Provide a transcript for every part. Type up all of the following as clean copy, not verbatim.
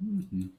Mhm.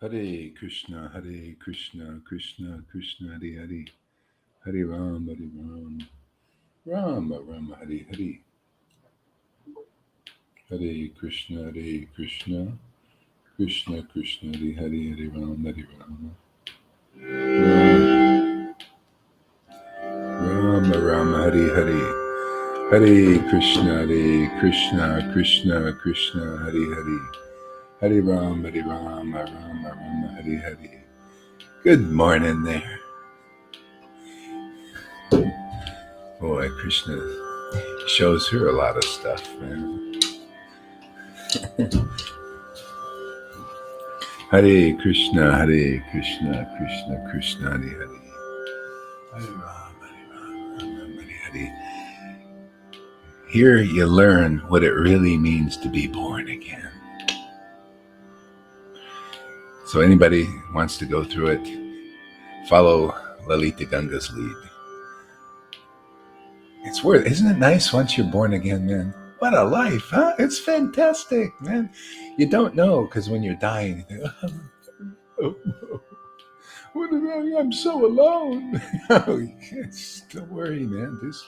Hare Krishna, Hare Krishna, Krishna Krishna, Hare Hare, Hare Ram, Hare Ram, Rama Rama, Hare Hare, Hare Krishna, Hare Krishna, Krishna Krishna, Hare Hare, Hare Ram, Hare Rama, Rama Rama, Hare Hare. Hare Krishna, Hare Krishna, Krishna Krishna, Hare Hare, Hare Ram, Hare Ram, Rama Rama, Hare Hare. Good morning there. Boy, Krishna shows her a lot of stuff, man. Hare Krishna, Hare Krishna, Krishna Krishna, Hare Hare, Hare Ram, Hare Ram, Rama Hare Hare. Here you learn what it really means to be born again. So anybody wants to go through it, follow Lalita Ganga's lead. It's worth, isn't it nice once you're born again, man? What a life, huh? It's fantastic, man. You don't know, because when you're dying, you think, oh, what did I'm so alone. Don't worry, man. Just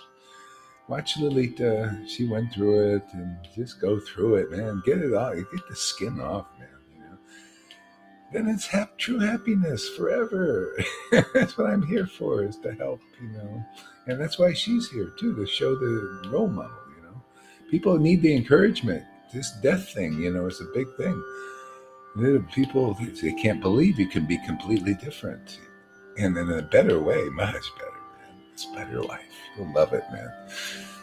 watch Lolita. She went through it, and just go through it, man. Get it off. Get the skin off, man. Then it's true happiness forever. That's what I'm here for, is to help, and that's why she's here too, to show the role model. People need the encouragement. This death thing, is a big thing. People, they can't believe you can be completely different, and in a better way, much better, man. It's a better life. You'll love it, man.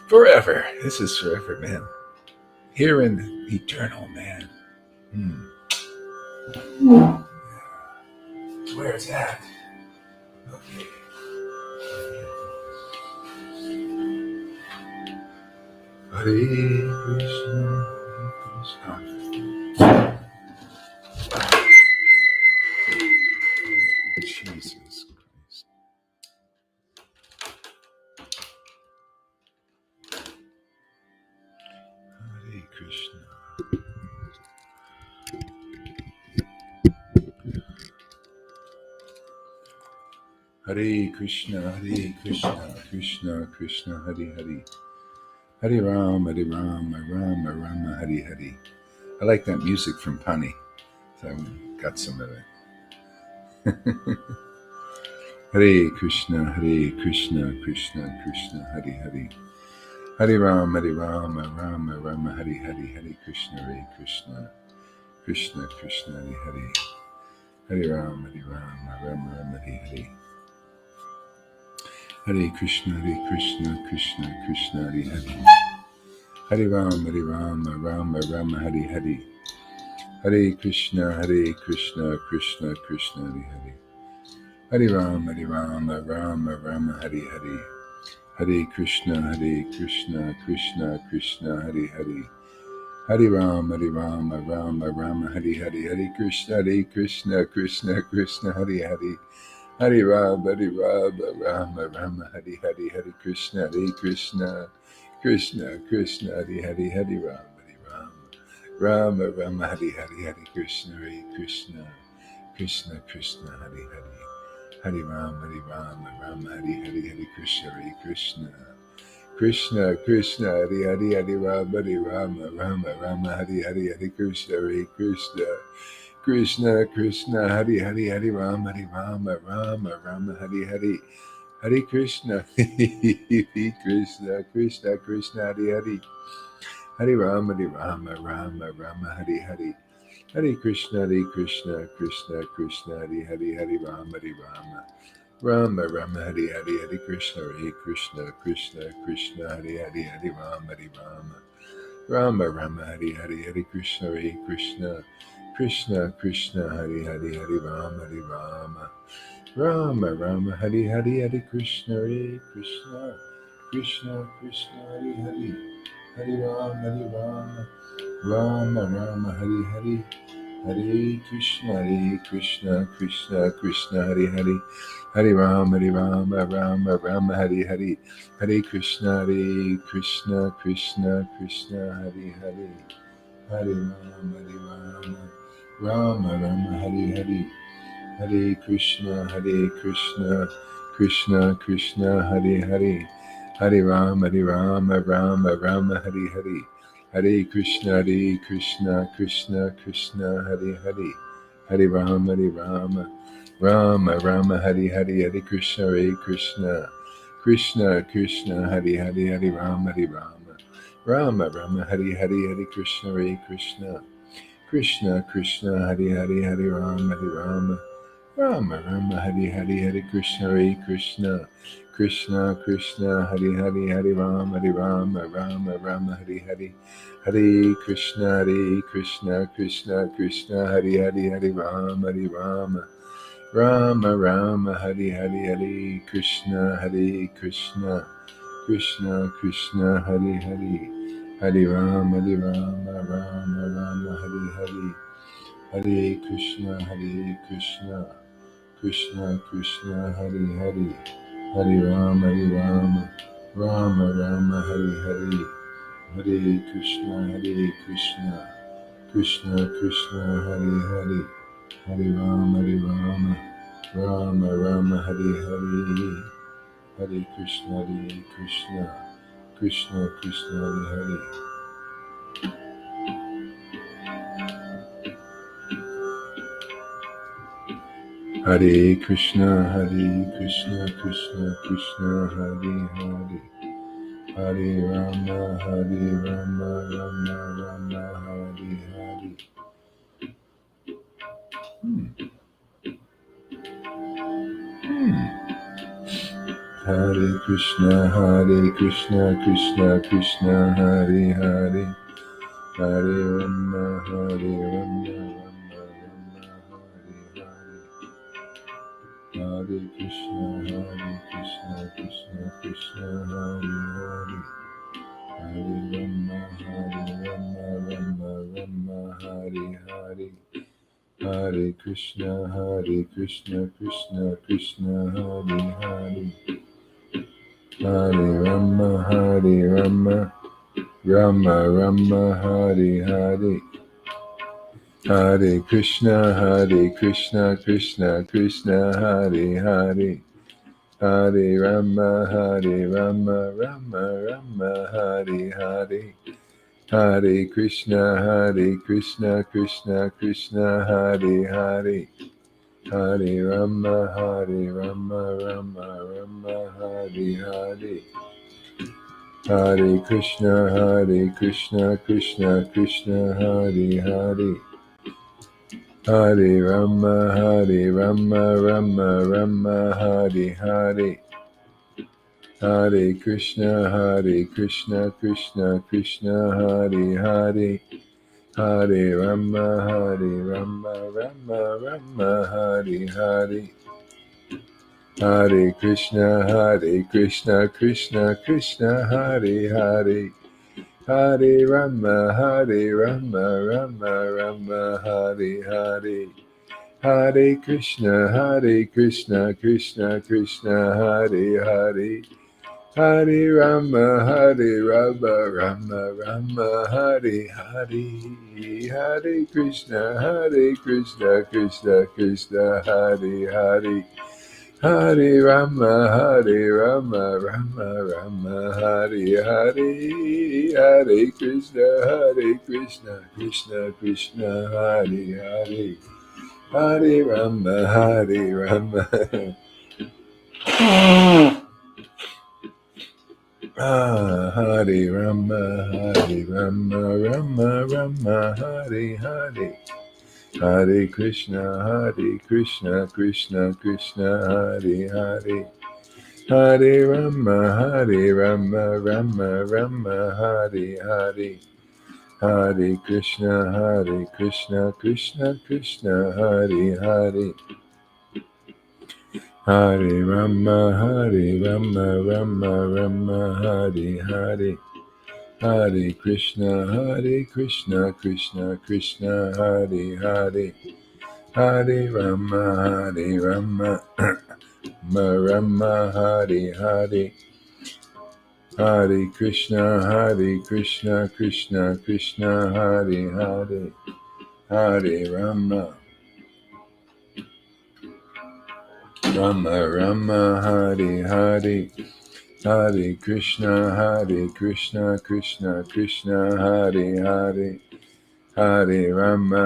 Forever. This is forever, man. Here in eternal, man. Where's that? Okay. Hare Krishna, Hare Krishna. Jesus Christ. Hare Krishna. Hare Krishna, Hare Krishna, Krishna Krishna, Hare Hare. Hare Ram, Hare Ram, Rama Rama, Hare Hare. I like that music from Pani. So I got some of it. Hare Krishna, Hare Krishna, Krishna Krishna, Hare Hare. Hare Ram, Rama Rama, Hare Hare. Hare Krishna, Krishna Krishna, Hare Hare. Hare Ram, Rama Rama, Hare Hare. Hare Krishna, Krishna Krishna, Hare Hare. Hare Rama, Rama Rama, Hare Hare. Hare Krishna, Krishna Krishna, Hare Hare. Hare Rama, Rama Rama, Hare Hare. Hare Krishna, Krishna Krishna, Hare Hare. Hare Rama, Rama Rama, Hare Hare. Hare Krishna, Krishna Krishna, Hare Hare. Hare Rama, Rama Rama, Hare Hare. Hare Krishna, Krishna Krishna, Hare Hare. Hare Rama, Rama Rama, Hare Hare. Hare Krishna, Krishna Krishna Hare Hare, Hare Rama Rama Hare Hare, Hare Krishna Krishna Krishna Hare Hare, Hare Rama Rama Hare Hare, Hare Krishna Krishna Krishna Hare Hare, Hare Rama Rama Hare Hare, Hare Krishna Krishna Krishna Krishna Hare Hare, Hare Rama Rama Hare Hare, Hare Krishna Krishna Krishna Hare Hare, Hare Rama Rama Hare Hare, Hare Krishna Krishna Krishna Hare Hare, Hare Rama Hare Hare, Hare Krishna Krishna Krishna Hare Hare, Hare Rama Hare Hare, Hare Krishna Krishna Krishna Hare Hare, Hare Rama Hare Hare, Hare Krishna Krishna Krishna Hare Hare, Hare Rama Rama Hare Hare, Hare Krishna Krishna Krishna Hare Hare, Hare Rama Hare Hare, Hare Krishna Krishna Krishna Hare Hare, Hare Rama Rama Hare Hare, Hare Krishna Krishna Krishna Hare Hare, Hare Rama Rama Hare Hare, Hare Krishna Krishna Krishna Hare Hare, Hare Rama Rama Hare Hare, Hare Krishna Krishna Krishna Hare Hare, Hare Rama Rama Hare Hare, Hare Krishna Krishna Krishna Hare Hare, Hare Rama Rama Hare Hare, Hare Krishna Krishna Krishna Hare Hare, Hare Rama Rama Hare Hare, Hare Krishna Krishna Krishna Hare Hare, Hare Rama Rama Hare Hare, Hare Krishna Krishna Krishna Hare Hare, Hare Rama Rama Hare Hare, Hare Krishna Krishna Krishna Hare Hare, Hare Rama Rama Hare Hare, Hare Krishna Krishna Krishna Hare Hare. Hare Krishna Krishna Krishna Hare Hare, Hare Rama Rama Hare Hare. Hare Krishna Krishna Krishna Hare Hare, Hare Rama Rama Hare Hare, Hare Krishna Krishna Hare Hare, Hare Rama Rama Hare Hare, Hare Krishna Krishna Hare Hare, Hare Rama Rama Hare Hare, Hare Krishna Krishna Hare Hare, Hare Rama Rama Hare Hare, Hare Krishna Krishna Hare Hare, Hare Rama Rama Hare Hare, Hare Krishna Krishna Hare Hare, Hare Rama Rama Hare Hare, Hare Krishna Krishna Hare Hare, Hare Rama Rama Hare Hare, Hare Krishna Krishna Hare Hare, Hare Rama Rama Hare Hare, Hare Krishna Krishna Hare Hare, Hare Rama, Hare Rama, Rama Rama, Hare Hare, Hare Krishna, Krishna Krishna, Hare Hare. Hare Rama, Hare Rama, Rama Rama, Hare Hare, Hare Krishna, Krishna Krishna, Hare Hare, Hare Rama, Hare Rama. Hare Rama, Hare Rama, Rama Rama, Hare Hare. Hare Krishna, Krishna Krishna, Hare Hare. Hare Rama, Rama Rama, Hare Hare. Hare Krishna, Krishna Krishna, Hare Hare. Hare Rama, Rama Rama, Hare Hare. Hare Krishna, Krishna Krishna, Hare Hare. Hare Rama, Rama Rama, Hare Hare. Hare Krishna, Krishna Krishna, Hare Hare. Hare Rama, Rama, Hare Hare. Hare Krishna, Krishna Krishna, Hare Hare. Hare Rama,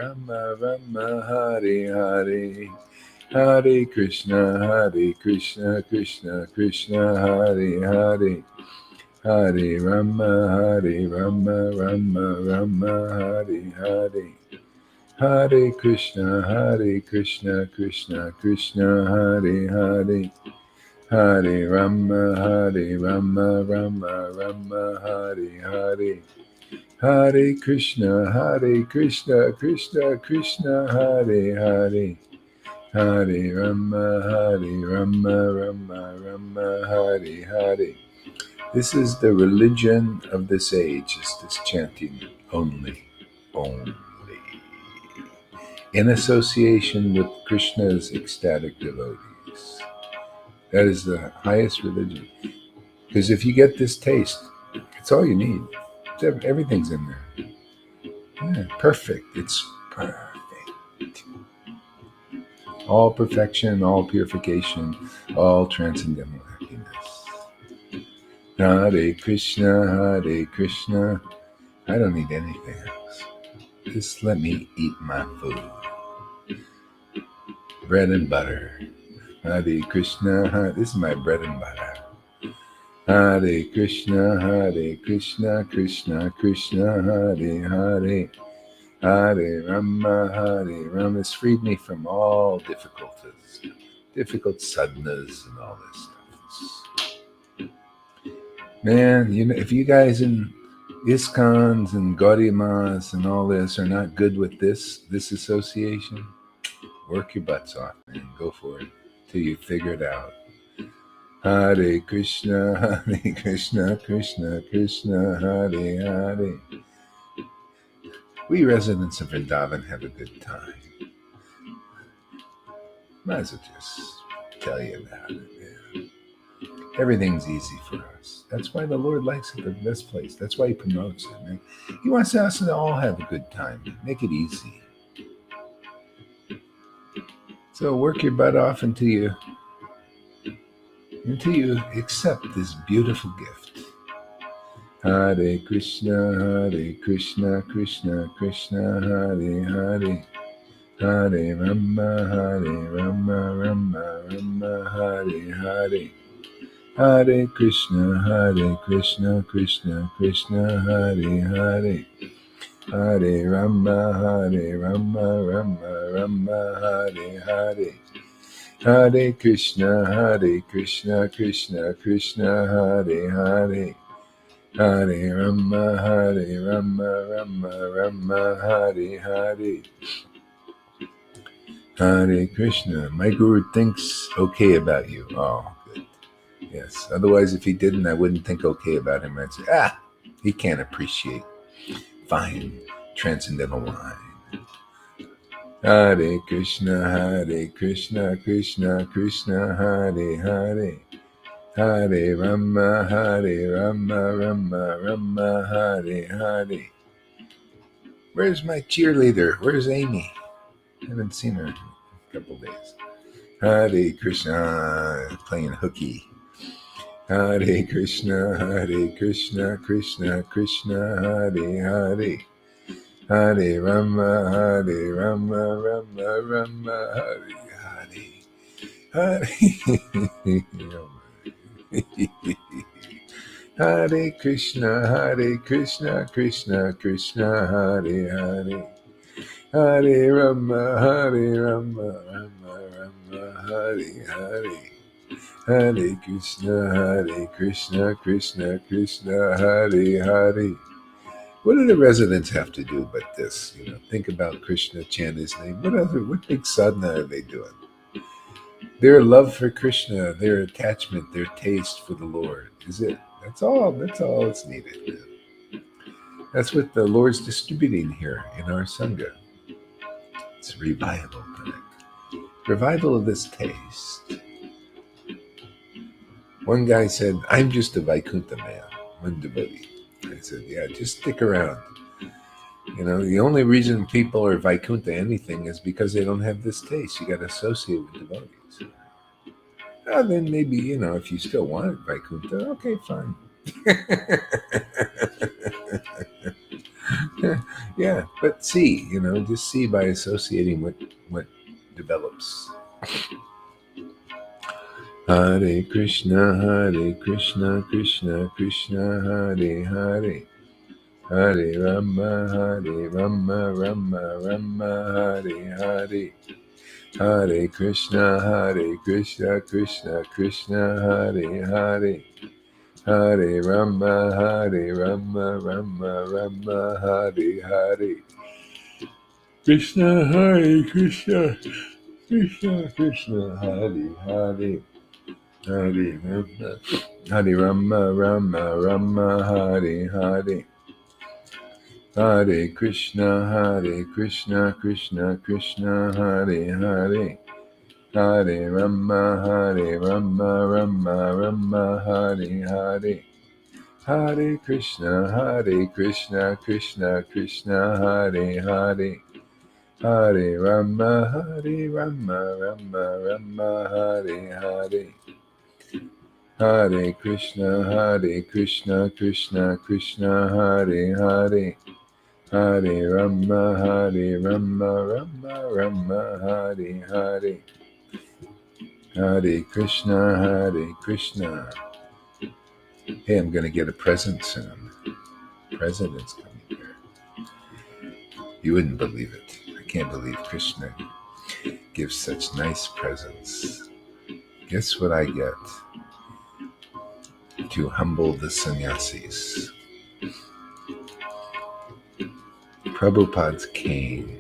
Rama Hare Hare. Hare Krishna, Krishna Krishna, Hare Hare. Hare Rama, Rama Hare Hare. Hare Krishna, Krishna Krishna, Hare Hare. Hare Rama, Rama Hare Hare. Hare Krishna, Krishna Krishna, Hare Hare. Hare Rama, Rama Hare Hare. This is the religion of this age, is this chanting only, only, in association with Krishna's ecstatic devotees. That is the highest religion. Because if you get this taste, it's all you need. Everything's in there. Yeah, perfect. It's perfect. All perfection, all purification, all transcendental happiness. Hare Krishna. I don't need anything else. Just let me eat my food. Bread and butter. Hare Krishna. This is my bread and butter. Hare Krishna, Krishna Krishna, Hare Hare. Hare Rama, It's freed me from all difficulties, difficult sadhanas and all this stuff. Man, if you guys in ISKCONs and Gaudiyamas and all this are not good with this association, work your butts off, man. Go for it till you figure it out. Hare Krishna, Krishna Krishna, Hare Hare. We residents of Vrindavan have a good time. Might as well just tell you about it, man. Everything's easy for us. That's why the Lord likes it, this place. That's why He promotes it, man. He wants us to all have a good time. Make it easy. So work your butt off until you accept this beautiful gift. Hare Krishna, Krishna Krishna, Hare Hare. Hare Rama, Rama Hare Hare. Hare Krishna, Krishna Hare Hare. Hare Rama, Rama Hare Hare. Hare Krishna, Krishna Hare Hare. Hare Rama Hare Hare. Hare Krishna. My guru thinks okay about you. Oh, good. Yes. Otherwise, if he didn't, I wouldn't think okay about him. I'd say, he can't appreciate fine transcendental wine. Hare Krishna, Krishna Krishna, Hare Hare. Hare Rama, Hare Rama, Rama Rama, Hare Hare. Where's my cheerleader? Where's Amy? I haven't seen her in a couple days. Hare Krishna, playing hooky. Hare Krishna, Krishna Krishna, Hare Hare. Hare Rama, Hare Rama, Rama Rama, Hare Hare. Hare Krishna, Krishna Krishna, Hare Hare. Hare Rama, Rama Rama, Hare Hare. Hare Krishna, Krishna Krishna, Hare Hare. What do the residents have to do but this? Think about Krishna, chant his name. What big sadhana are they doing? Their love for Krishna, their attachment, their taste for the Lord is it. That's all it's needed. That's what the Lord's distributing here in our Sangha. It's revival time. Revival of this taste. One guy said, I'm just a Vaikuntha man, one devotee. I said, yeah, just stick around. The only reason people are Vaikuntha anything is because they don't have this taste. You got to associate with devotees. Then maybe, if you still want Vaikuntha, okay, fine. Yeah, but see, just see by associating what develops. Hare Krishna, Krishna Krishna, Hare Hare. Hare Rama, Rama Rama, Hare Hare. Hare Krishna, Krishna Krishna, Hare Hare. Hare Rama, Rama Rama, Hare Hare. Krishna, Krishna Krishna, Hare Hare. Hare Rama, Rama, Hare Hare. Hare Krishna, Krishna Krishna, Hare Hare. Hare Rama, Rama, Hare Hare. Hare Krishna, Krishna Krishna, Hare Hare. Hare Rama, Rama, Hare Hare. Hare Krishna, Krishna Krishna, Hare Hare. Hare Rama, Rama, Hare Hare. Hare Krishna, Krishna. Hey, I'm going to get a present soon. President's coming here. You wouldn't believe it. I can't believe Krishna gives such nice presents. Guess what I get? To humble the sannyasis. Prabhupada's cane.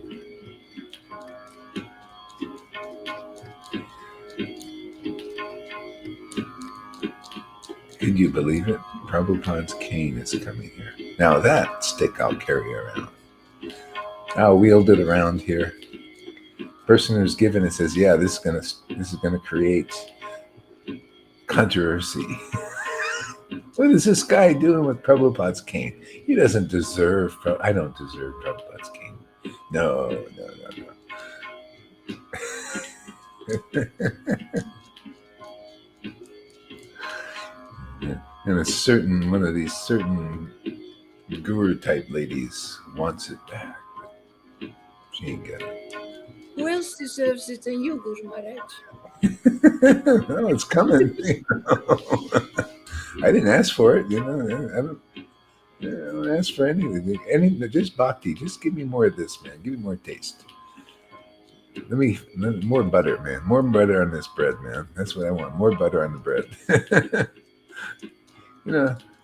Could you believe it? Prabhupada's cane is coming here. Now that stick I'll carry around. I'll wield it around here. Person who's given it says, yeah, this is gonna create controversy. What is this guy doing with Prabhupada's cane? He doesn't deserve, I don't deserve Prabhupada's cane. No. And one of these certain guru type ladies wants it back, but she ain't got it. Who else deserves it than you, Guru Maharaj? No, it's coming. I didn't ask for it, I don't ask for anything. Just bhakti. Just give me more of this, man. Give me more taste. More butter, man. More butter on this bread, man. That's what I want. More butter on the bread.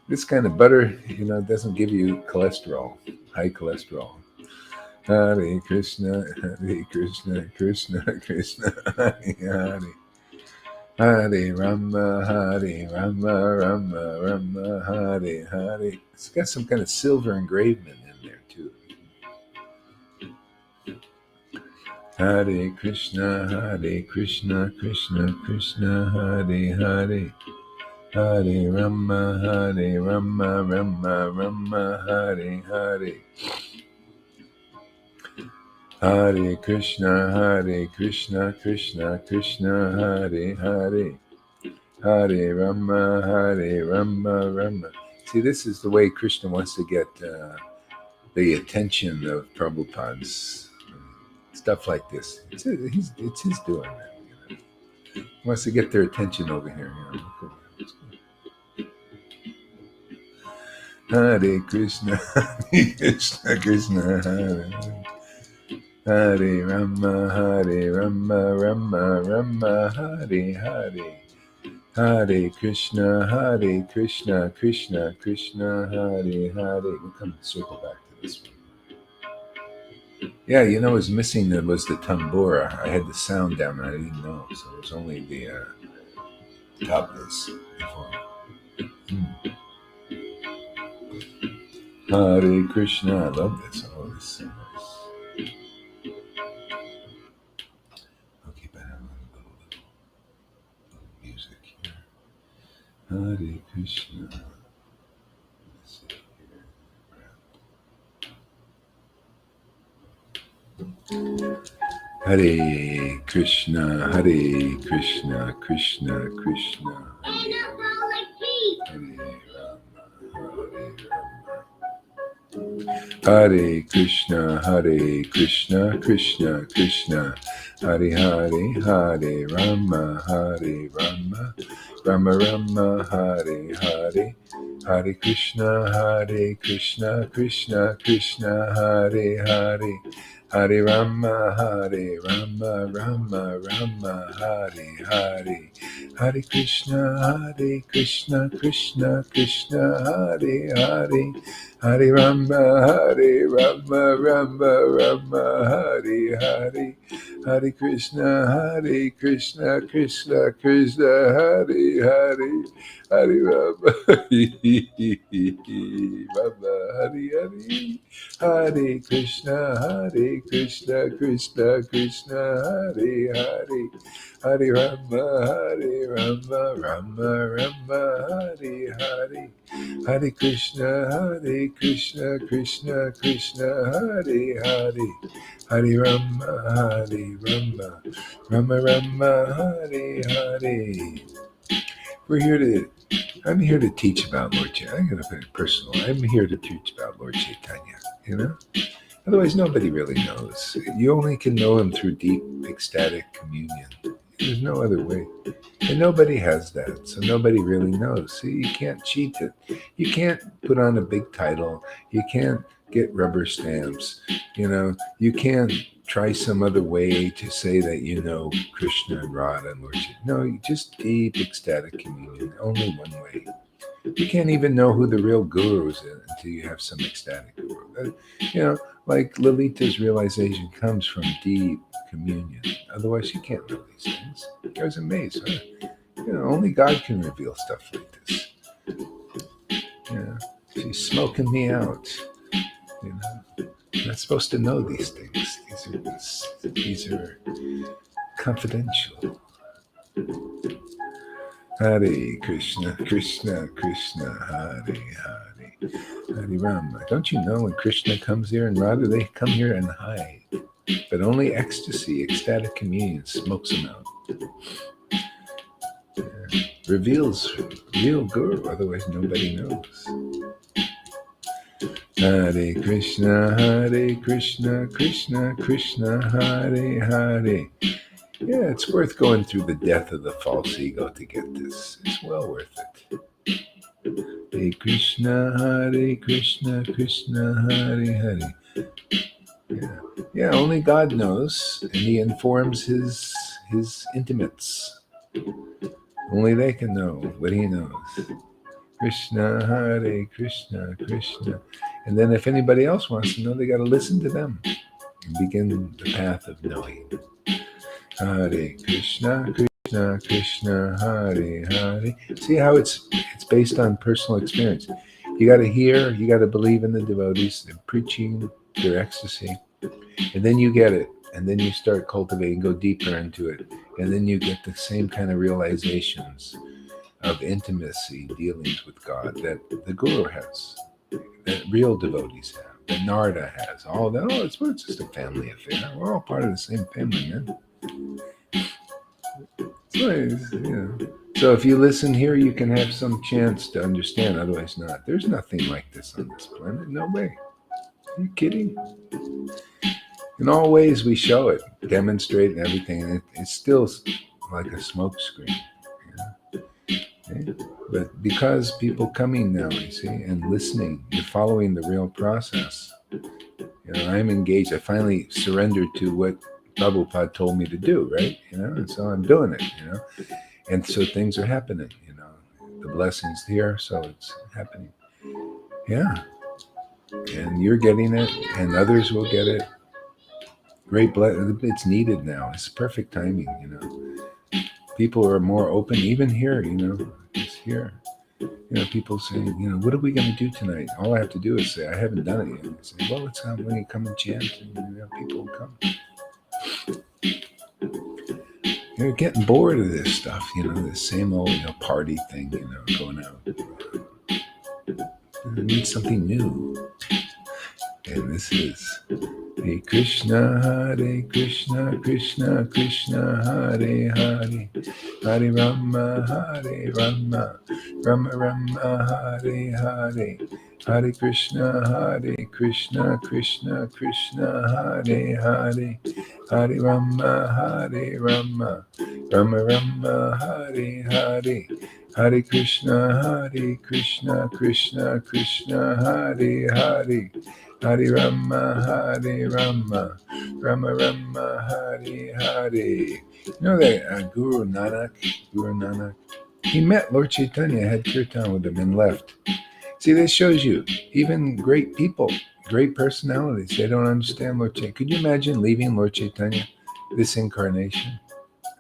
This kind of butter, doesn't give you cholesterol, high cholesterol. Hare Krishna, Krishna Krishna, Hare Hare. Hare Rama, Rama, Hare Hare. It's got some kind of silver engravement in there too. Hare Krishna, Krishna Krishna, Hare Hare. Hare Rama, Hare Rama, Rama Rama, Hare Hare. Hare Krishna, Krishna Krishna, Hare Hare. Hare Rama, Hare Rama, Rama. See, this is the way Krishna wants to get the attention of Prabhupada's stuff like this. It's his doing that. You know? He wants to get their attention over here. You know? Hare Krishna, Hare Krishna, Krishna Hare Hare Rama, Rama Rama, Hare Hare. Hare Krishna, Krishna Krishna, Hare Hare. We'll come circle back to this one. Yeah, you know, what was missing was the tambura. I had the sound down, and I didn't know, so it was only the tablas before. Hare Krishna, I love this. Oh, this is so nice. I'll keep it on a little music here. Hare Krishna. Let's see here. Hare Krishna, Krishna Krishna, Hare Rama, Hare Krishna, Krishna Krishna, Hare Hare, Hare Rama, Rama Rama, Hare Hare. Hare Krishna, Krishna Krishna, Hare Hare. Hare Rama, Rama Rama, Hare Hare. Hare Krishna, Krishna Krishna, Hare Hare. Hare Rama, Rama, Hare Hare. Hare Krishna, Krishna Krishna, Hare Hare. Hare Rama, Rama, Hare Hare. Hare Krishna, Krishna Krishna, Hare Hare. Hare Rama, Rama, Hare Hare. Hare Krishna, Krishna Krishna, Hare Hare. Hare Rama, Rama, Hare Hare. I'm here to teach about Lord Chaitanya. I'm going to put it personal. I'm here to teach about Lord Chaitanya, you know? Otherwise, nobody really knows. You only can know him through deep, ecstatic communion. There's no other way. And nobody has that, so nobody really knows. See, you can't cheat it. You can't put on a big title. You can't get rubber stamps. You know, you can't try some other way to say that you know Krishna and Radha and Lord Chaitanya. No, just deep, ecstatic communion. Only one way. You can't even know who the real guru is until you have some ecstatic guru. You know, like Lalita's realization comes from deep communion. Otherwise, you can't know these things. I was amazed. Huh? You know, only God can reveal stuff like this. Yeah, she's smoking me out. You know, I'm not supposed to know these things. These are confidential. Hare Krishna, Krishna Krishna, Hare Hare. Hare Rama. Don't you know when Krishna comes here and Radha, they come here and hide. But only ecstasy, ecstatic communion, smokes them out. Yeah. Reveals real guru, otherwise nobody knows. Hare Krishna, Krishna Krishna, Hare Hare. Yeah, it's worth going through the death of the false ego to get this. It's well worth it. Hare Krishna, Krishna Hare Hare. Yeah, only God knows, and He informs His intimates. Only they can know what He knows. Krishna, Hare Krishna, Krishna. And then if anybody else wants to know, they got to listen to them and begin the path of knowing. Hare Krishna, Krishna Krishna, Hare Hare. See how it's based on personal experience. You got to hear, you got to believe in the devotees. They're preaching their ecstasy. And then you get it. And then you start cultivating, go deeper into it. And then you get the same kind of realizations. of intimacy dealings with God that the Guru has, that real devotees have, that Narada has, all that. Oh, it's just a family affair. We're all part of the same family, man. So if you listen here, you can have some chance to understand. Otherwise, not. There's nothing like this on this planet. No way. Are you kidding? In all ways, we show it, demonstrate and everything, and it's still like a smoke screen. Okay? But because people coming now, you see, and listening, you're following the real process. I'm engaged. I finally surrendered to what Prabhupada told me to do, right? And so I'm doing it, and so things are happening, the blessings here, so it's happening. Yeah. And you're getting it, and others will get it. Great blessing. It's needed now. It's perfect timing, People are more open, even here, it's here. People saying, what are we going to do tonight? All I have to do is say, I haven't done it yet. I say, well, let's have when you come and chant, and people will come. They're getting bored of this stuff, this same old party thing, going out. They need something new. And this is Hare Krishna, Krishna Krishna, Hare Hare, Hare Rama, Rama Rama, Hare Hare, Hare Krishna, Krishna Krishna, Hare Hare, Hare Rama, Rama Rama, Hare Hare. Hare Krishna, Krishna Krishna, Hare Hare, Hare Rama, Rama Rama, Hare Hare. You know that Guru Nanak, he met Lord Chaitanya, had kirtan with him, and left. See, this shows you, even great people, great personalities, they don't understand Lord Chaitanya. Could you imagine leaving Lord Chaitanya this incarnation?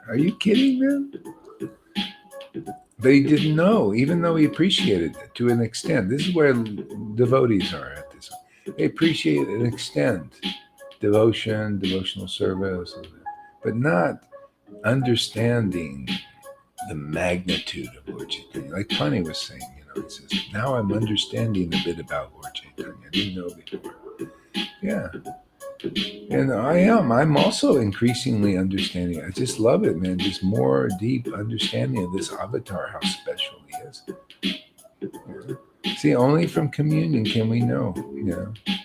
Are you kidding, man? But he didn't know, even though he appreciated it to an extent. This is where devotees are at this. They appreciate and extend devotion, devotional service, but not understanding the magnitude of Lord Chaitanya. Like Pani was saying, he says, now I'm understanding a bit about Lord Chaitanya. I didn't know before. Yeah. And I'm also increasingly understanding. I just love it, man. Just more deep understanding of this avatar, how special he is. Yeah. See, only from communion can we know,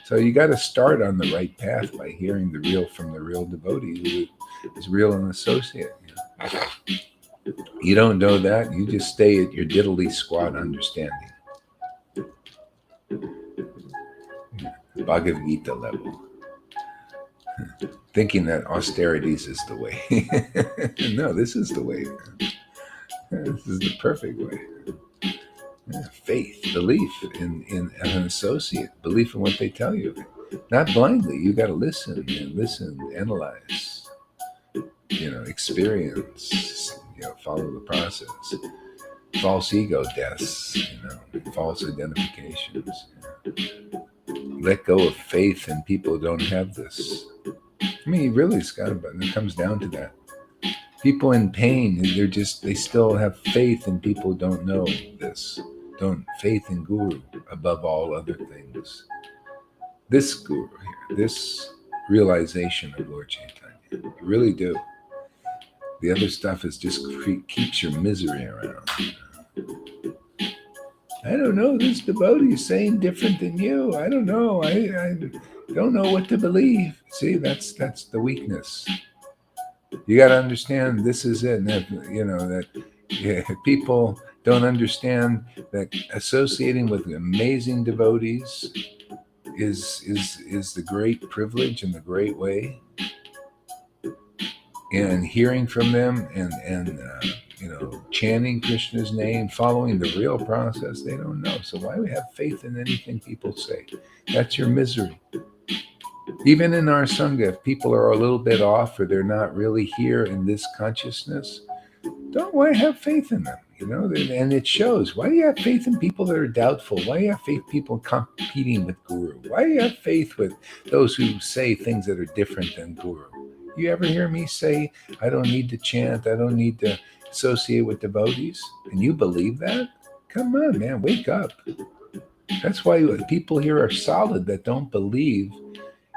So you got to start on the right path by hearing the real from the real devotee who is real and associate. You don't know that, you just stay at your diddly squat understanding. Bhagavad Gita level. Thinking that austerities is the way. No, this is the way. This is the perfect way. Faith, belief in an associate, belief in what they tell you. Not blindly. You got to listen, analyze, experience, follow the process. False ego deaths, false identifications. Let go of faith in people who don't have this. I mean, really, it comes down to that. People in pain, they still have faith in people who don't know this. Faith in Guru above all other things. This Guru here, this realization of Lord Chaitanya, you really do. The other stuff is just keeps your misery around. I don't know, this devotee is saying different than you. I don't know. I don't know what to believe. See, that's the weakness. You got to understand this is it. And that people don't understand that associating with amazing devotees is the great privilege and the great way. And hearing from them and chanting Krishna's name, following the real process, they don't know. So why we have faith in anything people say? That's your misery. Even in our Sangha, if people are a little bit off or they're not really here in this consciousness, why have faith in them? And it shows. Why do you have faith in people that are doubtful? Why do you have faith in people competing with Guru? Why do you have faith with those who say things that are different than Guru? You ever hear me say, I don't need to chant, I don't need to associate with devotees, and you believe that? Come on, man, wake up. That's why people here are solid that don't believe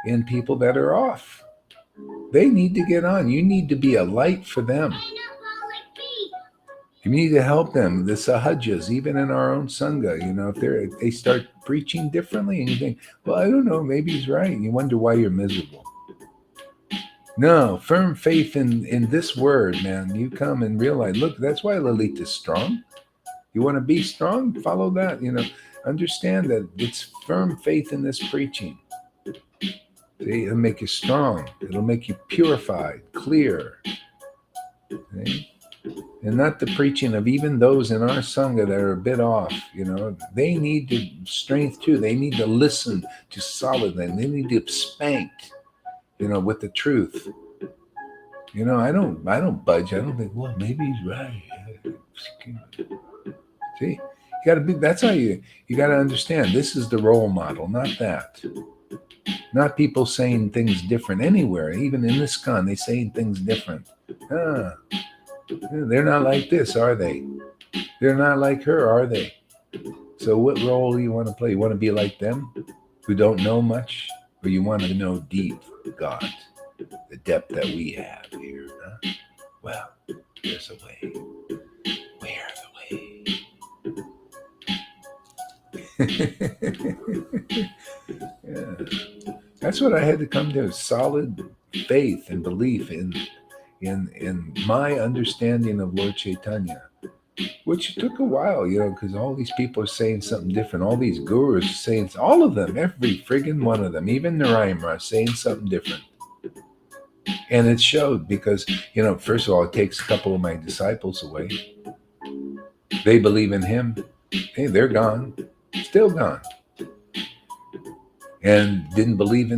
in people that are off. They need to get on. You need to be a light for them. You need to help them. The sahajas, even in our own sangha, if they start preaching differently, and you think, well, I don't know, maybe he's right, and you wonder why you're miserable. No, firm faith in this word, man. You come and realize, look, that's why Lalita's strong. You want to be strong? Follow that. Understand that it's firm faith in this preaching. See, it'll make you strong. It'll make you purified, clear. See? And not the preaching of even those in our sangha that are a bit off. They need the strength too. They need to listen to solid things. They need to be spanked, with the truth. I don't budge. I don't think, well, maybe he's right. See, you got to be. That's how you got to understand. This is the role model, not that. Not people saying things different anywhere. Even in this con, they saying things different. They're not like this, are they? They're not like her, are they? So what role do you want to play? You want to be like them, who don't know much, or you want to know deep God, the depth that we have here? Huh? Well, there's a way. Where the way? Yeah. That's what I had to come to: solid faith and belief in my understanding of Lord Chaitanya, which took a while, because all these people are saying something different. All these gurus are saying, all of them, every friggin' one of them, even Narayana, saying something different. And it showed because, first of all, it takes a couple of my disciples away. They believe in him. Hey, they're gone. Still gone. And he didn't believe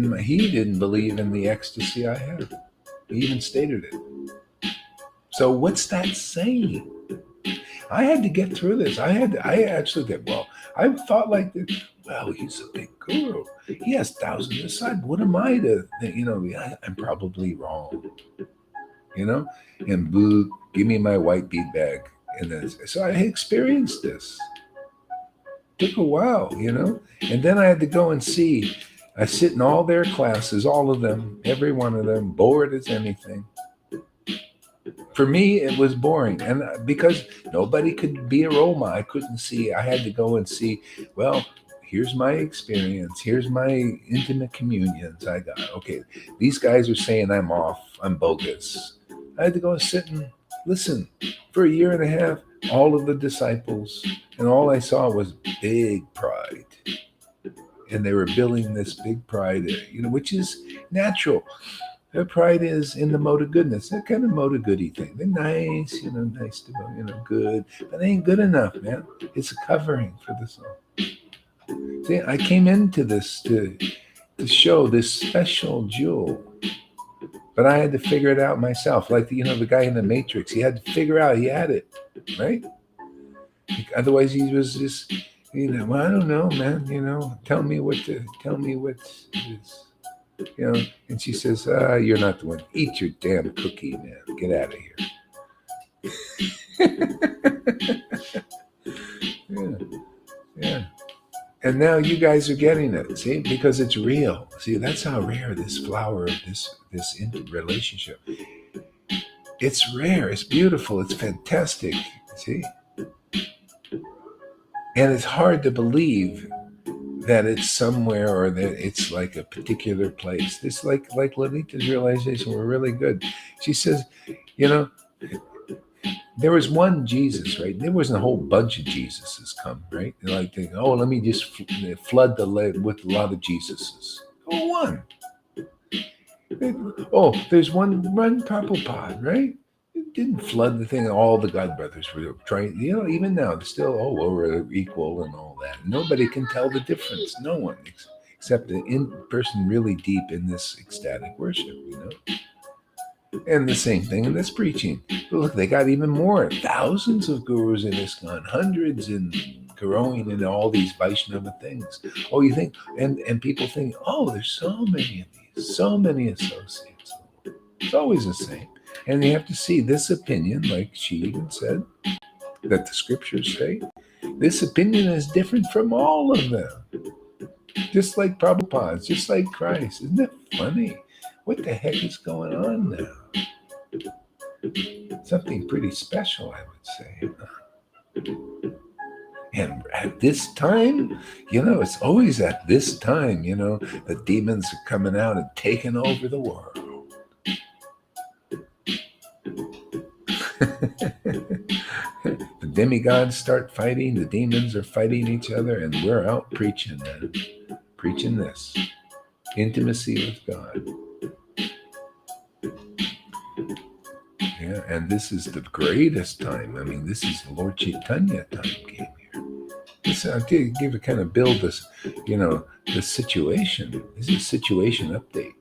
in the ecstasy I had. He even stated it. So what's that saying? I had to get through this. I actually did. Well, I thought like this. Well, he's a big guru. He has thousands of disciples. What am I to, I'm probably wrong. And boo, give me my white bead bag. And then, so I experienced this. Took a while, and then I had to go and see. I sit in all their classes, all of them, every one of them, bored as anything. For me, it was boring. And because nobody could be a role model, I couldn't see. I had to go and see, well, here's my experience. Here's my intimate communions I got. Okay, these guys are saying I'm off. I'm bogus. I had to go and sit and listen for a year and a half. All of the disciples, and all I saw was big pride. And they were building this big pride, which is natural. Their pride is in the mode of goodness. That kind of mode of goody thing. They're nice, nice to go, good. But they ain't good enough, man. It's a covering for the soul. See, I came into this to show this special jewel. But I had to figure it out myself. Like, the guy in the Matrix, he had to figure out he had it, right? Otherwise, he was just, well, I don't know, man. Tell me what it is. And she says, you're not the one. Eat your damn cookie, man. Get out of here. Yeah. And now you guys are getting it, see, because it's real. See, that's how rare this flower of this relationship. It's rare. It's beautiful. It's fantastic. See, and it's hard to believe that it's somewhere or that it's like a particular place. It's like Lalita's realization were really good. She says, there was one Jesus, right? There wasn't a whole bunch of Jesuses come, right? They're like, let me just flood the lead with a lot of Jesuses. One. There's one Prabhupada, right? It didn't flood the thing. All the God brothers were trying, even now, they're still, we're equal and all that. Nobody can tell the difference. No one, except the person really deep in this ecstatic worship, And the same thing in this preaching. But look, they got even more. Thousands of gurus in ISKCON, hundreds and growing in all these Vaishnava things. You think, and people think, there's so many of these, so many associates. It's always the same. And you have to see this opinion, like she even said, that the scriptures say, this opinion is different from all of them. Just like Prabhupada's, just like Christ. Isn't that funny? What the heck is going on now? Something pretty special, I would say. And at this time, it's always at this time, the demons are coming out and taking over the world. The demigods start fighting, the demons are fighting each other, and we're out preaching, man. Preaching this intimacy with God. Yeah, and this is the greatest time. I mean, this is the Lord Chaitanya time came here. I'll give a kind of build this, the situation. This is a situation update.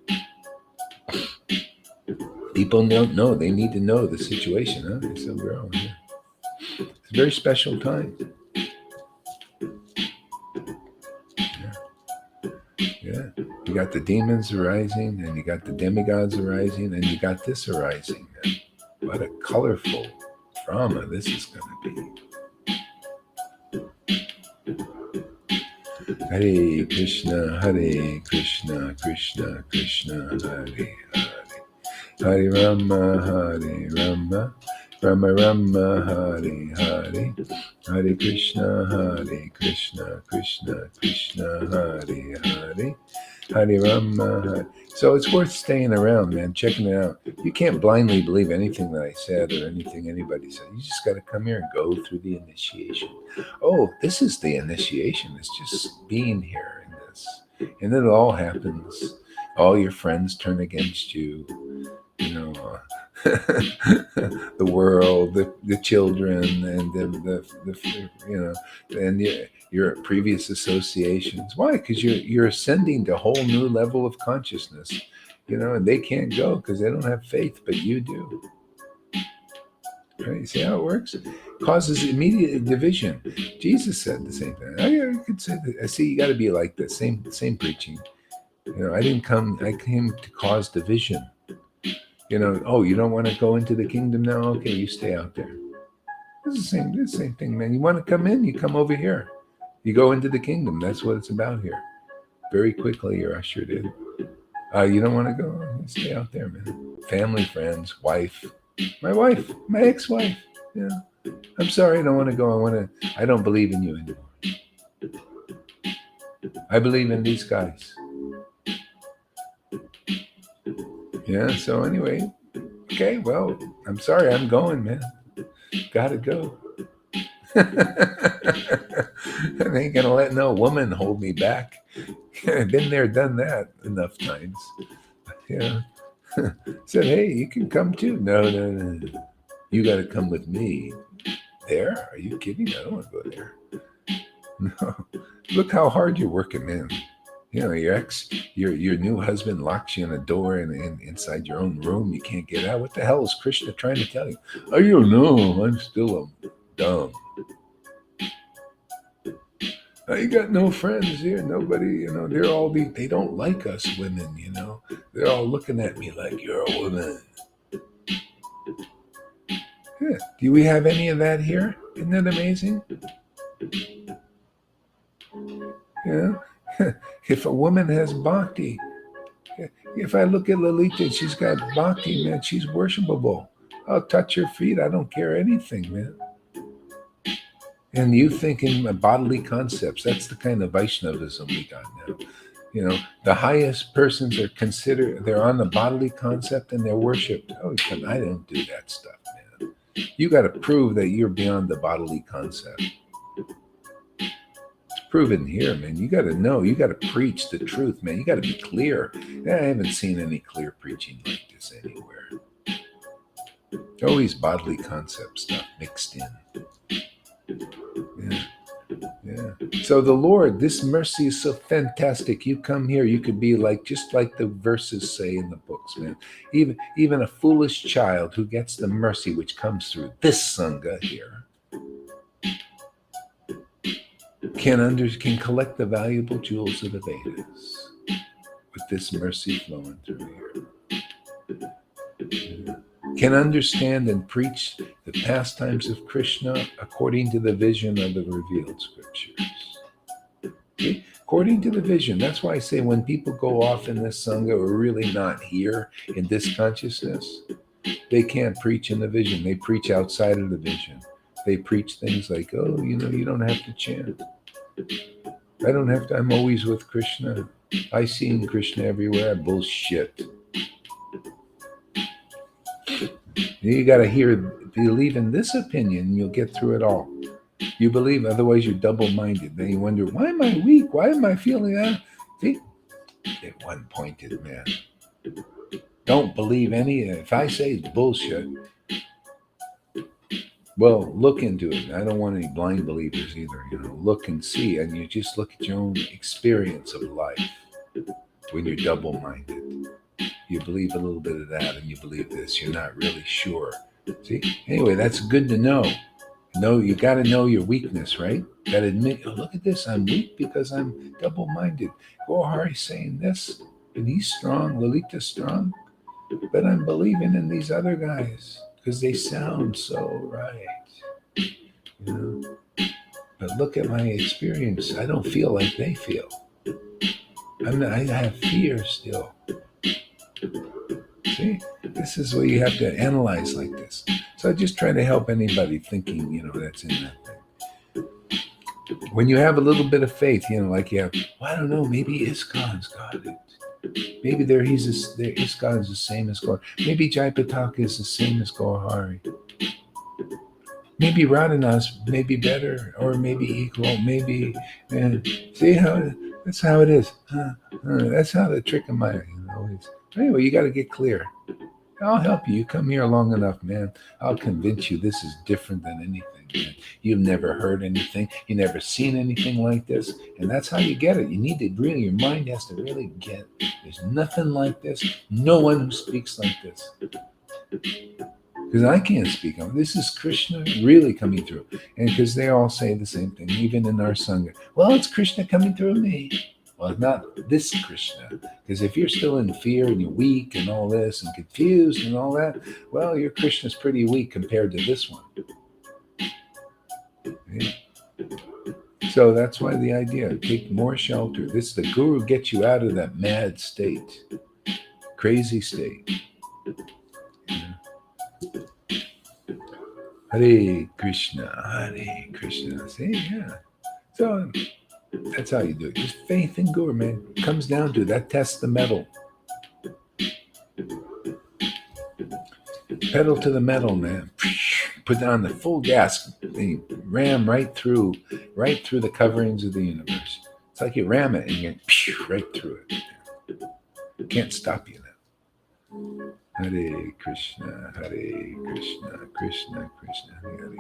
People don't know. They need to know the situation, huh? So we're all here. It's a very special time. Yeah. You got the demons arising, and you got the demigods arising, and you got this arising. What a colorful drama this is going to be. Hare Krishna, Krishna Krishna, Hare Hare. Hare Rama, Rama Rama, Hare Hare. Hare Krishna, Krishna Krishna, Hare Hare. Hare Rama, Hare. So it's worth staying around, man, checking it out. You can't blindly believe anything that I said or anything anybody said. You just got to come here and go through the initiation. Oh, this is the initiation. It's just being here in this. And then it all happens. All your friends turn against you. The world, the children, and and your previous associations. Why? Because you're ascending to a whole new level of consciousness, and they can't go because they don't have faith, but you do. Right? You see how it works? It causes immediate division. Jesus said the same thing. I could say that. I see. You got to be like the same preaching. I came to cause division. Oh, you don't want to go into the kingdom now? Okay, you stay out there. It's the same thing, man. You want to come in, you come over here. You go into the kingdom. That's what it's about here. Very quickly, you're ushered in. You don't want to go? You stay out there, man. Family, friends, wife. My ex-wife. Yeah. I'm sorry, I don't want to go. I don't believe in you anymore. I believe in these guys. Yeah, so anyway, okay, well, I'm sorry, I'm going, man. Gotta go. I ain't gonna let no woman hold me back. Been there, done that enough times. Yeah. Said, hey, you can come too. No. You gotta come with me. There? Are you kidding? I don't want to go there. No. Look how hard you're working, man. Your new husband locks you in a door and inside your own room. You can't get out. What the hell is Krishna trying to tell you? I don't know. I'm still dumb. You got no friends here. Nobody, they don't like us women, They're all looking at me like you're a woman. Yeah. Do we have any of that here? Isn't that amazing? Yeah. If a woman has bhakti, if I look at Lalita and she's got bhakti, man, she's worshipable. I'll touch her feet. I don't care anything, man. And you think in bodily concepts, that's the kind of Vaishnavism we got now. The highest persons are considered, they're on the bodily concept and they're worshipped. Oh, I don't do that stuff, man. You got to prove that you're beyond the bodily concept. Proven here, man. You got to know. You got to preach the truth, man. You got to be clear. I haven't seen any clear preaching like this anywhere. Always bodily concept stuff mixed in. Yeah. So the Lord, this mercy is so fantastic. You come here, you could be just like the verses say in the books, man. Even a foolish child who gets the mercy which comes through this Sangha here can collect the valuable jewels of the Vedas with this mercy flowing through here. can understand and preach the pastimes of Krishna according to the vision of the revealed scriptures. See? According to the vision. That's why I say when people go off in this Sangha or really not here in this consciousness, they can't preach in the vision. They preach outside of the vision. They preach things like, oh, you don't have to chant. I don't have to. I'm always with Krishna. I see Krishna everywhere. Bullshit. You got to believe in this opinion, you'll get through it all. You believe, otherwise you're double-minded. Then you wonder, why am I weak? Why am I feeling that? See, get one-pointed, man. Don't believe any. If I say it's bullshit, well, look into it. I don't want any blind believers either. Look and see, and you just look at your own experience of life. When you're double-minded, you believe a little bit of that, and you believe this. You're not really sure. See? Anyway, that's good to know. No, you got to know your weakness, right? Got to admit, oh, look at this. I'm weak because I'm double-minded. Gohari's saying this, and he's strong. Lalita's strong, but I'm believing in these other guys because they sound so right. But look at my experience. I don't feel like they feel. I have fear still. See, this is where you have to analyze like this. So I just try to help anybody thinking, that's in that thing. When you have a little bit of faith, like you have, well, I don't know, maybe ISKCON's got it. Maybe ISKCON's the same as Gaur. Maybe Jaipataka is the same as Gohari. Maybe Radhana's maybe better or maybe equal. Maybe, see how that's how it is. That's how the trick of my is. Anyway, you got to get clear. I'll help you. You come here long enough, man. I'll convince you this is different than anything, man. You've never heard anything. You've never seen anything like this. And that's how you get it. You need to really, your mind has to really get, there's nothing like this. No one who speaks like this. Because I can't speak on it. This is Krishna really coming through. And because they all say the same thing, even in our Sangha. Well, it's Krishna coming through me. Well, not this Krishna. Because if you're still in fear and you're weak and all this and confused and all that, well, your Krishna's pretty weak compared to this one. Yeah. So that's why the idea, take more shelter. The guru gets you out of that mad state, crazy state. Yeah. Hare Krishna, Hare Krishna. See, yeah. So that's how you do it. Just faith in Guru, man. It comes down to that. Tests the metal. Pedal to the metal, man. Put down the full gas. They ram right through the coverings of the universe. It's like you ram it and you get right through it. Can't stop you now. Hare Krishna, Hare Krishna, Krishna Krishna, Hare.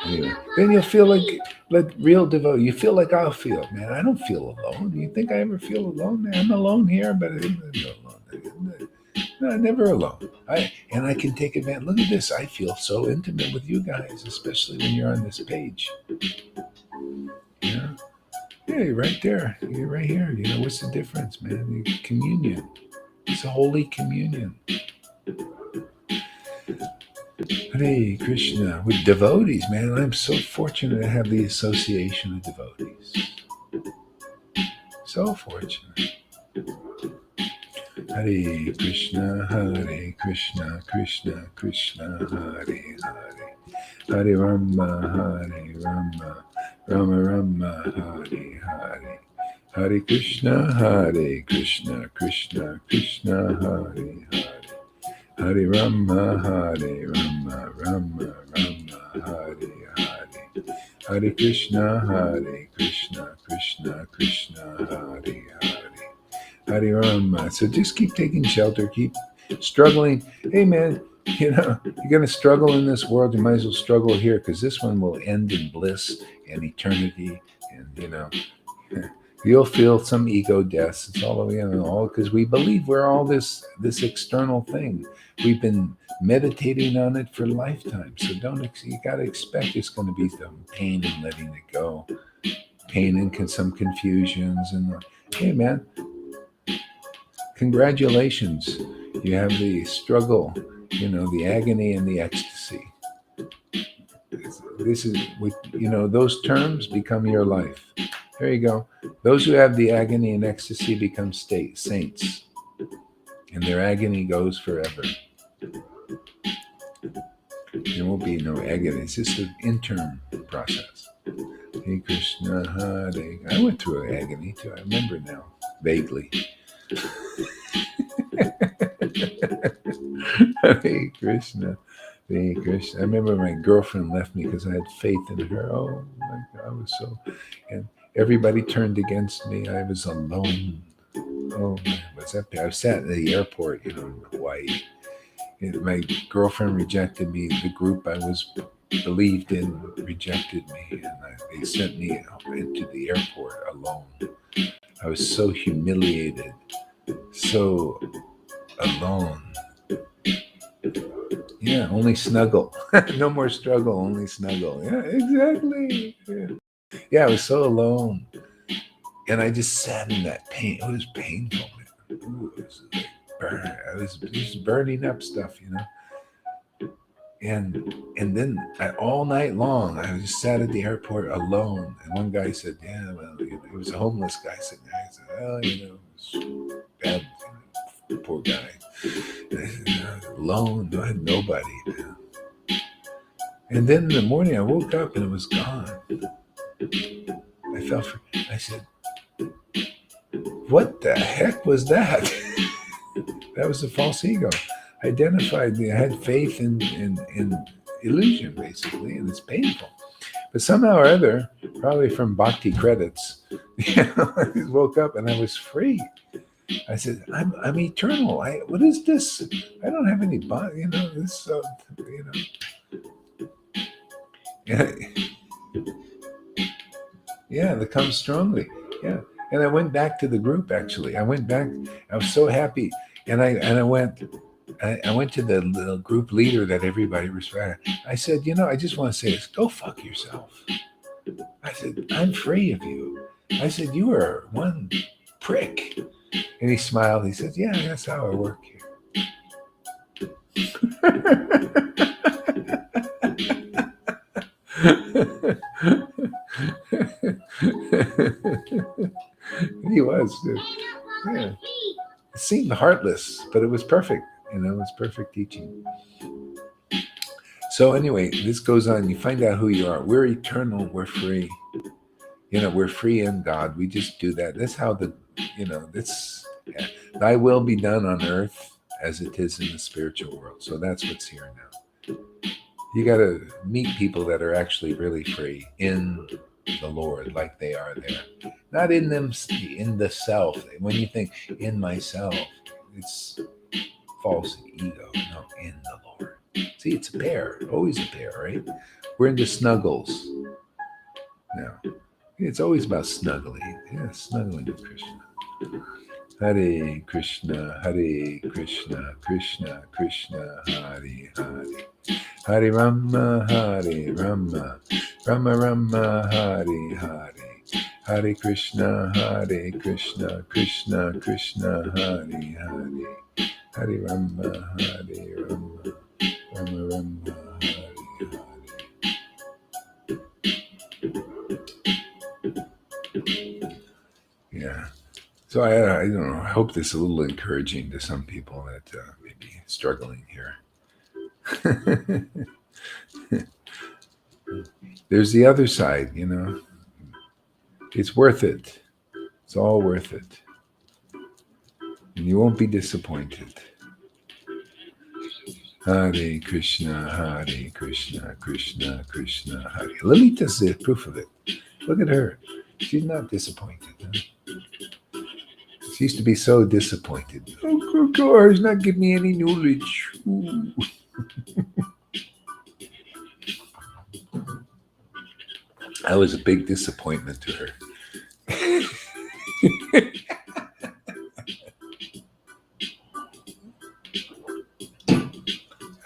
Anyway, then you'll feel like real devotee. You feel like I'll feel, man. I don't feel alone. You think I ever feel alone? Man, I'm alone here, but I'm not alone. No, never alone. I can take advantage. Look at this. I feel so intimate with you guys, especially when you're on this page. Yeah, you're right there. You're right here. What's the difference, man? Communion. It's a holy communion. Hare Krishna, with devotees, man. I'm so fortunate to have the association of devotees. So fortunate. Hare Krishna, Krishna Krishna, Hare Hare. Hare Rama, Rama Rama, Hare Hare. Hare Krishna, Krishna Krishna, Hare Hare. Hare Rama, Rama Rama, Hare Hare. Hare Krishna, Krishna Krishna, Hare Hare. Hare Rama. So just keep taking shelter, keep struggling. Hey, man, you're going to struggle in this world. You might as well struggle here because this one will end in bliss and eternity. And, you'll feel some ego deaths. It's all because we believe we're all this external thing. We've been meditating on it for lifetimes. So you got to expect it's going to be some pain in letting it go, pain and some confusions. And hey, man, congratulations. You have the struggle The agony and the ecstasy. This is what, those terms become your life. There you go. Those who have the agony and ecstasy become saints, and their agony goes forever. There won't be no agony. It's just an interim process. Hey Krishna, Hare. I went through an agony too. I remember now, vaguely. Hare Krishna. Hare Krishna. I remember my girlfriend left me because I had faith in her. Oh my God, I was so. And everybody turned against me. I was alone. Oh, I was sat at the airport, in Hawaii. And my girlfriend rejected me. The group I was believed in rejected me, and they sent me into the airport alone. I was so humiliated, so alone. Yeah, only snuggle. No more struggle, only snuggle. Yeah, exactly. Yeah, I was so alone. And I just sat in that pain. It was painful, man. Ooh, it was like I was just burning up stuff, And then all night long, I just sat at the airport alone. And one guy said, "Yeah, well, it was a homeless guy sitting there." I said, "Oh, it was bad, poor guy." And I said, alone, I had nobody, man. And then in the morning, I woke up and it was gone. I felt I said, "What the heck was that?" That was a false ego. I identified me. I had faith in illusion, basically, and it's painful. But somehow or other, probably from bhakti credits, I just woke up and I was free. I said, I'm eternal. What is this? I don't have any body, this, Yeah, that comes strongly. Yeah. And I went back to the group, actually. I went back. I was so happy. And I went to the little group leader that everybody respected. I said, I just want to say this. Go fuck yourself. I said, I'm free of you. I said, you are one prick. And he smiled. He said, yeah, that's how I work here. He was. Yeah. It seemed heartless, but it was perfect. It was perfect teaching. So anyway, this goes on. You find out who you are. We're eternal. We're free. We're free in God. We just do that. That's how thy will be done on earth as it is in the spiritual world. So that's what's here now. You got to meet people that are actually really free in the Lord, like they are there. Not in them, in the self. When you think in myself, it's false ego. No, in the Lord. See, it's a pair, always a pair, right? We're into snuggles. Now, it's always about snuggling. Yeah, snuggling with Krishna. Hare Krishna, Hare Krishna, Krishna Krishna, Hare Hare. Hare Rama, Hare Rama, Rama Rama, Hare Hare. Hare Krishna, Krishna Krishna, Hare Hare. Hare Rama, Hare Rama, Rama Rama, Hare Hare. Yeah. So I don't know. I hope this is a little encouraging to some people that may be struggling here. There's the other side, It's worth it. It's all worth it. And you won't be disappointed. Hare Krishna, Hare Krishna, Krishna Krishna, Hare. Lalita's the proof of it. Look at her. She's not disappointed. Huh? She used to be so disappointed. Oh, Gosh, not give me any knowledge. I was a big disappointment to her.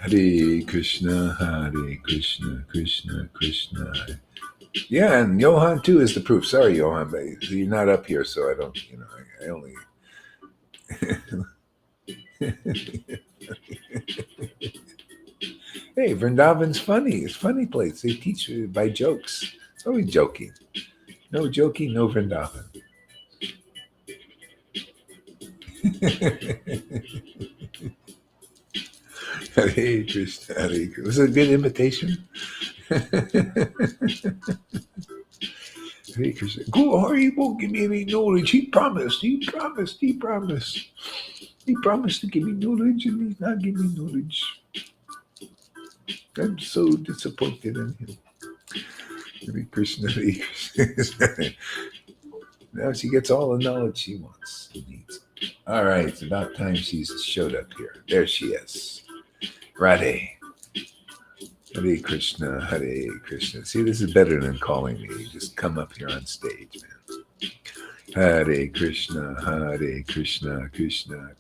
Hare Krishna, Hare Krishna, Krishna Krishna. Yeah, and Johan too is the proof. Sorry, Johan, but you're not up here, so I don't. I only. Hey, Vrindavan's funny. It's a funny place. They teach you by jokes. It's always joking. No joking, no Vrindavan. Hare Krishna, Hare Krishna. Was it a good invitation? Hare Krishna. Go, Hari won't give me any knowledge. He promised. He promised. He promised. He promised to give me knowledge, and he's not giving me knowledge. I'm so disappointed in him. Hare Krishna, Hare Krishna. Now she gets all the knowledge she wants and needs. All right, it's about time she's showed up here. There she is. Radhe. Hare Krishna, Hare Krishna. See, this is better than calling me. You just come up here on stage, man. Hare Krishna, Krishna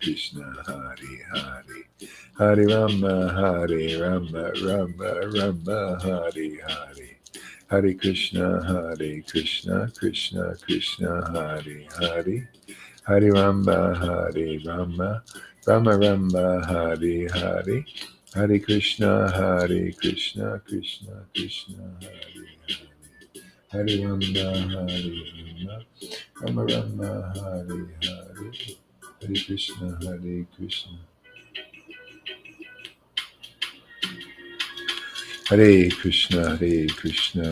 Krishna, Hare Hare. Hare Rama, Rama Rama, Hare Hare. Hare Krishna, Krishna Krishna, Hare Hare. Hare Rama, Rama Rama, Hare Hare. Hare Krishna, Krishna Krishna, Hare Hare. Hare Rama, Rama Rama, Hare Hare. Hare Krishna, Krishna. Hare Krishna,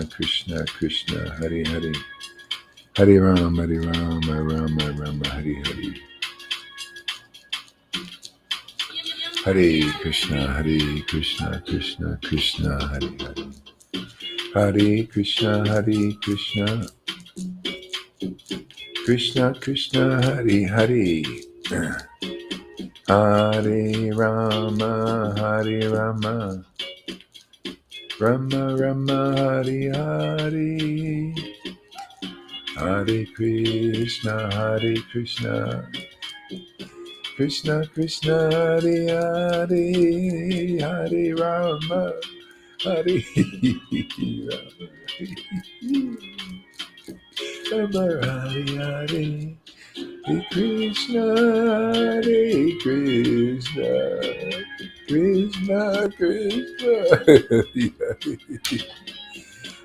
Krishna Krishna, Hare Hare. Hare Rama, Rama Rama, Hare Hare. Hare Krishna, Krishna Krishna, Hare Hare. Hare Krishna, Krishna Krishna, Hare Hare. Hare Rama, Rama Rama, Hare Hare. Hare Krishna, Krishna Krishna, Hare Hare. Hare Rama, Hare Rama, Hare Hare. Hare Krishna, Krishna Krishna.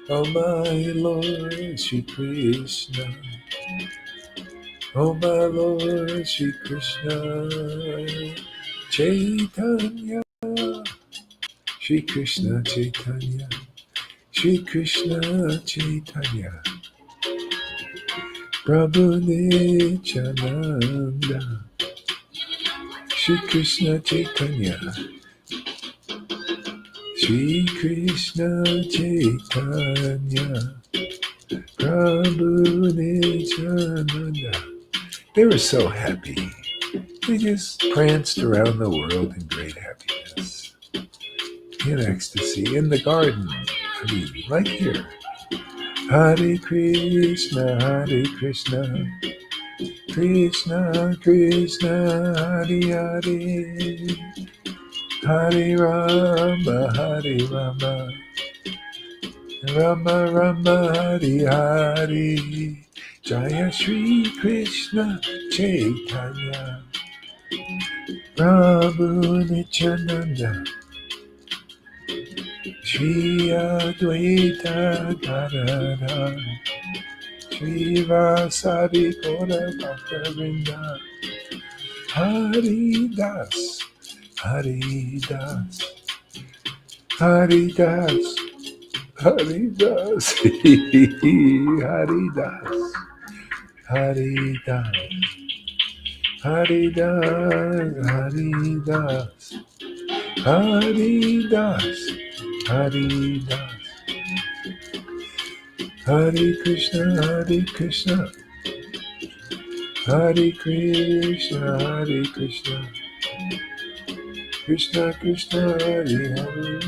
Oh my Lord, Shri Krishna. Oh my Lord, Shri Krishna. Chaitanya. Shri Krishna Chaitanya. Shri Krishna Chaitanya. Prabhu Nityananda. Shri Krishna Chaitanya. Shri Krishna Chaitanya. Prabhu Nityananda. They were so happy. They just pranced around the world in great happiness. In ecstasy, in the garden. I mean, right here. Hare Krishna, Krishna Krishna, Hare Hare. Hare Rama, Rama Rama, Hare Hare. Jaya Shri Krishna Chaitanya. Prabhu Nityananda. Shri Advaita Gadadhar. Shri Vasadi Kora Bhaktavinda. Hari Das, Hari Das, Hari Das, Hari Das, Hari Das, Hari Das, Hari Das, Hari Das, Hari Das, Hari Das. Hare Krishna, Hare Krishna, Hare Krishna, Hare Krishna, Krishna Krishna, Hare Hare.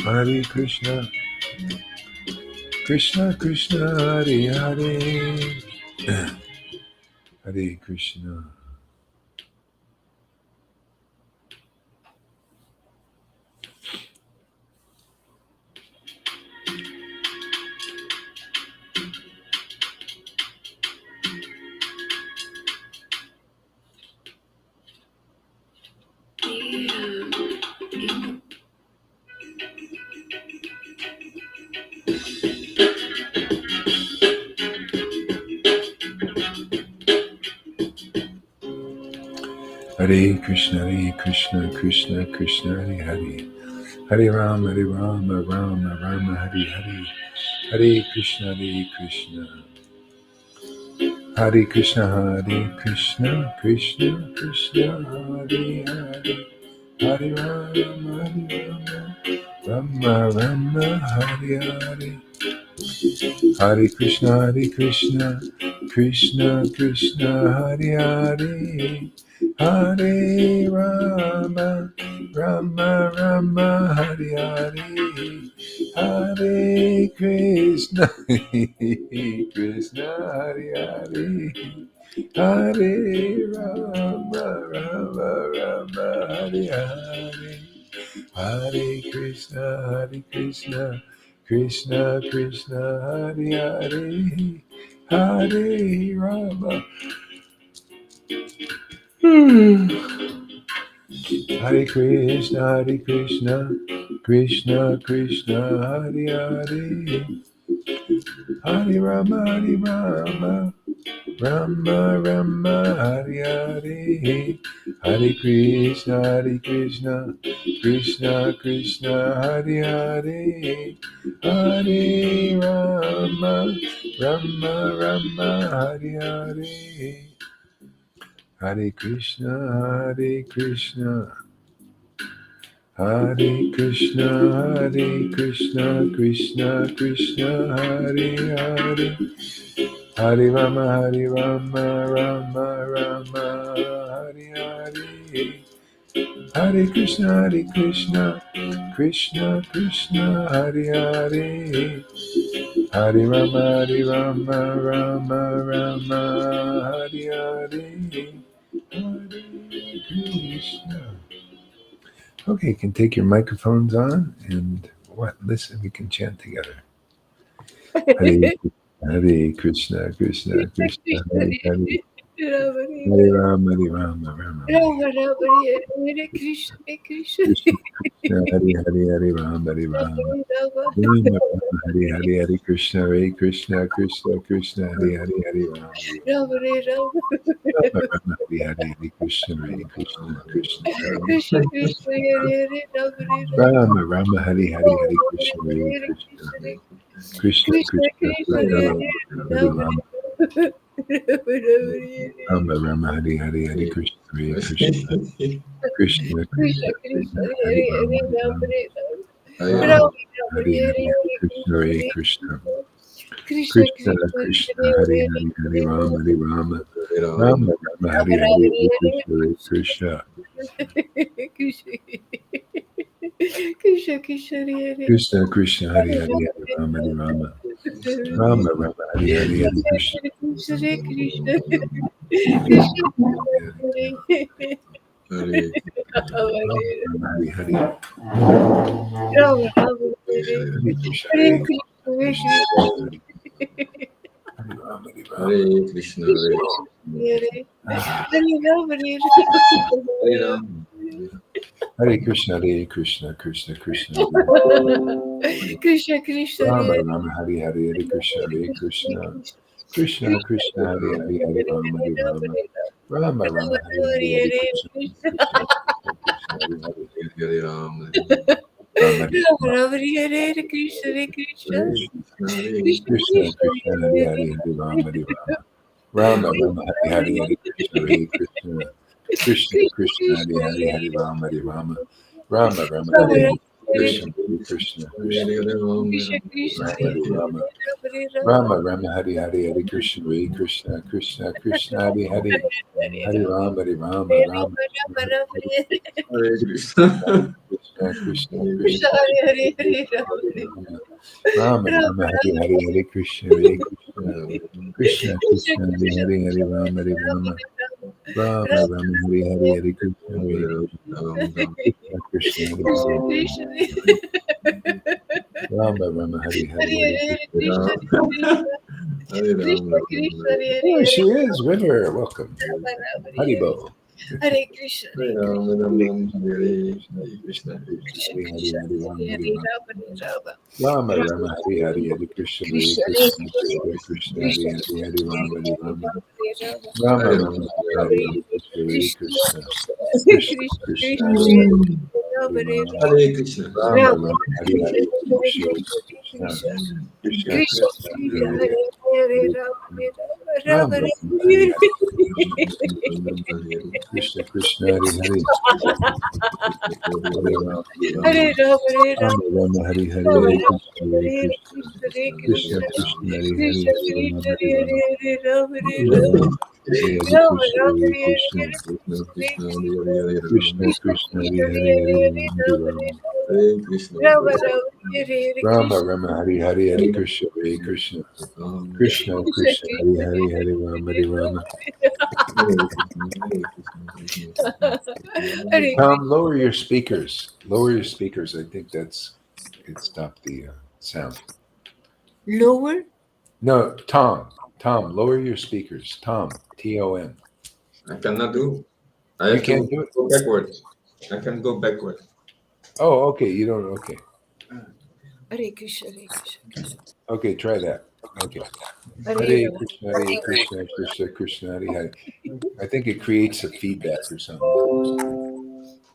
Hare Krishna, Krishna Krishna, Hare Hare. Hare Krishna. Hare Krishna, Krishna Krishna, Hare Hare. Hare Rama, Rama Rama, Hare Hare. Hare Krishna, Hare Krishna, Hare Krishna, Krishna Krishna, Hare Hare. Hare Rama, Rama Rama, Hare Hare. Hare Krishna, Krishna Krishna, Hare Hare. Hare Rama, Rama, Hare Hare. Hare Krishna, Krishna, Hare Hare. Hare Rama, Hare Hare. Hare Krishna, Krishna Krishna, Hare Hare. Hare Rama. Hare Krishna, Krishna Krishna, Hare Hare. Hare Rama, Rama, Hare Hare. Hare Krishna, Krishna Krishna, Hare Hare. Hare Rama, Rama, Hare Hare. Hare Krishna, Hare Krishna, Krishna Krishna, Hare Hare. Hare Rama, Rama, Hare Hare. Hare Krishna, Krishna Krishna, Hare Hare. Hare Rama, Hare Hare. Hare Krishna. Okay, you can take your microphones on and listen, we can chant together. Hare Krishna, Krishna Krishna, Hare Hare. Hare Rama, Rama, Hare Krishna, Krishna. Krishna, Hare Rama, Rama, Hare Krishna, Krishna Krishna, Hare Rama, Hare Krishna, Rama, Hare Krishna, Krishna Hare Rama, Rama, Hare Krishna, Krishna Hare Rama, Hare Krishna, Krishna Hare Rama, Rama, Hare Krishna, Krishna Hare Rama, Rama, Hare Krishna. Hare Krishna, Hare Krishna, Krishna Krishna, Krishna, Krishna, Rama, Hare Krishna, Krishna Krishna, Hare Rama, Rama, Hare Krishna, Hare Ram, Hare Krishna, Krishna, Krishna Hare Rama, Hare Krishna, Krishna Hare Rama, Rama, Hare Krishna, Rama, Hare Krishna, Krishna Hare Rama, Hare Krishna, Krishna, Hare Rama, Hare Krishna, Krishna Hare Rama, Rama, Hare Krishna, Rama, Hare Ram, There she is, River. Welcome, Haribo. Hare Krishna, Hare Ram, Hare Krishna, Rama, Hare Krishna, Krishna Hare Rama, Rama, Hare Krishna. Krishna Krishna Krishna Krishna Hare Rama Hare Rama Rama Hare Krishna. Rama Rama Rama Hare Hare Krishna Krishna Krishna Krishna Krishna Krishna Krishna Hare Hare Hare Hare Rama Hare Rama Rama Rama Hare Hare Hare Krishna Krishna Hare Hare Hare Rama Hare Rama Hare Rama Rama Rama Hare Rama Hare Krishna Hare Hare Krishna Krishna Krishna Krishna Krishna Hare Hare Krishna Hare Krishna Rama Hare Rama Hare Rama Hare Rama Rama Hare Hare Rama Krishna Rama Hare Hare Krishna Hare Krishna, Krishna Hare Krishna Rama. Krishna Krishna Krishna Hare Hare Hare Hare Hare Rama Rama Rama Hare Krishna, Rama Hare Rama Hare Hare Rama Krishna Rama Hare Hare Hare Krishna Hare Krishna Krishna Krishna Krishna Hare Krishna Hare Hare Rama Hare Rama Hare Tom, lower your speakers. Lower your speakers. I think it stopped the sound. Lower No, Tom. Tom, lower your speakers. Tom, Tom. I cannot do. I You have can't to do it. go backwards. I can go backwards. Oh, okay. You don't. Okay. Hare Krishna Hare Krishna Okay. Try that. Okay. Hare Hare Rama Krishna, Hare Krishna, Krishna Krishna, Hare Hare. I think it creates a feedback or something.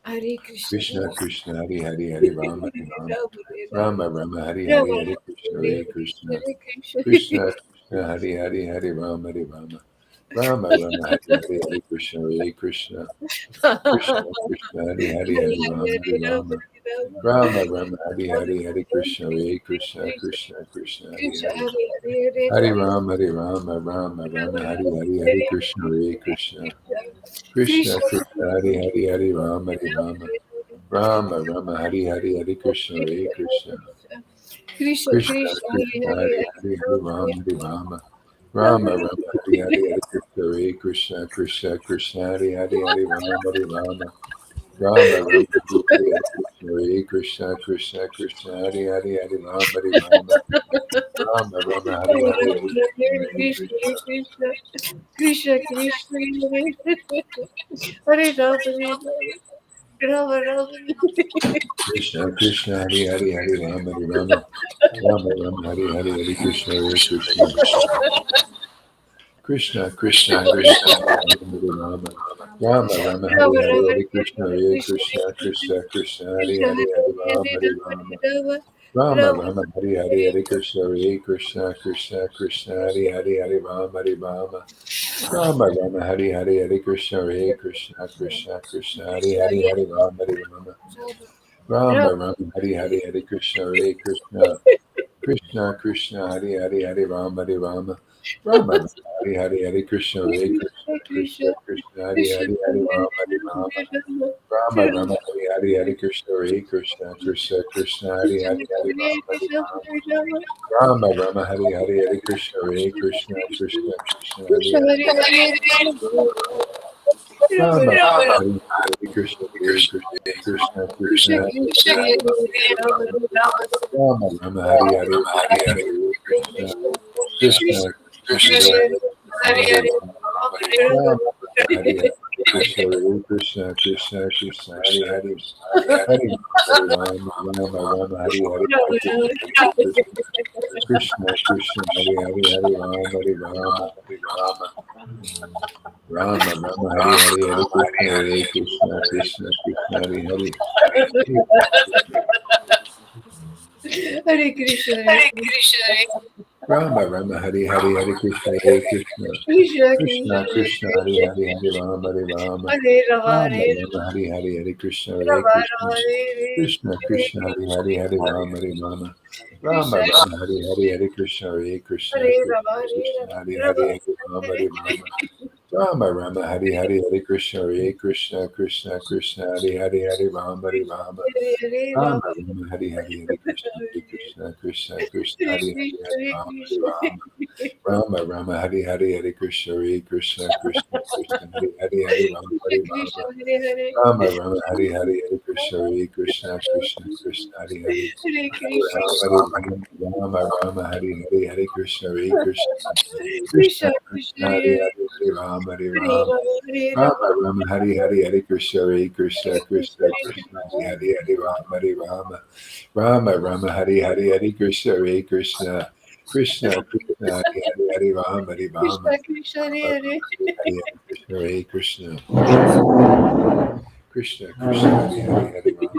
Hare Krishna Krishna Hare Krishna, Hare Hare, Hare Rama, Hare Rama. Rama Rama Rama, Hare Rama Hare, Hare Krishna, Hare Krishna. Hare Krishna Krishna Krishna, Hare Hare, Hare Rama, Hare Rama. Rama Rama, Hare Hare, Hare Krishna, Hare Krishna. Krishna Krishna, Hare Hare, Hare Rama, Hare Rama. Rama Rama, Hare Hare, Hare Krishna, Hare Krishna. Krishna Krishna, Hare Krishna Hare. Hare Hare Hare Rama, Hare Rama, Rama Rama, Hare Hare, Hare Krishna, Hare Krishna. Krishna Krishna Krishna, Hare Hare, Hare Rama, Hare Rama. Rama Rama, Hare Hare, Hare Krishna, Hare Krishna. Krishna Krishna Krishna Krishna, Hare Hare Hare, Hare Rama, Hare Rama. Rama Rama, Hare Hare, Hare Krishna, Hare Krishna. Krishna Krishna, Hare Hare, Hare Rama, Hare Rama. Rama Rama, Hare Krishna, Krishna Krishna, Hare Hare, Hare Rama, Hare Rama. Rama Rama, Hare Hare, Hare Krishna Krishna Krishna Krishna Hare Rama Hare Rama Rama Krishna Krishna, Hare Hare, Hare Rama, Hare Rama. Rama Rama, Hare Hare, Hare Krishna, Hare Krishna. Krishna Krishna, Hare Hare, Hare Rama. Rama Rama, Hare Rama Hare, Rama Hare Krishna, Hare Krishna. Krishna Krishna, Hare Hare, Hare Rama, Hare Rama. Rama Rama, Hare Hare, Hare Krishna, Hare Krishna. Krishna Krishna, Hare Hare, Hare Rama, Hare Rama. Rama Rama, Hare Hare, Hare Krishna, Hare Krishna. Krishna Krishna, Hare Hare, Hare Rama, Hare Rama. Rama Rama, Hare Hare, Hare Krishna, Hare Krishna. Krishna Krishna, Hare Hare, Hare Rama, Hare Rama. Rama Rama, Hare Hare, Hare Krishna, Hare Krishna. Krishna Krishna, Hare Hare, Hare Rama, Hare Rama. Rama Rama, Hare Hare, Hare Krishna, Hare Krishna. Krishna Krishna, Hare Hare, Hare Rama, Hare Rama. Rama Rama, Hare Hare, Hare Krishna, Hare Krishna. Krishna Krishna, Hare Hare, Rama Rama, Hare Hare Krishna, Hare Krishna. Krishna Krishna, Hare Hare, Rama Rama, Hare Hare, Hare Krishna. Krishna Krishna, Hare Hare, Rama Hare Hare, Krishna Hare Krishna. Krishna Krishna, Hare Hare, Hare Rama, Rama Rama, Hare Hare, Hare Krishna. Krishna Krishna, Hare Hare, Hare Rama, Hare Rama, Hare Rama. Rama Rama, Hare Hare, Hare Krishna, Hare Krishna. Krishna Krishna, Hare Hare. Hare Krishna Hare Rama Rama, Hare Hare, Hare Krishna, Hare Krishna. Krishna Krishna Krishna, Hare Hare, Hare Rama, Hare Rama. Hare Rama Rama Hare Rama, Hare Hare, Hare Krishna, Hare Rama Krishna. Rama Hare Krishna Krishna, Hare Hare, Hare Rama, Hare Rama. Rama Krishna Rama, Hare Hare, Hare Krishna, Hare Krishna. Hare Rama Krishna Hare Krishna, Hare Rama Hare, Hare Rama, Hare Rama. Rama Rama, Hare Hare, Hare Krishna, Hare Krishna. Krishna Krishna, Hare Hare, Hare Rama, Hare Rama. Hare Rama Rama Rama, Hare Hare, Hare Krishna, Hare Krishna. Krishna Krishna, Hare Hare Hare, Hare Krishna Rama, Hare Hare Rama. Rama Rama, Hare Hare, Hare Krishna, Hare Krishna. Krishna Krishna, Hare Hare, Hare Rama, Hare Rama. Krishna Hare Hare Rama Rama, Hare Hare, Hare Krishna, Hare Krishna. Krishna Krishna, Hare Hare. Hare Krishna Hare Rama, Rama Hare Hare, Hare Krishna, Hare Krishna. Krishna Krishna Krishna Krishna, Hare Hare, Hare Rama, Hare Hare Rama. Rama Hare Rama Rama Rama, Hare Hare, Hare Krishna, Hare Krishna. Krishna Krishna Krishna, Hare Hare, Hare Rama, Hare Rama. Rama Rama, Hare Hare, Hare Krishna, Hare Krishna. Krishna Krishna, Hare Hare, Hare Rama, Hare Rama. Krishna Krishna Hare Hare Hare Hare, Krishna, Hare Krishna. Krishna, Krishna, Hare Hare, Hare Ram.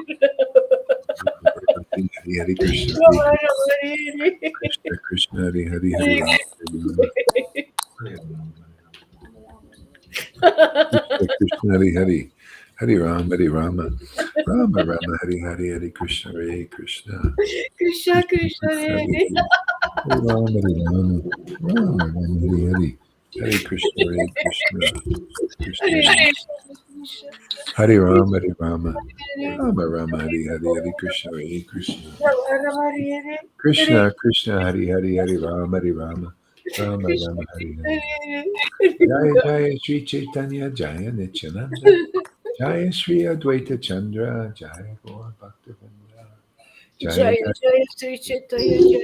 Hare Hare Krishna, Hare Rama Rama Hare Hare. Krishna, Krishna, Hare Hare, Hare Ram, Hare Ram. Krishna, Krishna, Hare Hare, Hare Ram, Hare Rama. Rama, Rama, Hare Hare, Hare Krishna, Hare Krishna. Krishna Krishna Hare Hare. Hare Rama, Hare Rama. Rama, Rama, Hare Hare. Hare Krishna, Hare Krishna. Krishna, Hare Hare Hare. Hare Rama, Hare Rama. Rama, Rama, Hare Hare, Hare Krishna, Hare Krishna. Rama Rama Hare Hare. Krishna, Krishna, Hare Hare, Hare Rama, Hare Rama. Rama, Krishna Rama, Hare Krishna Hare. Hare Hare. Jaya, Jaya, Sri Chaitanya, Jaya Nityananda. Jaya Sri Advaita Chandra, Jaya Gaur Bhaktivinoda. Jaya, Jaya Jaya. Jaya Sri Chaitanya Jaya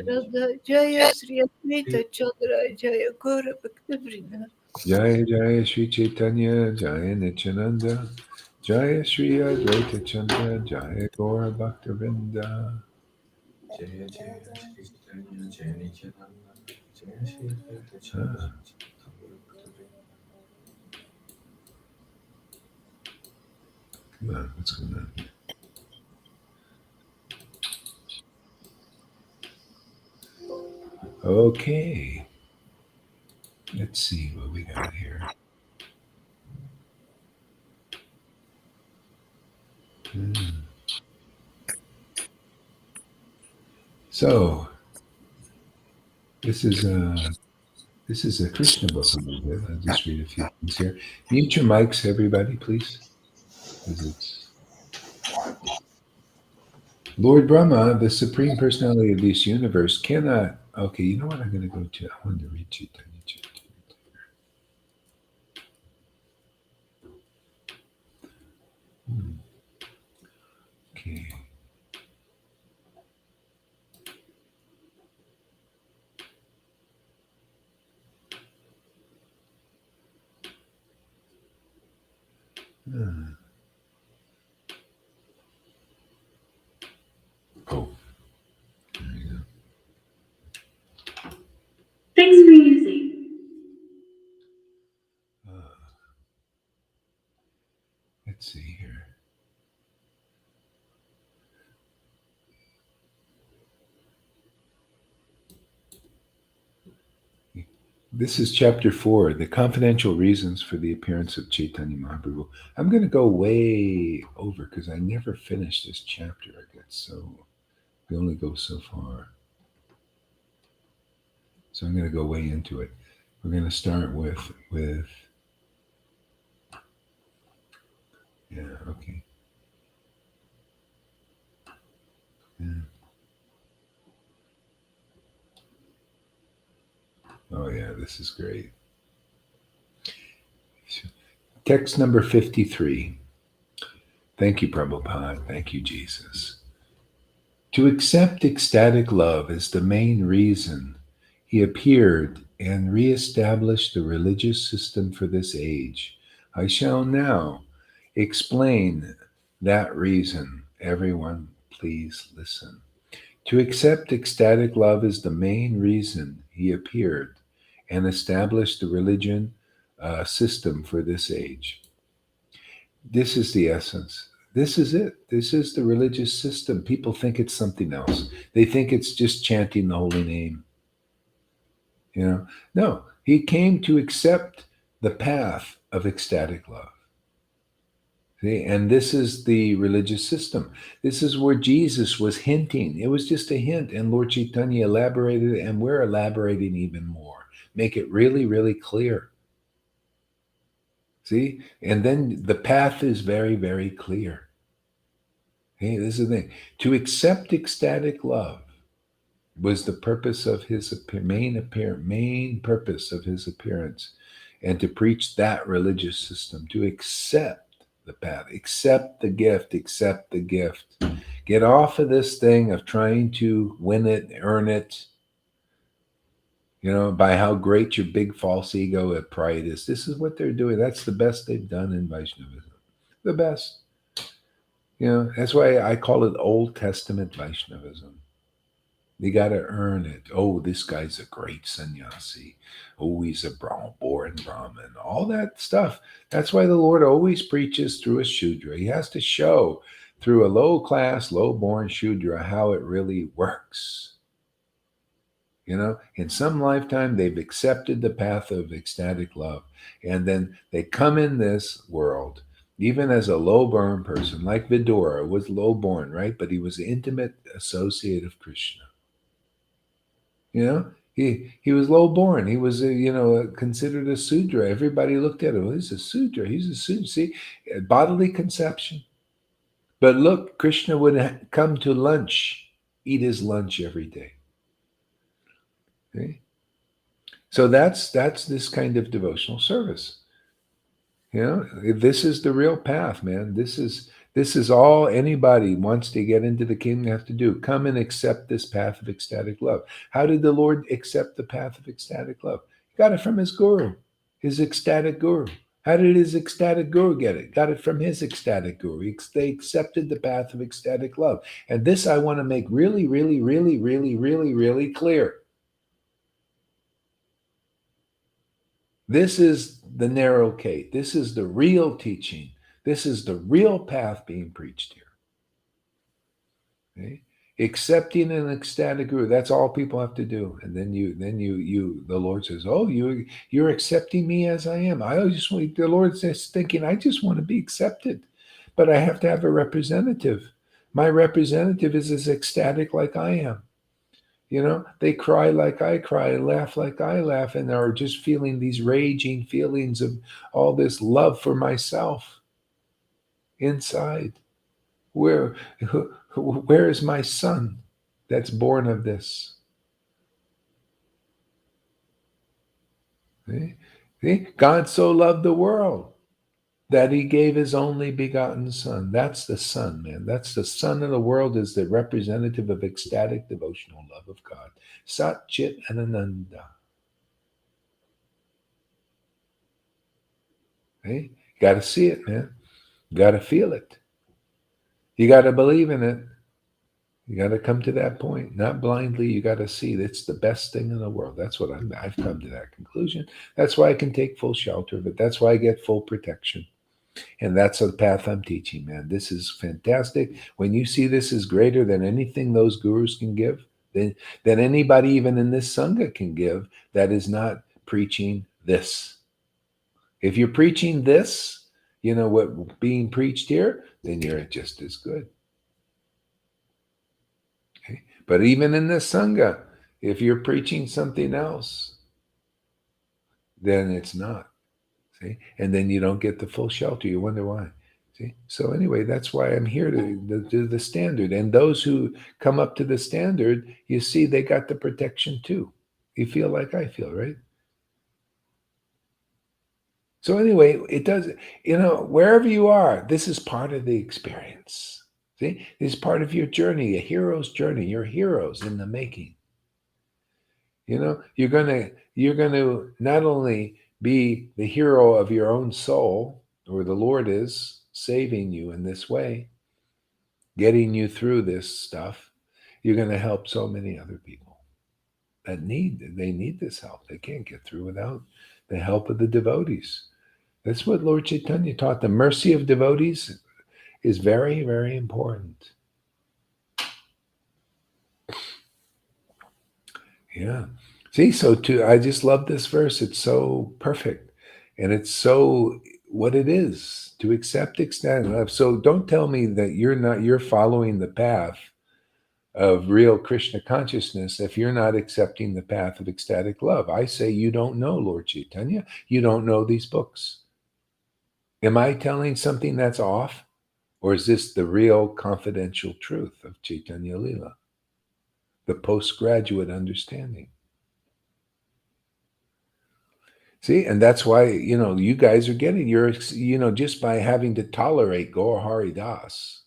Radha Jaya Sri Advaita Chandra Jaya Gaura Bhaktivinoda. Jaya Jaya Sri Chaitanya Jaya Nityananda Jaya Sri Advaita Chandra Jaya Gaura Bhaktivinoda. Jaya Jaya Shri Chaitanya Jaya Nityananda Jaya Shri Advaita Ah, Chandra. come on, what's going on? Okay, let's see what we got here. Hmm. So this is a Krishna book a little bit. I'll just read a few things here. Mute your mics, everybody, please. 'Cause it's Lord Brahma, the Supreme Personality of this universe, cannot. Okay, you know what? I'm going to go to. I wanted to read Chaitanya. Hmm, okay. Ah. Oh, there you go. Thanks for using. Let's see here. This is chapter 4, the confidential reasons for the appearance of Chaitanya Mahaprabhu. I'm going to go way over because I never finished this chapter. I get so, we only go so far. So I'm going to go way into it. We're going to start with, yeah, okay. Yeah. Oh, yeah, this is great. Text number 53. Thank you, Prabhupada. Thank you, Jesus. To accept ecstatic love is the main reason he appeared and reestablished the religious system for this age. I shall now explain that reason. Everyone, please listen. To accept ecstatic love is the main reason he appeared and established the religion system for this age. This is the essence. This is it. This is the religious system. People think it's something else. They think it's just chanting the holy name. You know, no, he came to accept the path of ecstatic love. See, and this is the religious system. This is where Jesus was hinting. It was just a hint, and Lord Chaitanya elaborated, and we're elaborating even more. Make it really, really clear. See, and then the path is very, very clear. Hey, this is the thing. To accept ecstatic love was the purpose of his main purpose of his appearance, and to preach that religious system, to accept the path, accept the gift, accept the gift. Get off of this thing of trying to win it, earn it, by how great your big false ego and pride is. This is what they're doing. That's the best they've done in Vaishnavism. The best. That's why I call it Old Testament Vaishnavism. You got to earn it. Oh, this guy's a great sannyasi. Oh, he's a born Brahmin. All that stuff. That's why the Lord always preaches through a Shudra. He has to show through a low class, low born Shudra how it really works. In some lifetime, they've accepted the path of ecstatic love. And then they come in this world, even as a low born person, like Vidura was low born, right? But he was an intimate associate of Krishna. He was low born. He was considered a Sudra. Everybody looked at him. He's a Sudra. He's a Sudra. See, bodily conception. But look, Krishna would come to lunch, eat his lunch every day. See? So that's this kind of devotional service. This is the real path, man. This is all anybody wants to get into the kingdom has to do. Come and accept this path of ecstatic love. How did the Lord accept the path of ecstatic love? He got it from his guru, his ecstatic guru. How did his ecstatic guru get it? Got it from his ecstatic guru. They accepted the path of ecstatic love. And this I want to make really, really, really, really, really, really clear. This is the narrow gate. This is the real teaching. This is the real path being preached here. Okay? Accepting an ecstatic guru. That's all people have to do. And then the Lord says, "Oh, you're accepting me as I am." The Lord says, thinking, I just want to be accepted, but I have to have a representative. My representative is as ecstatic like I am. They cry like I cry, laugh like I laugh, and are just feeling these raging feelings of all this love for myself inside. Where is my son that's born of this? See? God so loved the world that he gave his only begotten son. That's the son, man. That's the son of the world, is the representative of ecstatic devotional love of God. Sat Chit and Ananda. Hey, you got to see it, man. You got to feel it. You got to believe in it. You got to come to that point, not blindly. You got to see it's the best thing in the world. That's what I've come to that conclusion. That's why I can take full shelter of it. That's why I get full protection. And that's the path I'm teaching, man. This is fantastic. When you see this is greater than anything those gurus can give, than anybody even in this Sangha can give, that is not preaching this. If you're preaching this, what being preached here, then you're just as good. Okay? But even in this Sangha, if you're preaching something else, then it's not. See? And then you don't get the full shelter. You wonder why. See? So anyway, that's why I'm here to do the standard. And those who come up to the standard, you see they got the protection too. You feel like I feel, right? So anyway, it does, wherever you are, this is part of the experience. See? This is part of your journey, a hero's journey. You're heroes in the making. You're gonna not only be the hero of your own soul, or the Lord is saving you in this way, getting you through this stuff, you're going to help so many other people that need this help. They can't get through without the help of the devotees. That's what Lord Chaitanya taught. The mercy of devotees is very, very important. Yeah. See, I just love this verse. It's so perfect. And it's so what it is to accept ecstatic love. So don't tell me that you're following the path of real Krishna consciousness if you're not accepting the path of ecstatic love. I say you don't know Lord Chaitanya. You don't know these books. Am I telling something that's off? Or is this the real confidential truth of Chaitanya Leela? The postgraduate understanding. See, and that's why, you guys are getting just by having to tolerate Gaur Hari Das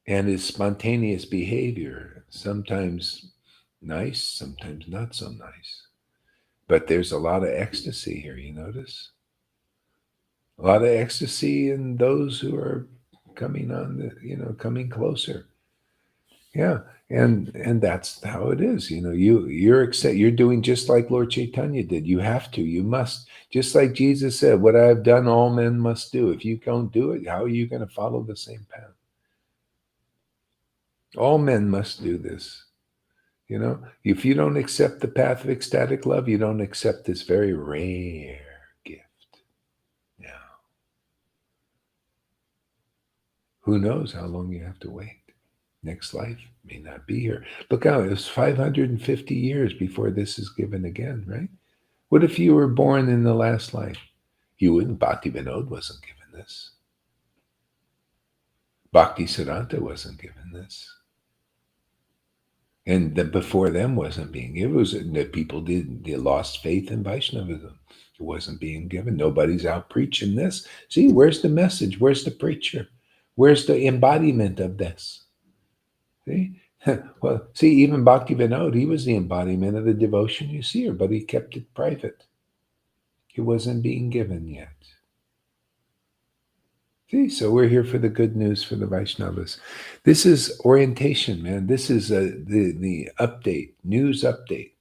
and his spontaneous behavior, sometimes nice, sometimes not so nice. But there's a lot of ecstasy here, you notice? A lot of ecstasy in those who are coming on coming closer. Yeah, and that's how it is. You're doing just like Lord Chaitanya did. You have to. You must. Just like Jesus said, "What I have done, all men must do." If you don't do it, how are you going to follow the same path? All men must do this. If you don't accept the path of ecstatic love, you don't accept this very rare gift. Now, who knows how long you have to wait? Next life may not be here. Look out, it was 550 years before this is given again, right? What if you were born in the last life? You wouldn't. Bhakti Vinod wasn't given this. Bhakti Siddhanta wasn't given this. And before them wasn't being given. It was that people they lost faith in Vaishnavism. It wasn't being given. Nobody's out preaching this. See, where's the message? Where's the preacher? Where's the embodiment of this? See? Well, see, even Bhakti Vinod, he was the embodiment of the devotion you see her, but he kept it private. It wasn't being given yet. See, so we're here for the good news for the Vaishnavas. This is orientation, man. This is the update, news update.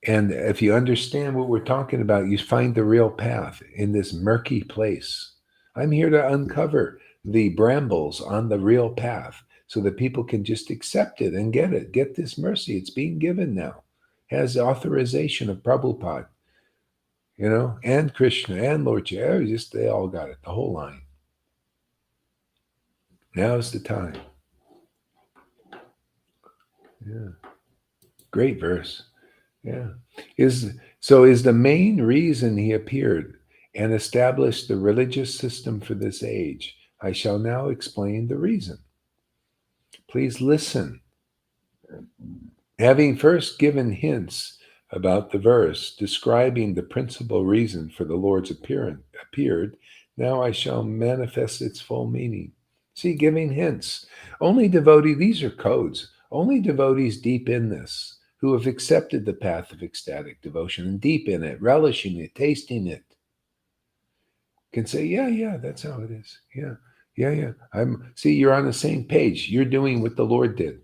And if you understand what we're talking about, you find the real path in this murky place. I'm here to uncover the brambles on the real path so that people can just accept it and get it. Get this mercy. It's being given now. Has authorization of Prabhupada, and Krishna and Lord Chaitanya. They all got it, the whole line. Now's the time. Yeah. Great verse. Yeah. Is the main reason he appeared and established the religious system for this age. I shall now explain the reason. Please listen. Having first given hints about the verse describing the principal reason for the Lord's appeared, now I shall manifest its full meaning. See, giving hints. These are codes. Only devotees deep in this, who have accepted the path of ecstatic devotion and deep in it, relishing it, tasting it, can say, yeah, that's how it is. Yeah. You're on the same page. You're doing what the Lord did.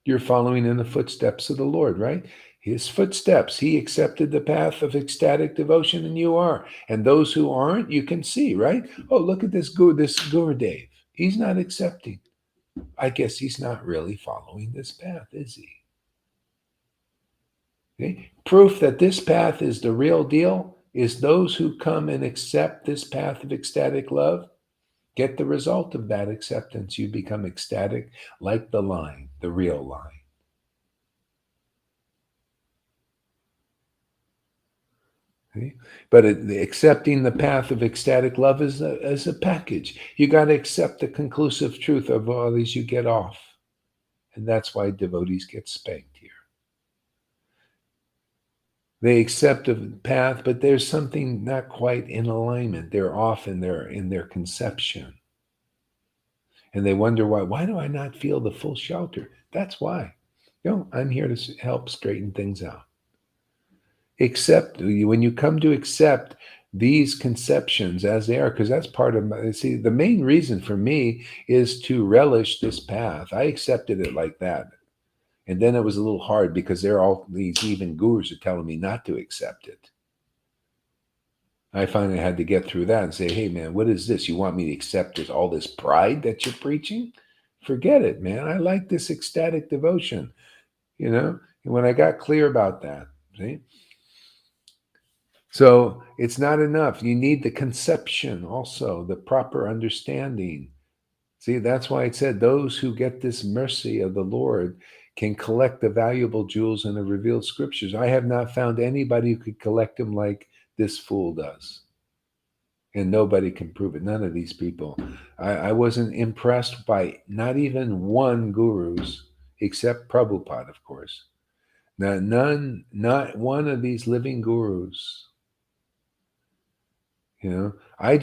You're following in the footsteps of the Lord, right? His footsteps. He accepted the path of ecstatic devotion, and you are. And those who aren't, you can see, right? Oh, look at this Gurudev. He's not accepting. I guess he's not really following this path, is he? Okay? Proof that this path is the real deal is those who come and accept this path of ecstatic love get the result of that acceptance. You become ecstatic like the line, the real line. Okay? But accepting the path of ecstatic love is a package. You got to accept the conclusive truth of all these you get off. And that's why devotees get spanked here. They accept a path, but there's something not quite in alignment. They're off in their conception. And they wonder why. Why do I not feel the full shelter? That's why. I'm here to help straighten things out. When you come to accept these conceptions as they are, because that's part of the main reason for me is to relish this path. I accepted it like that. And then it was a little hard because these even gurus are telling me not to accept it. I finally had to get through that and say, hey, man, what is this? You want me to accept all this pride that you're preaching? Forget it, man. I like this ecstatic devotion, And when I got clear about that, see? So it's not enough. You need the conception also, the proper understanding. See, that's why it said those who get this mercy of the Lord can collect the valuable jewels in the revealed scriptures. I have not found anybody who could collect them like this fool does. And nobody can prove it. None of these people. I wasn't impressed by not even one guru's, except Prabhupada, of course. Not one of these living gurus. I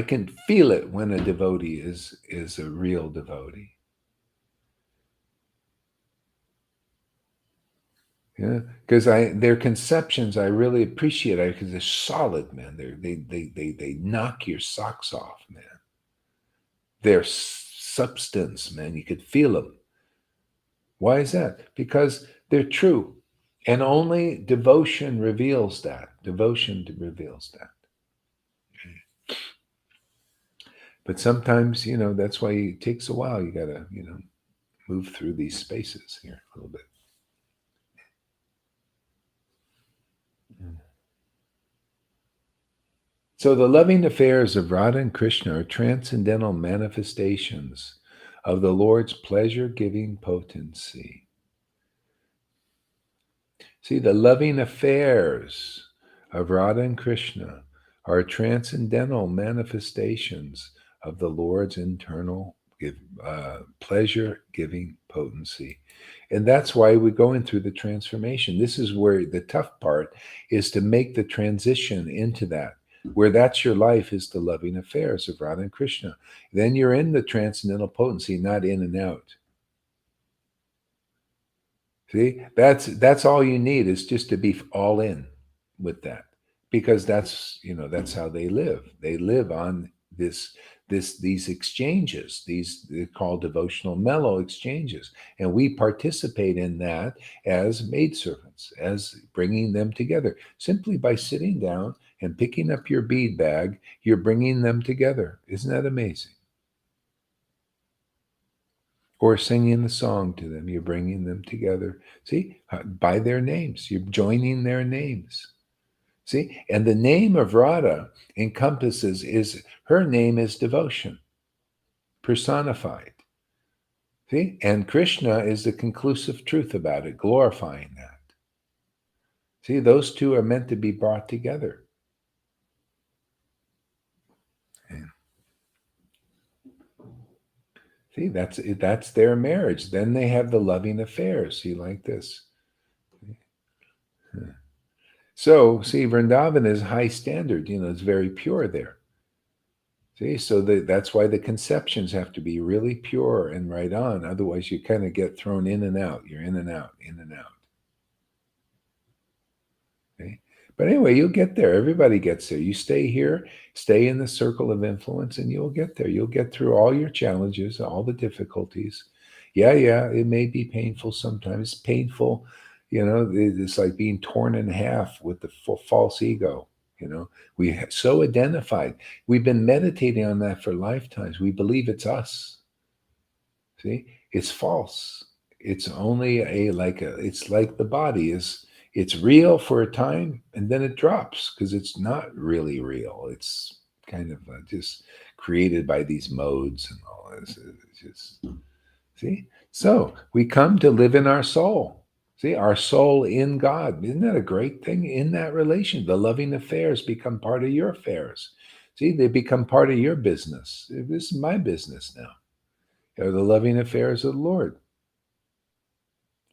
can feel it when a devotee is a real devotee. Yeah, because their conceptions I really appreciate because they're solid, man. They knock your socks off, man. They're substance, man. You could feel them. Why is that? Because they're true. And only devotion reveals that. Devotion reveals that. But sometimes, that's why it takes a while. You got to, move through these spaces here a little bit. So the loving affairs of Radha and Krishna are transcendental manifestations of the Lord's pleasure-giving potency. See, the loving affairs of Radha and Krishna are transcendental manifestations of the Lord's internal pleasure-giving potency. And that's why we're going through the transformation. This is where the tough part is, to make the transition into that, where that's your life, is the loving affairs of Radha and Krishna. Then you're in the transcendental potency, not in and out. See, that's all you need, is just to be all in with that, because that's how they live. They live on these exchanges. They're called devotional mellow exchanges, and we participate in that as maidservants, as bringing them together. Simply by sitting down and picking up your bead bag, you're bringing them together. Isn't that amazing? Or singing the song to them, you're bringing them together. See, by their names, you're joining their names. See, and the name of Radha encompasses, her name is devotion, personified. See, and Krishna is the conclusive truth about it, glorifying that. See, those two are meant to be brought together. See, that's their marriage. Then they have the loving affairs. See, like this. So, see, Vrindavan is high standard. It's very pure there. See, so that's why the conceptions have to be really pure and right on. Otherwise, you kind of get thrown in and out. You're in and out, in and out. Okay? But anyway, you'll get there. Everybody gets there. You stay here, stay in the circle of influence, and you'll get there. You'll get through all your challenges, all the difficulties. Yeah, it may be painful sometimes. Painful, it's like being torn in half with the false ego. We so identified. We've been meditating on that for lifetimes. We believe it's us. See, it's false. It's only it's like the body is. It's real for a time, and then it drops because it's not really real. It's kind of just created by these modes and all this. It's just, see? So we come to live in our soul. See, our soul in God. Isn't that a great thing? In that relation, the loving affairs become part of your affairs. See, they become part of your business. This is my business now. They're the loving affairs of the Lord.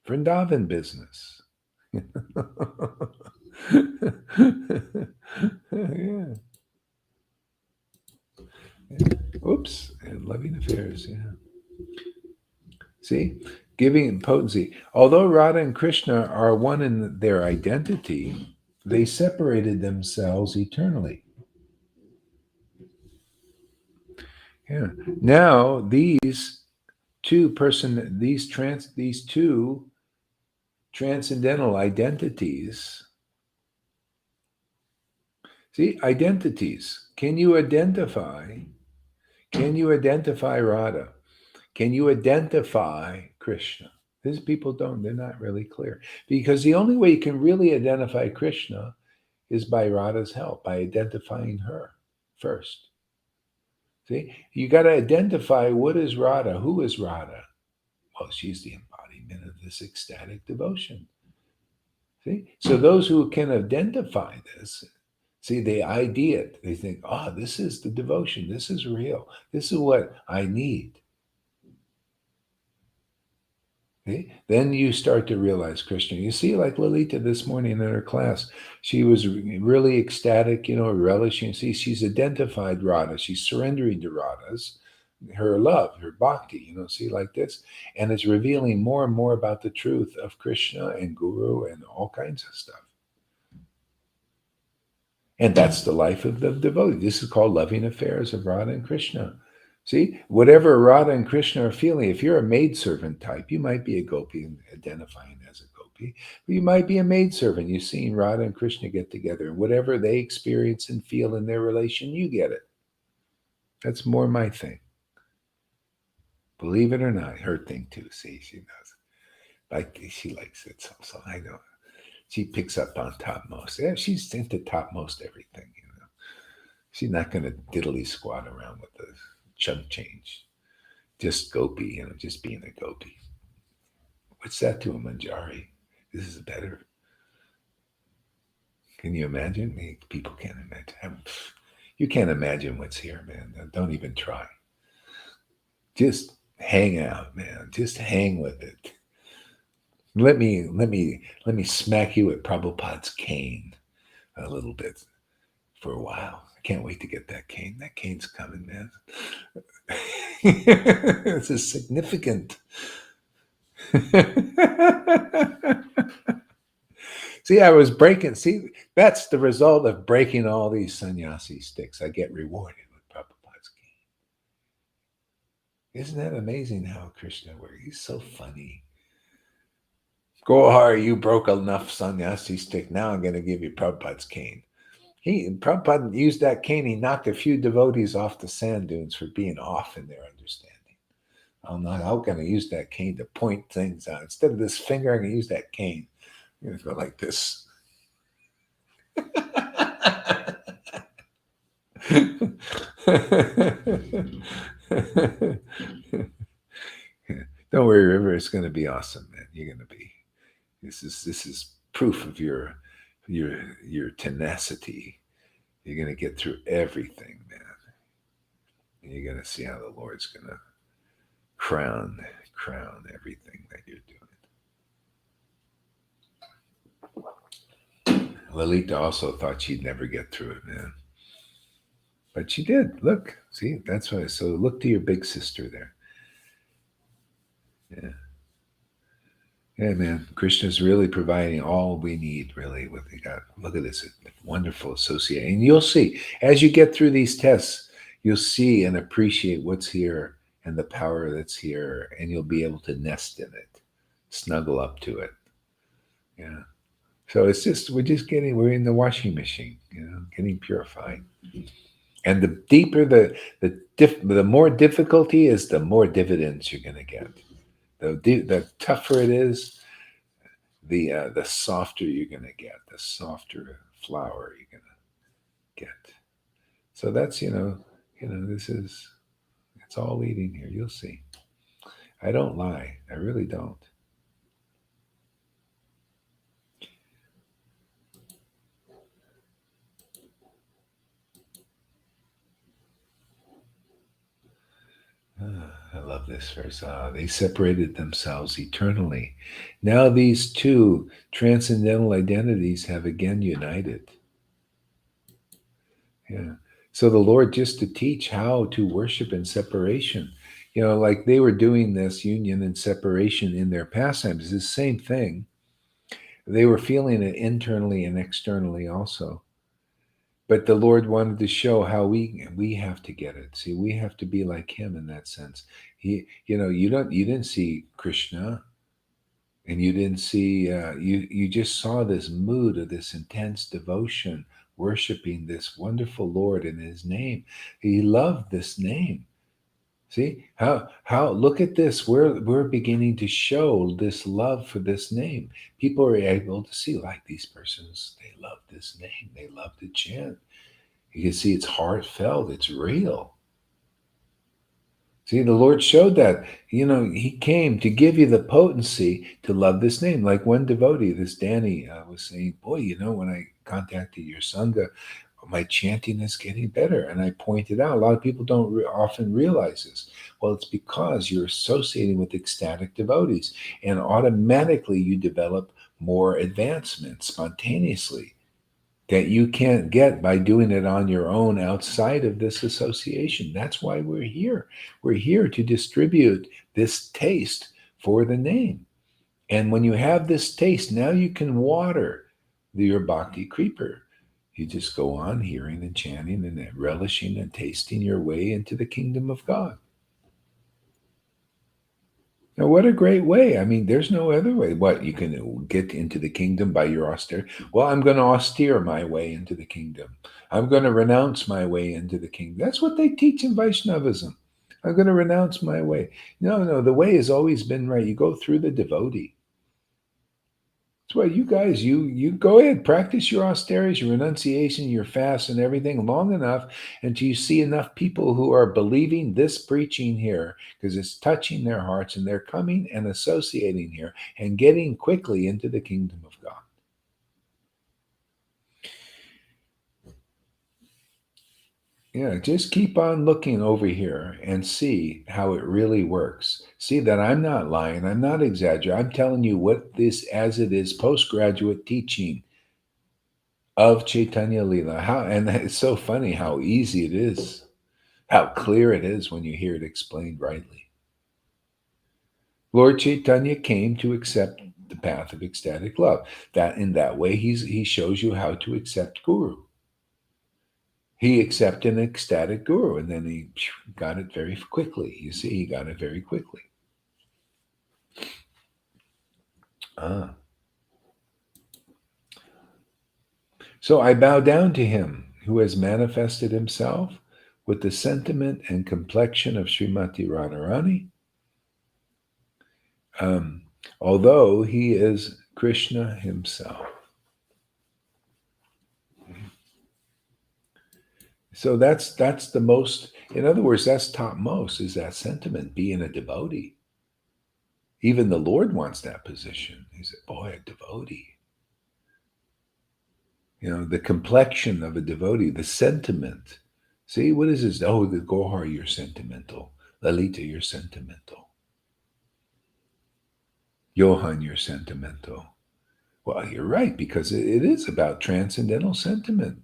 Vrindavan business. Yeah. Oops. And loving affairs. Yeah. See, giving potency. Although Radha and Krishna are one in their identity, they separated themselves eternally. Yeah. Now these two transcendental identities. See, identities. Can you identify Radha? Can you identify Krishna? These people don't, they're not really clear. Because the only way you can really identify Krishna is by Radha's help, by identifying her first. See, you got to identify, what is Radha? Who is Radha? Well, she's the embodiment of this ecstatic devotion. See, so those who can identify this, see, they ID it. They think, this is the devotion. This is real. This is what I need. Okay? Then you start to realize Krishna. You see, like Lalita this morning in her class, she was really ecstatic, relishing. See, she's identified Radha. She's surrendering to Radha's, her love, her bhakti, see, like this. And it's revealing more and more about the truth of Krishna and Guru and all kinds of stuff. And that's the life of the devotee. This is called loving affairs of Radha and Krishna. See, whatever Radha and Krishna are feeling, if you're a maidservant type, you might be a gopi and identifying as a gopi. But you might be a maidservant. You've seen Radha and Krishna get together, and whatever they experience and feel in their relation, you get it. That's more my thing. Believe it or not, her thing too. See, she knows. Like she likes it, so I know. She picks up on topmost. Yeah, she's into topmost everything. She's not going to diddly squat around with the chunk change. Just gopi, just being a gopi. What's that to a manjari? This is better. Can you imagine? People can't imagine. You can't imagine what's here, man. Don't even try. Just hang out, man. Just hang with it. Let me smack you with Prabhupada's cane a little bit for a while. I can't wait to get that cane. That cane's coming, man. This is significant. See, I was breaking. See, that's the result of breaking all these sannyasi sticks. I get rewarded with Prabhupada's cane. Isn't that amazing how Krishna works? He's so funny. Gohar, you broke enough sannyasi stick. Now I'm going to give you Prabhupada's cane. Prabhupada used that cane. He knocked a few devotees off the sand dunes for being off in their understanding. I'm going to use that cane to point things out. Instead of this finger, I'm going to use that cane. I'm going to go like this. Don't worry, River. It's going to be awesome, man. You're going to be. This is proof of your tenacity. You're going to get through everything, man. And you're going to see how the Lord's going to crown everything that you're doing. Lalita also thought she'd never get through it, man. But she did. Look, see, that's why. So look to your big sister there. Yeah. Yeah, man. Krishna's really providing all we need, really. What they got. Look at this wonderful association. And you'll see, as you get through these tests, you'll see and appreciate what's here and the power that's here, and you'll be able to nest in it, snuggle up to it. Yeah. So it's just, we're in the washing machine, getting purified. And the deeper the more difficulty is, the more dividends you're going to get. The tougher it is, the softer you're going to get, the softer flower you're going to get. So that's, it's all leading here. You'll see. I don't lie. I really don't. I love this verse. They separated themselves eternally. Now these two transcendental identities have again united. Yeah. So the Lord, just to teach how to worship in separation, like they were doing this union and separation in their pastimes, it's the same thing. They were feeling it internally and externally also. But the Lord wanted to show how we have to get it. See, we have to be like Him in that sense. You didn't see Krishna, and you didn't see you just saw this mood of this intense devotion, worshiping this wonderful Lord in His name. He loved this name. See how look at this. We're beginning to show this love for this name. People are able to see, like, these persons, they love this name. They love to chant. You can see it's heartfelt. It's real. See, the Lord showed that. He came to give you the potency to love this name. Like one devotee, this Danny, was saying, boy, when I contacted your Sangha, my chanting is getting better. And I pointed out, a lot of people don't often realize this. Well, it's because you're associating with ecstatic devotees, and automatically you develop more advancement spontaneously that you can't get by doing it on your own outside of this association. That's why we're here. We're here to distribute this taste for the name. And when you have this taste, now you can water your bhakti creeper. You just go on hearing and chanting and relishing and tasting your way into the kingdom of God. Now, what a great way. I mean, there's no other way. What, you can get into the kingdom by your austerity? Well, I'm going to austere my way into the kingdom. I'm going to renounce my way into the kingdom. That's what they teach in Vaishnavism. I'm going to renounce my way. No, no, the way has always been right. You go through the devotee. That's why you guys, you go ahead, practice your austerities, your renunciation, your fast, and everything long enough until you see enough people who are believing this preaching here because it's touching their hearts and they're coming and associating here and getting quickly into the kingdom of God. Yeah, just keep on looking over here and see how it really works. See that I'm not lying, I'm not exaggerating. I'm telling you what this as it is postgraduate teaching of Chaitanya Lila. How, and it's so funny how easy it is, how clear it is when you hear it explained rightly. Lord Chaitanya came to accept the path of ecstatic love. That in that way, he shows you how to accept Guru. He accepted an ecstatic Guru, and then he got it very quickly. You see, he got it very quickly. Ah. So I bow down to him who has manifested himself with the sentiment and complexion of Srimati Radharani, although he is Krishna himself. So that's the most, in other words, that's topmost, is that sentiment, being a devotee. Even the Lord wants that position. He said, boy, a devotee. You know, the complexion of a devotee, the sentiment. See, what is this? Oh, the Gohar, you're sentimental. Lalita, you're sentimental. Johan, you're sentimental. Well, you're right, because it is about transcendental sentiment.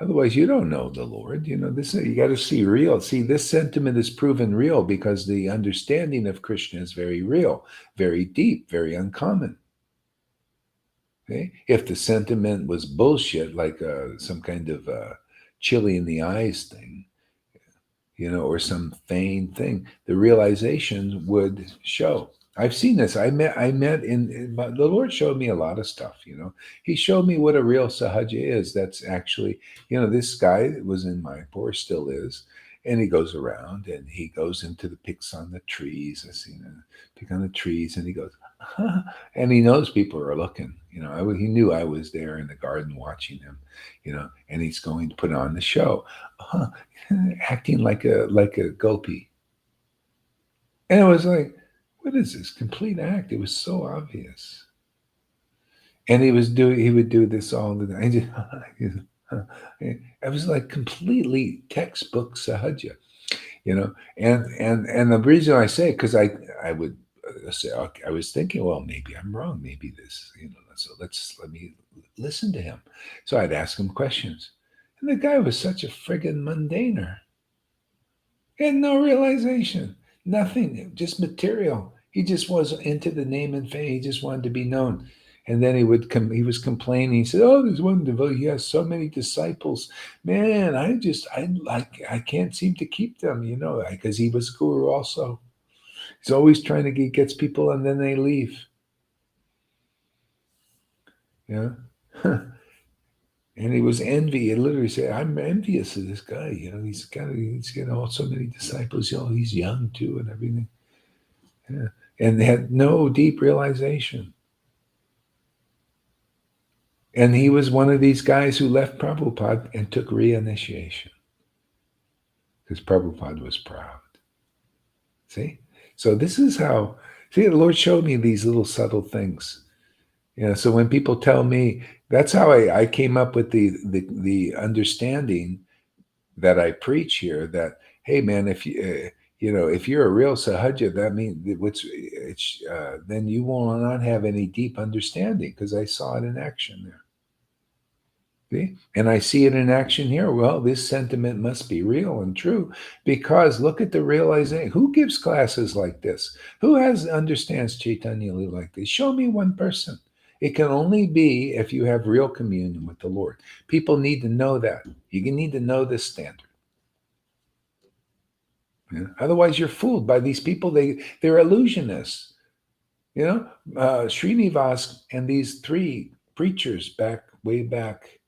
Otherwise, you don't know the Lord. You know, this, you got to see real. See, this sentiment is proven real because the understanding of Krishna is very real, very deep, very uncommon. Okay? If the sentiment was bullshit, like some kind of chili in the eyes thing, you know, or some feigned thing, the realization would show. I've seen this. I met the Lord showed me a lot of stuff, you know. He showed me what a real sahaja is. That's actually, you know, this guy that was in Mayapur, still is, and he goes around and he goes into the picks on the trees. I seen him pick on the trees, and he goes, and he knows people are looking. You know, he knew I was there in the garden watching him, you know, and he's going to put on the show, acting like a gopi. And it was like, what is this complete act? It was so obvious. And he would do this all the time. It was like completely textbook sahaja, you know. And the reason I say, because I would say, okay, I was thinking, well, maybe I'm wrong, maybe this, you know. So let me listen to him. So I'd ask him questions, and the guy was such a friggin' mundaner. He had no realization, nothing, just material. He just was into the name and fame. He just wanted to be known. And then he would come. He was complaining. He said, "Oh, there's one devotee. He has so many disciples. Man, I can't seem to keep them. You know, because he was guru also. He's always trying to gets people, and then they leave. Yeah." And he was envy. He literally said, "I'm envious of this guy. You know, he's getting all so many disciples. You know, he's young too, and everything." Yeah. And they had no deep realization. And he was one of these guys who left Prabhupada and took reinitiation because Prabhupada was proud. See? So this is how, see, the Lord showed me these little subtle things. You know, so when people tell me, that's how I came up with the understanding that I preach here, that, hey man, if you you know, if you're a real sahaja, that means then you will not have any deep understanding, because I saw it in action there. See? And I see it in action here. Well, this sentiment must be real and true, because look at the realization. Who gives classes like this? Who understands Chaitanya like this? Show me one person. It can only be if you have real communion with the Lord. People need to know that. You need to know this standard. Yeah? Otherwise, you're fooled by these people. They're illusionists. Srinivas and these three preachers way back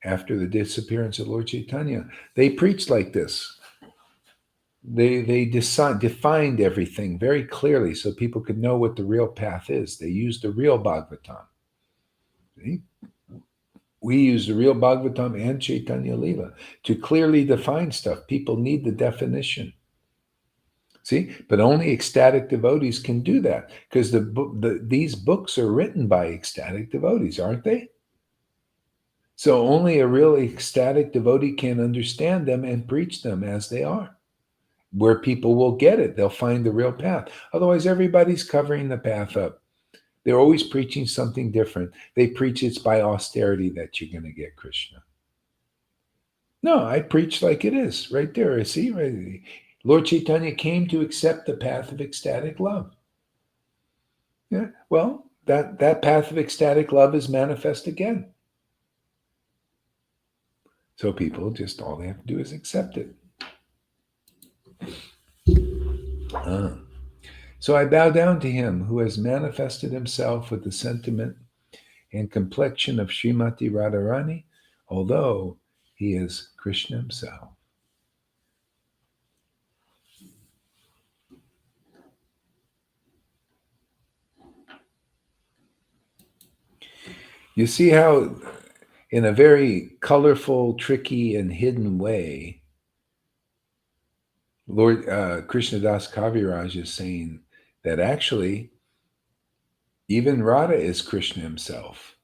after the disappearance of Lord Chaitanya, they preached like this. They defined everything very clearly so people could know what the real path is. They used the real Bhagavatam. See? We use the real Bhagavatam and Chaitanya Lila to clearly define stuff. People need the definition. See, but only ecstatic devotees can do that because these books are written by ecstatic devotees, aren't they? So only a real ecstatic devotee can understand them and preach them as they are, where people will get it. They'll find the real path. Otherwise, everybody's covering the path up. They're always preaching something different. They preach it's by austerity that you're going to get Krishna. No, I preach like it is right there. See, right? Lord Chaitanya came to accept the path of ecstatic love. Yeah, well, that path of ecstatic love is manifest again. So people just all they have to do is accept it. So I bow down to him who has manifested himself with the sentiment and complexion of Srimati Radharani, although he is Krishna himself. You see how, in a very colorful, tricky, and hidden way, Lord Krishnadas Kaviraj is saying that actually even Radha is Krishna himself.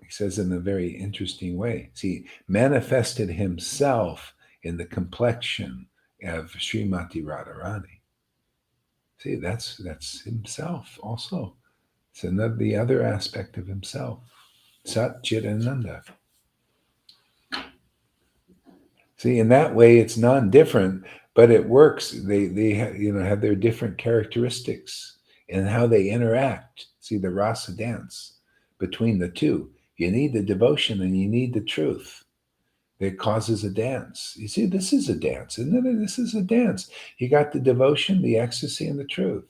He says in a very interesting way. See, manifested himself in the complexion of Srimati Radharani. See, that's himself also. It's the other aspect of himself. Sat Chit Ananda. See, in that way, it's non-different, but it works. They have their different characteristics and how they interact. See, the rasa dance between the two. You need the devotion and you need the truth. That causes a dance. You see, this is a dance, isn't it? This is a dance. You got the devotion, the ecstasy, and the truth.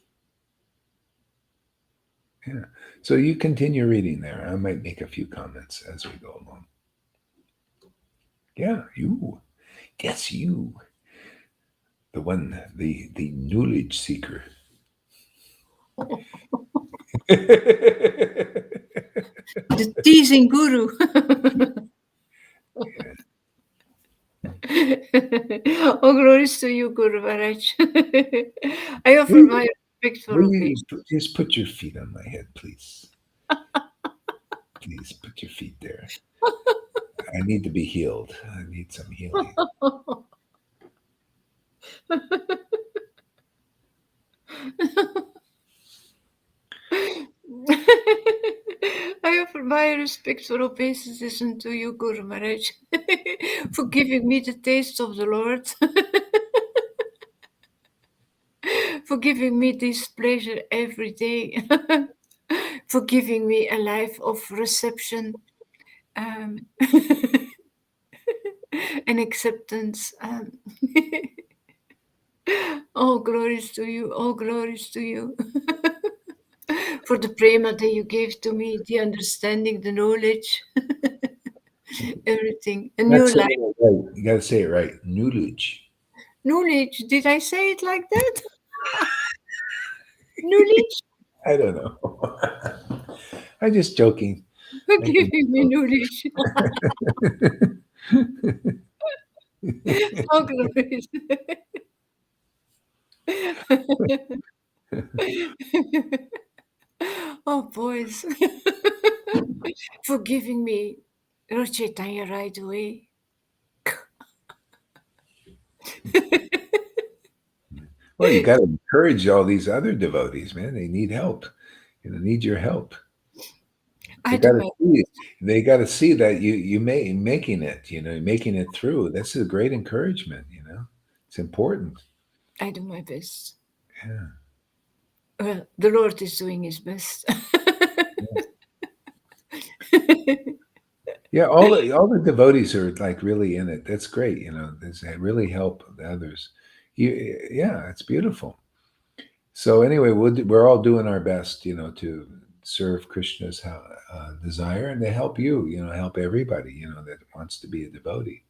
Yeah. So you continue reading there. I might make a few comments as we go along. Yeah, you. Yes, you. The one, the knowledge seeker. The teasing guru. Oh, glories to you, Guru Maharaj. I offer my respectful Will you obeisance. just put your feet on my head, please? Please put your feet there. I need to be healed. I need some healing. I offer my respectful obeisance to you, Guru Maharaj, for giving me the taste of the Lord, for giving me this pleasure every day, for giving me a life of reception and acceptance. All glories to you, all glories to you. For the prema that you gave to me, the understanding, the knowledge, everything. A new That's it. life. Right. You got to say it right. Knowledge. Knowledge. Did I say it like that? Knowledge? I don't know. I'm just joking. For I can giving me knowledge. All glories. Oh, boys. For giving me Lord Chaitanya right away. Well, you got to encourage all these other devotees, man. They need help. Need your help. I They do got to my see. They got to see that making it. Making it through. This is a great encouragement. It's important. I do my best. Yeah. Well, the Lord is doing his best. Yeah, all the devotees are like really in it. That's great. They really help the others. Yeah, it's beautiful. So anyway, we're all doing our best, to serve Krishna's desire and to help you, help everybody, that wants to be a devotee.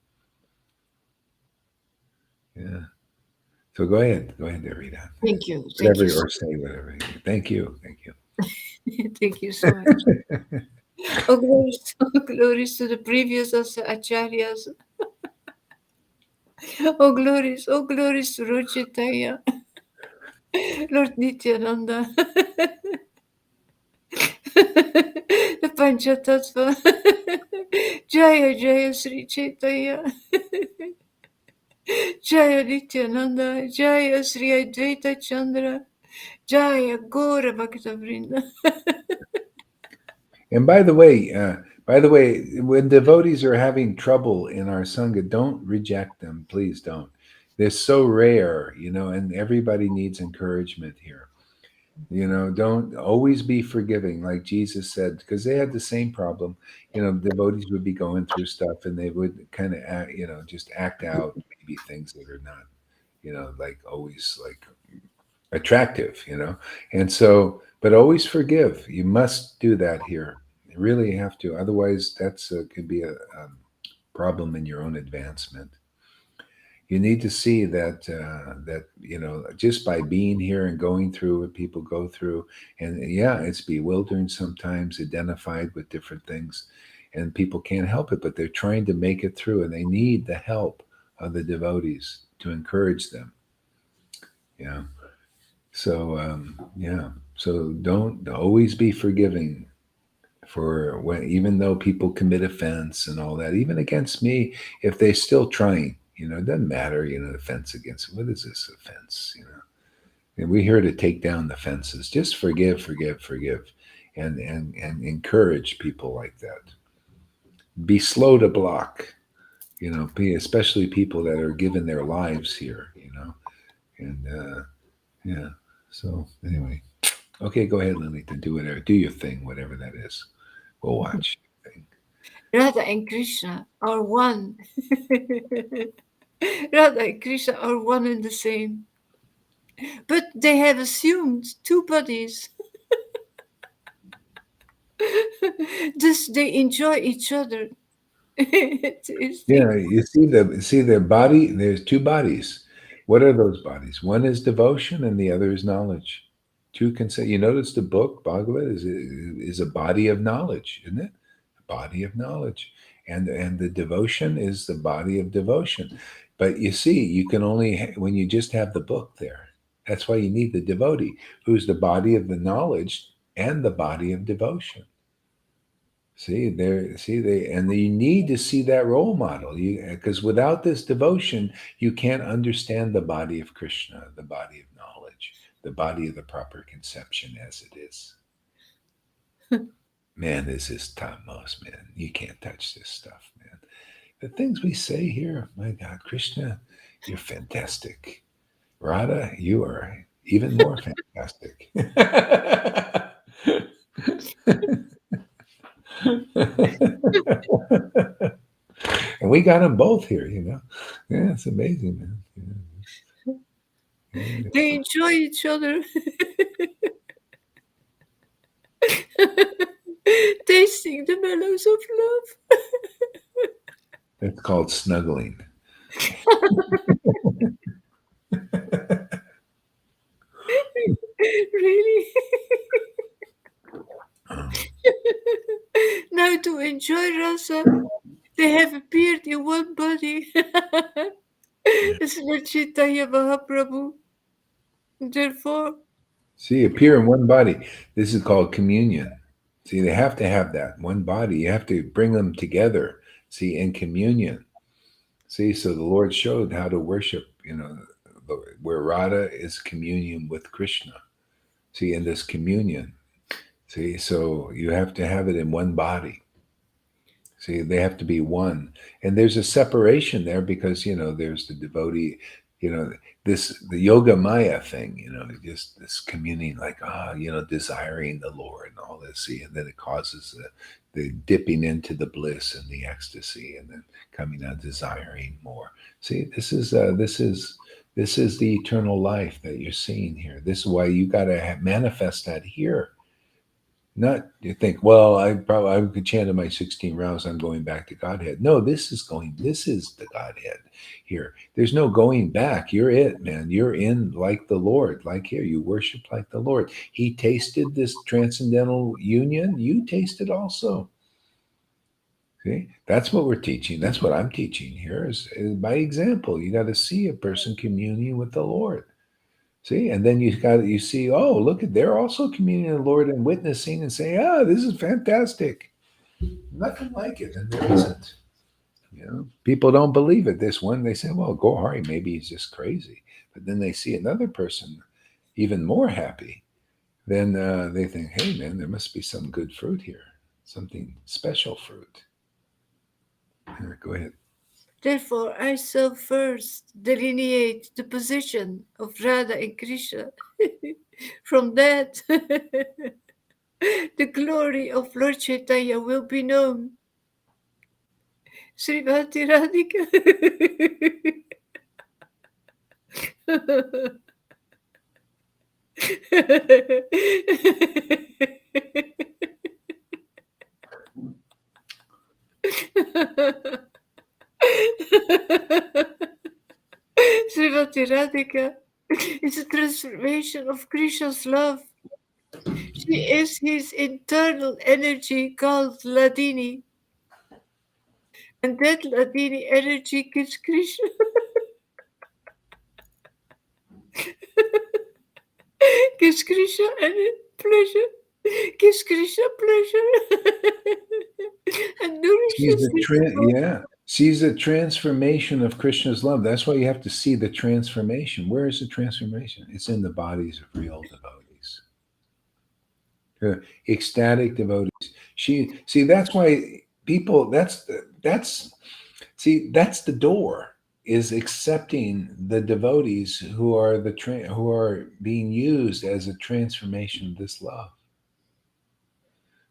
Yeah. So go ahead, Rita. Thank you. Thank you. Whatever, or say whatever. Thank you. Thank you. Thank you so much. Oh, glories, oh, glories to the previous acharyas. Oh, glories to Lord Chaitanya, Lord Nityananda, the Panchatattva. Jaya Jaya Sri Chaitanya, Jaya Nityananda, Jaya Sri Advaita Chandra, Jaya Gora Bhakta Vrinda. And by the way, when devotees are having trouble in our sangha, don't reject them. Please don't. They're so rare, and everybody needs encouragement here. Don't always be forgiving, like Jesus said, because they had the same problem. Devotees would be going through stuff and they would kind of, just act out maybe things that are not, like always like attractive, And so, but always forgive. You must do that here. You really have to. Otherwise, that's could be a problem in your own advancement. You need to see that just by being here and going through what people go through, and yeah, it's bewildering sometimes, identified with different things, and people can't help it, but they're trying to make it through, and they need the help of the devotees to encourage them. Yeah. So yeah. So don't always be forgiving for when, even though people commit offense and all that, even against me, if they're still trying, it doesn't matter, offense against, what is this offense. And we're here to take down the fences. Just forgive, forgive, forgive, and encourage people like that. Be slow to block, especially people that are giving their lives here. And yeah. So anyway, okay, go ahead, Lily, to do whatever, do your thing, whatever that is. We'll watch. Radha and Krishna are one. Radha and Krishna are one and the same. But they have assumed two bodies. Thus they enjoy each other. Yeah, you see their body. There's two bodies. What are those bodies? One is devotion, and the other is knowledge. Two can say. You notice the book Bhagavad is a body of knowledge, isn't it? A body of knowledge, and the devotion is the body of devotion. But you see, you can only when you just have the book there. That's why you need the devotee, who's the body of the knowledge and the body of devotion. And you need to see that role model. Because without this devotion, you can't understand the body of Krishna, the body of knowledge, the body of the proper conception as it is. Man, this is topmost, man. You can't touch this stuff, man. The things we say here, my God, Krishna, you're fantastic. Radha, you are even more fantastic. And we got them both here. Yeah, it's amazing, man. Yeah. They enjoy each other. Tasting the mellows of love. That's called snuggling. Really? Um, Now to enjoy rasa, they have appeared in one body. It's Lord Chaitanya Mahaprabhu. Therefore, See, appear in one body. This is called communion. See, they have to have that one body. You have to bring them together. See, in communion. See, so the Lord showed how to worship. Where Radha is communion with Krishna. See, in this communion. See, so you have to have it in one body. See, they have to be one. And there's a separation there because, there's the devotee. you know, the yoga maya thing, just this communing, like, desiring the Lord and all this. See, and then it causes the dipping into the bliss and the ecstasy, and then coming out desiring more. See, this is the eternal life that you're seeing here. This is why you got to manifest that here. Not you think, well, I could chant in my 16 rounds, I'm going back to Godhead. No, this is the Godhead here. There's no going back. You're it, man. You're in like the Lord, like here. You worship like the Lord. He tasted this transcendental union. You taste it also. See, that's what we're teaching. That's what I'm teaching here is by example. You got to see a person communing with the Lord. See, and then you see, oh, look at they're also communing with the Lord and witnessing and saying, this is fantastic. Nothing like it, and there isn't. People don't believe it. This one, they say, well, Gohari, maybe he's just crazy. But then they see another person even more happy. Then they think, hey, man, there must be some good fruit here, something special fruit. Go ahead. Therefore, I shall first delineate the position of Radha and Krishna. From that, the glory of Lord Chaitanya will be known. Srimati Radhika. Srimati Radhika is a transformation of Krishna's love. She is his internal energy called Ladini. And that Ladini energy gives Krishna gives Krishna pleasure. Gives Krishna pleasure. And nourishes his soul. Yeah. Sees the transformation of Krishna's love. That's why you have to see the transformation. Where is the transformation? It's in the bodies of real devotees. Ecstatic devotees. That's why people that's the door is accepting the devotees who are who are being used as a transformation of this love.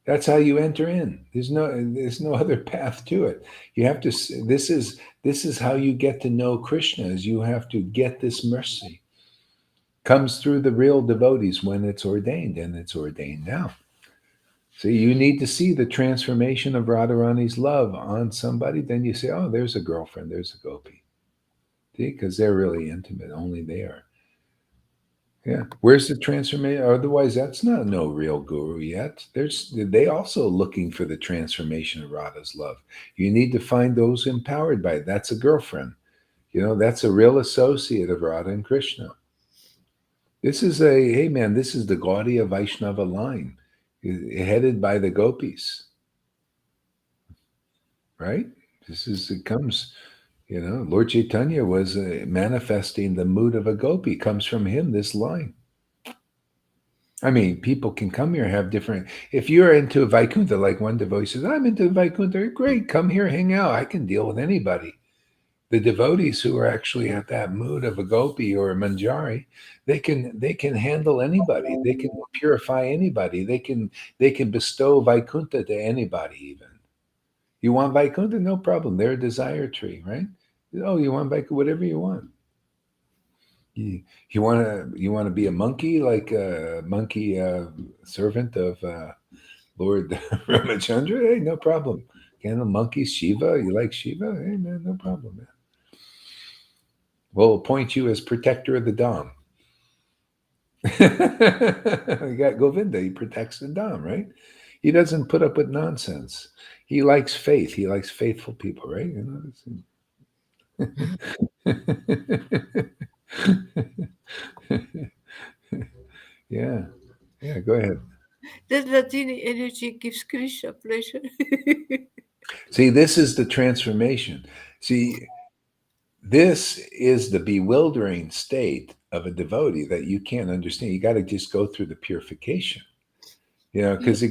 That's how you enter in. There's no other path to it. You have to. This is how you get to know Krishna. Is you have to get this mercy. Comes through the real devotees when it's ordained, and it's ordained now. So you need to see the transformation of Radharani's love on somebody. Then you say, oh, there's a girlfriend. There's a gopi. See, because they're really intimate. Only they are. Yeah. Where's the transformation? Otherwise, that's not no real guru yet. They also looking for the transformation of Radha's love. You need to find those empowered by it. That's a girlfriend. That's a real associate of Radha and Krishna. This is hey man, this is the Gaudiya Vaishnava line, headed by the gopis. Right? It comes, Lord Chaitanya was manifesting the mood of a gopi. Comes from him, this line. I mean, people can come here, have different. If you're into Vaikuntha, like one devotee says, I'm into Vaikuntha, great, come here, hang out. I can deal with anybody. The devotees who are actually at that mood of a gopi or a manjari, they can handle anybody. They can purify anybody. They can bestow Vaikuntha to anybody even. You want Vaikuntha? No problem. They're a desire tree, right? Oh, you want Vaikuntha? Whatever you want. You want to be a monkey, like a monkey servant of Lord Ramachandra? Hey, no problem. Can a monkey Shiva? You like Shiva? Hey, man, no problem, man. We'll appoint you as protector of the Dham. You got Govinda. He protects the Dham, right? He doesn't put up with nonsense. He likes faith. He likes faithful people, right? Yeah. Go ahead. That Ladini energy gives Krishna pleasure. See, this is the transformation. See, this is the bewildering state of a devotee that you can't understand. You got to just go through the purification, because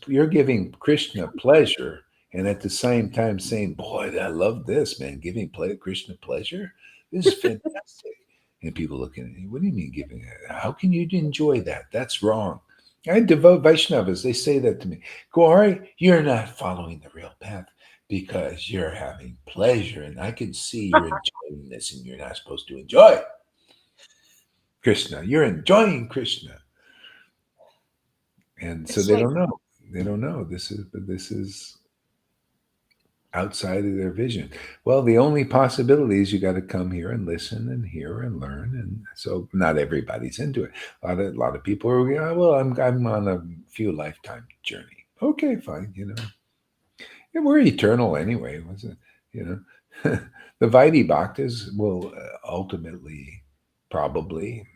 you're giving Krishna pleasure, and at the same time saying, "Boy, I love this, man! Giving Krishna pleasure. This is fantastic." And people looking at you, what do you mean giving it? How can you enjoy that? That's wrong. I devote Vaishnavas. They say that to me. Gauri, you're not following the real path because you're having pleasure. And I can see you're enjoying this and you're not supposed to enjoy Krishna. You're enjoying Krishna. And so It's they like don't know. They don't know. This is outside of their vision. Well, the only possibility is you got to come here and listen and hear and learn. And so not everybody's into it. A lot of people are, well, I'm on a few lifetime journey. Okay, fine. And we're eternal anyway. Was it? You know, the Vaidhi Bhaktas will ultimately probably.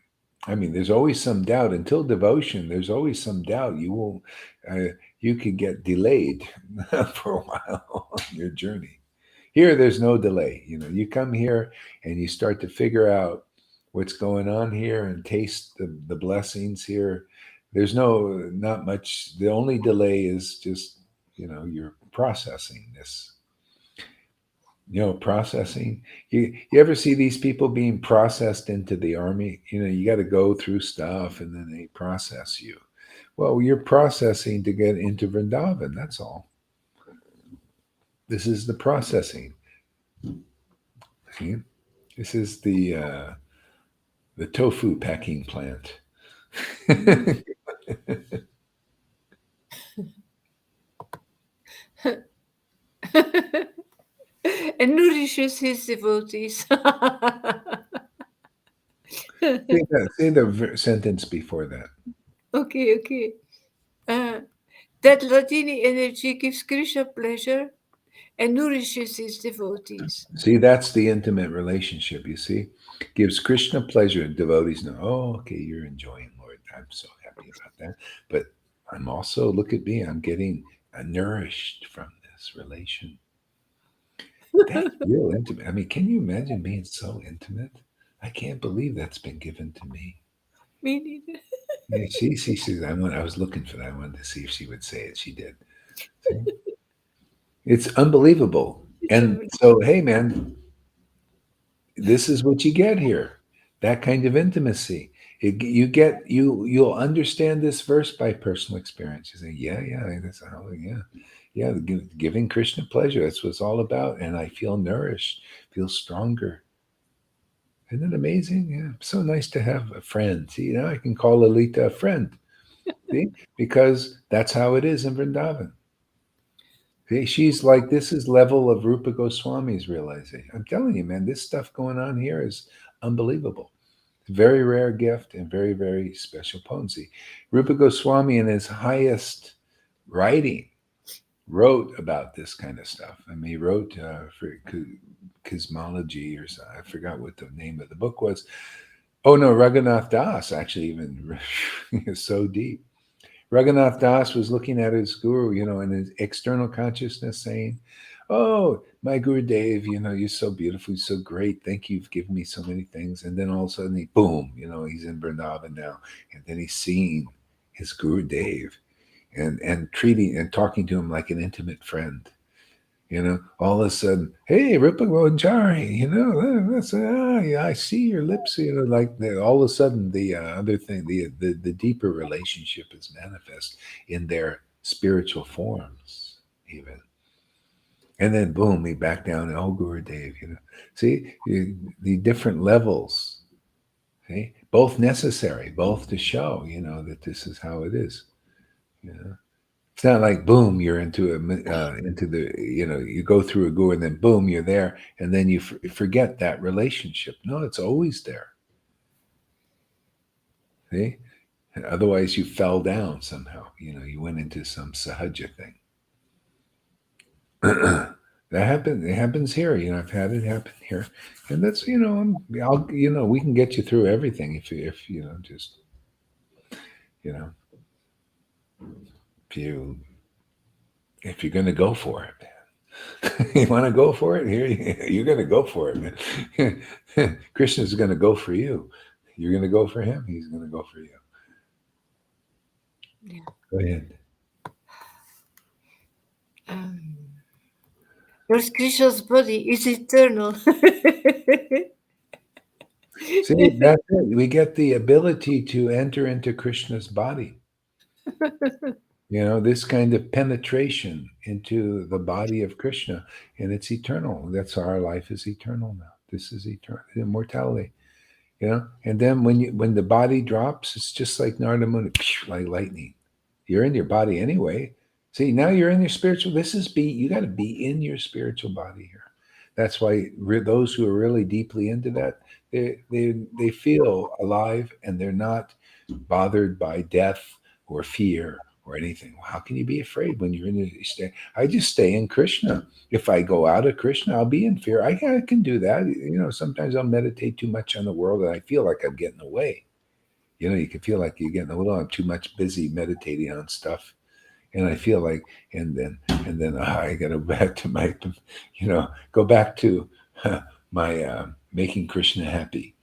I mean, there's always some doubt until devotion. There's always some doubt. You will, you could get delayed for a while on your journey. Here, there's no delay. You come here and you start to figure out what's going on here and taste the blessings here. There's not much. The only delay is just, you're processing this. Processing. You ever see these people being processed into the army? You got to go through stuff and then they process you. Well, you're processing to get into Vrindavan. That's all. This is the processing. See? This is the tofu packing plant. and nourishes his devotees. Say the sentence before that. Okay, okay. Uh, that Ladini energy gives Krishna pleasure and nourishes his devotees. See, that's the intimate relationship. You see, gives Krishna pleasure. Devotees know, oh, okay, you're enjoying, Lord. I'm so happy about that. But I'm also, look at me, I'm getting nourished from this relation. That's real intimate. I mean, can you imagine being so intimate? I can't believe that's been given to me. Me neither. Yeah, she says, I was looking for that. I wanted to see if she would say it. She did. See? It's unbelievable. It's And so, hey, man, this is what you get here. That kind of intimacy. You'll understand this verse by personal experience. You say, yeah, that's how, yeah. Giving Krishna pleasure. That's what it's all about. And I feel nourished, feel stronger. Isn't it amazing? Yeah, so nice to have a friend. See, I can call Lalita a friend. See, because that's how it is in Vrindavan. See, she's like, this is level of Rupa Goswami's realization. I'm telling you, man, this stuff going on here is unbelievable. Very rare gift and very, very special potency. Rupa Goswami, in his highest writing, wrote about this kind of stuff. I mean, he wrote for cosmology or something. I forgot what the name of the book was. Oh no, Raghunath Das actually even is so deep. Raghunath Das was looking at his guru, in his external consciousness, saying, "Oh, my Guru Dev, you're so beautiful, you're so great. Thank you, you've given me so many things." And then all of a sudden, boom, he's in Vrindavan now, and then he's seeing his Guru Dev, and treating and talking to him like an intimate friend. All of a sudden, hey, Rupa Manjari, that's yeah, I see your lips, like all of a sudden the other thing, the deeper relationship is manifest in their spiritual forms, even. And then boom, we back down and oh, Guru Dev, see the different levels, see, both necessary, both to show, that this is how it is, you know. It's not like boom, you're into the you go through a guru and then boom, you're there, and then you forget that relationship. No, it's always there. See, otherwise you fell down somehow. You went into some sahaja thing. That happens. It happens here. I've had it happen here, and that's I'll we can get you through everything if just you know if you if you're going to go for it. You want to go for it? Here, you're going to go for it, man. Krishna's going to go for you. You're going to go for him. He's going to go for you. Yeah. Go ahead. Lord Krishna's body is eternal. See, that's it. We get the ability to enter into Krishna's body. This kind of penetration into the body of Krishna, and it's eternal. That's our life is eternal now. This is eternal immortality. And then when the body drops, it's just like Narada Muni, like lightning. You're in your body anyway. See, now you're in your spiritual. You got to be in your spiritual body here. That's why those who are really deeply into that, they feel alive and they're not bothered by death or fear or anything. Well, how can you be afraid when you're in the stay? I just stay in Krishna. If I go out of Krishna, I'll be in fear. I can do that. Sometimes I'll meditate too much on the world and I feel like I'm getting away. You can feel like you're getting a little too much busy meditating on stuff. And I feel like, and then I got to back to my, go back to my making Krishna happy.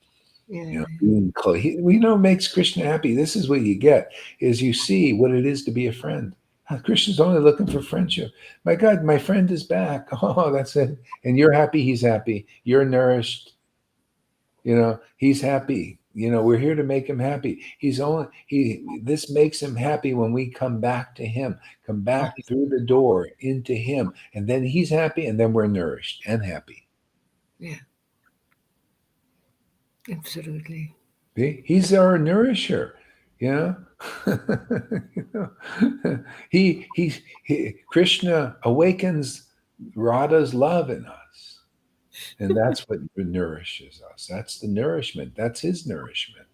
Yeah. Being close. We know makes Krishna happy. This is what you get: is you see what it is to be a friend. Krishna's only looking for friendship. My God, my friend is back. Oh, that's it. And you're happy. He's happy. You're nourished. He's happy. We're here to make him happy. This makes him happy when we come back to him, come back through the door into him, and then he's happy, and then we're nourished and happy. Yeah. Absolutely. See? He's our nourisher. Krishna awakens Radha's love in us. And that's what nourishes us. That's the nourishment. That's his nourishment.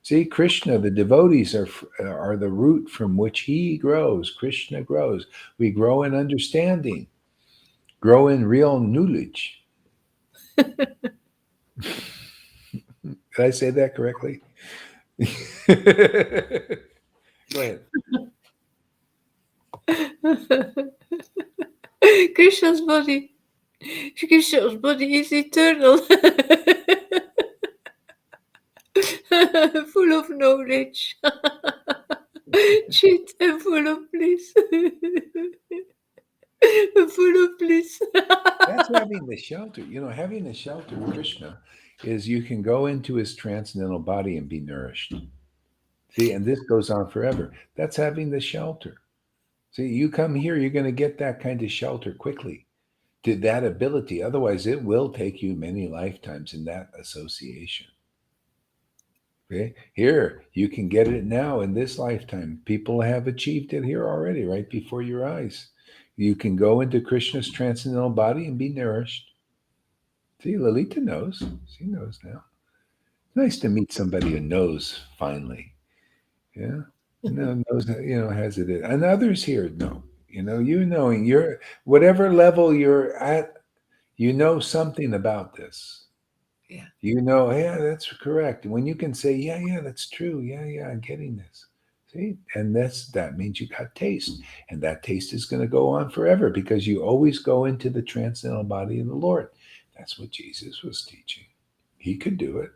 See, Krishna, the devotees are the root from which he grows. Krishna grows. We grow in understanding, grow in real knowledge. Did I say that correctly? Go ahead. Krishna's body is eternal, full of knowledge, cheat and full of bliss. Full of bliss. That's having the shelter. Having the shelter of Krishna is you can go into his transcendental body and be nourished. See, and this goes on forever. That's having the shelter. See, you come here, you're going to get that kind of shelter quickly, to that ability. Otherwise, it will take you many lifetimes in that association. Okay, here you can get it now in this lifetime. People have achieved it here already, right before your eyes. You can go into Krishna's transcendental body and be nourished. See, Lalita knows. She knows now. Nice to meet somebody who knows finally. Yeah. Knows, has it. And others here know. Knowing you're whatever level you're at, something about this. Yeah. Yeah, that's correct. When you can say, yeah, that's true. Yeah, I'm getting this. See? And that means you got taste. And that taste is going to go on forever because you always go into the transcendental body of the Lord. That's what Jesus was teaching. He could do it.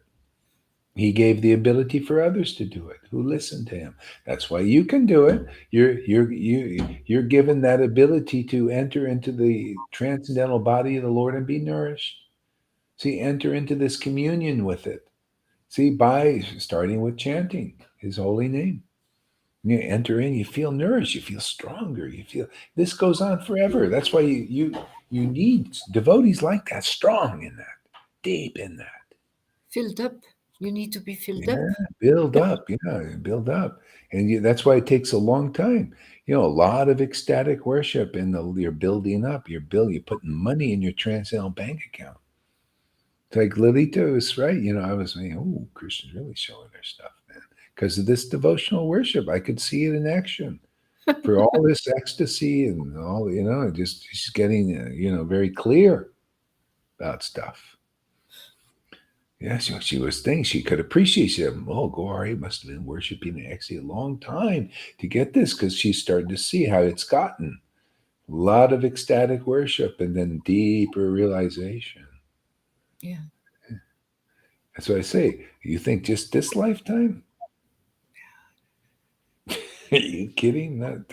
He gave the ability for others to do it who listened to him. That's why you can do it. You're given that ability to enter into the transcendental body of the Lord and be nourished. See, enter into this communion with it. See, by starting with chanting his holy name. You enter in, you feel nourished, you feel stronger, you feel this goes on forever. That's why you need devotees like that, strong in that, deep in that. Filled up. You need to be filled Yeah, up. build up, build up. And that's why it takes a long time. A lot of ecstatic worship you're building up, you're putting money in your transcendental bank account. It's like Lalita was right. I was saying, oh, Krishna's really showing her stuff, man. Because of this devotional worship, I could see it in action. For all this ecstasy and all, just she's getting, very clear about stuff. Yeah, she was thinking she could appreciate. She said, "Oh, Gauri must have been worshiping ecstasy a long time to get this," because she started to see how it's gotten a lot of ecstatic worship and then deeper realization. Yeah. That's what I say. You think just this lifetime? Are you kidding? No.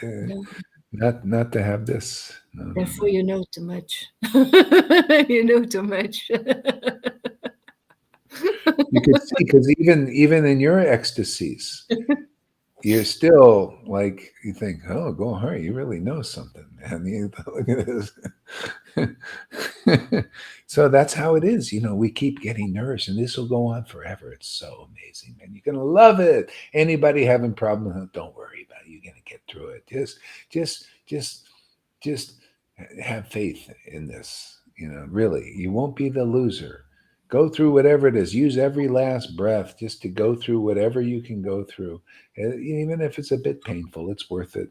Not to have this. No. Therefore, you know too much. You know too much. You could see because even in your ecstasies, you're still like you think, oh, go hard, you really know something, man. You look at this. So that's how it is. We keep getting nourished, and this will go on forever. It's so amazing, man. You're gonna love it. Anybody having problems, don't worry about it. You're gonna get through it. Just, just, just have faith in this. Really, you won't be the loser. Go through whatever it is. Use every last breath just to go through whatever you can go through. Even if it's a bit painful, it's worth it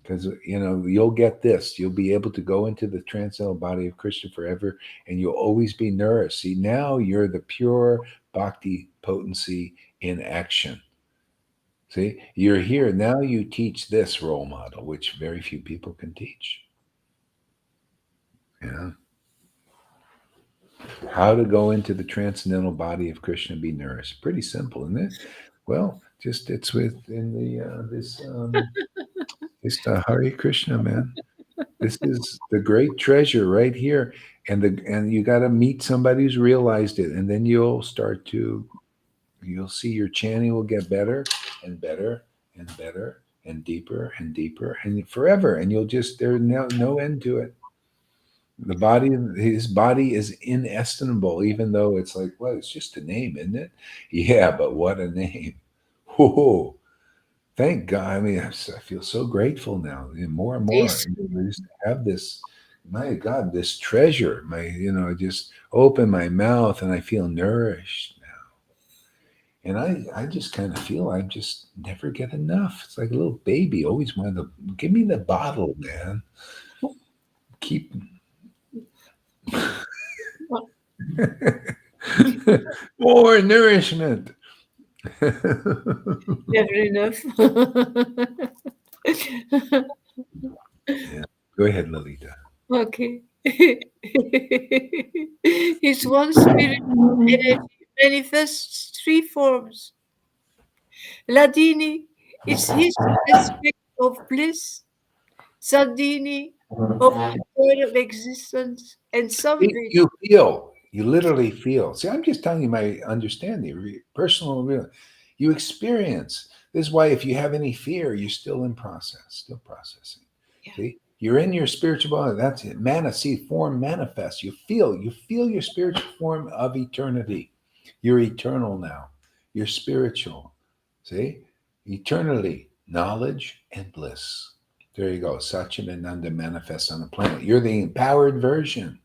because you'll get this. You'll be able to go into the transcendental body of Krishna forever, and you'll always be nourished. See, now you're the pure bhakti potency in action. See, you're here now. You teach this role model, which very few people can teach. Yeah, how to go into the transcendental body of Krishna and be nourished. Pretty simple, isn't it? Well, just it's within the this Hare Krishna, man. This is the great treasure right here, and you got to meet somebody who's realized it, and then you'll see your chanting will get better and better and better and deeper and forever, and you'll just there's no end to it. The body, his body is inestimable, even though it's like, well, it's just a name, isn't it? Yeah, but what a name! Whoa. Thank God. I mean, I feel so grateful now, and more and more. This I just have this, my God, this treasure. I just open my mouth and I feel nourished now. And I just kind of feel I just never get enough. It's like a little baby, always wanted to give me the bottle, man. Keep more nourishment. never enough. Yeah. Go ahead, Lolita. Okay. His one spirit energy manifests three forms. Ladini is his aspect of bliss. Sandini of eternal existence. And Samvit. You literally feel. See, I'm just telling you my understanding, personal, real. You experience. This is why if you have any fear, you're still in process, still processing. Yeah. See, you're in your spiritual body. That's it. See, form manifests. You feel your spiritual form of eternity. You're eternal now. You're spiritual. See, eternity, knowledge, and bliss. There you go. Satchidananda manifests on the planet. You're the empowered version.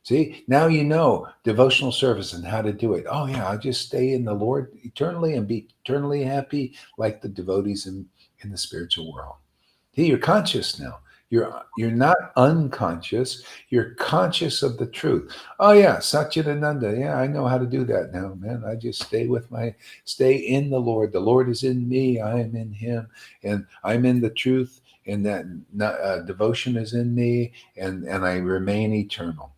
See, now you know devotional service and how to do it. Oh, yeah, I'll just stay in the Lord eternally and be eternally happy like the devotees in the spiritual world. See, you're conscious now. You're not unconscious. You're conscious of the truth. Oh yeah, Satchidananda. Yeah, I know how to do that now, man. I just stay in the Lord. The Lord is in me. I am in Him, and I'm in the truth. And that devotion is in me, and I remain eternal.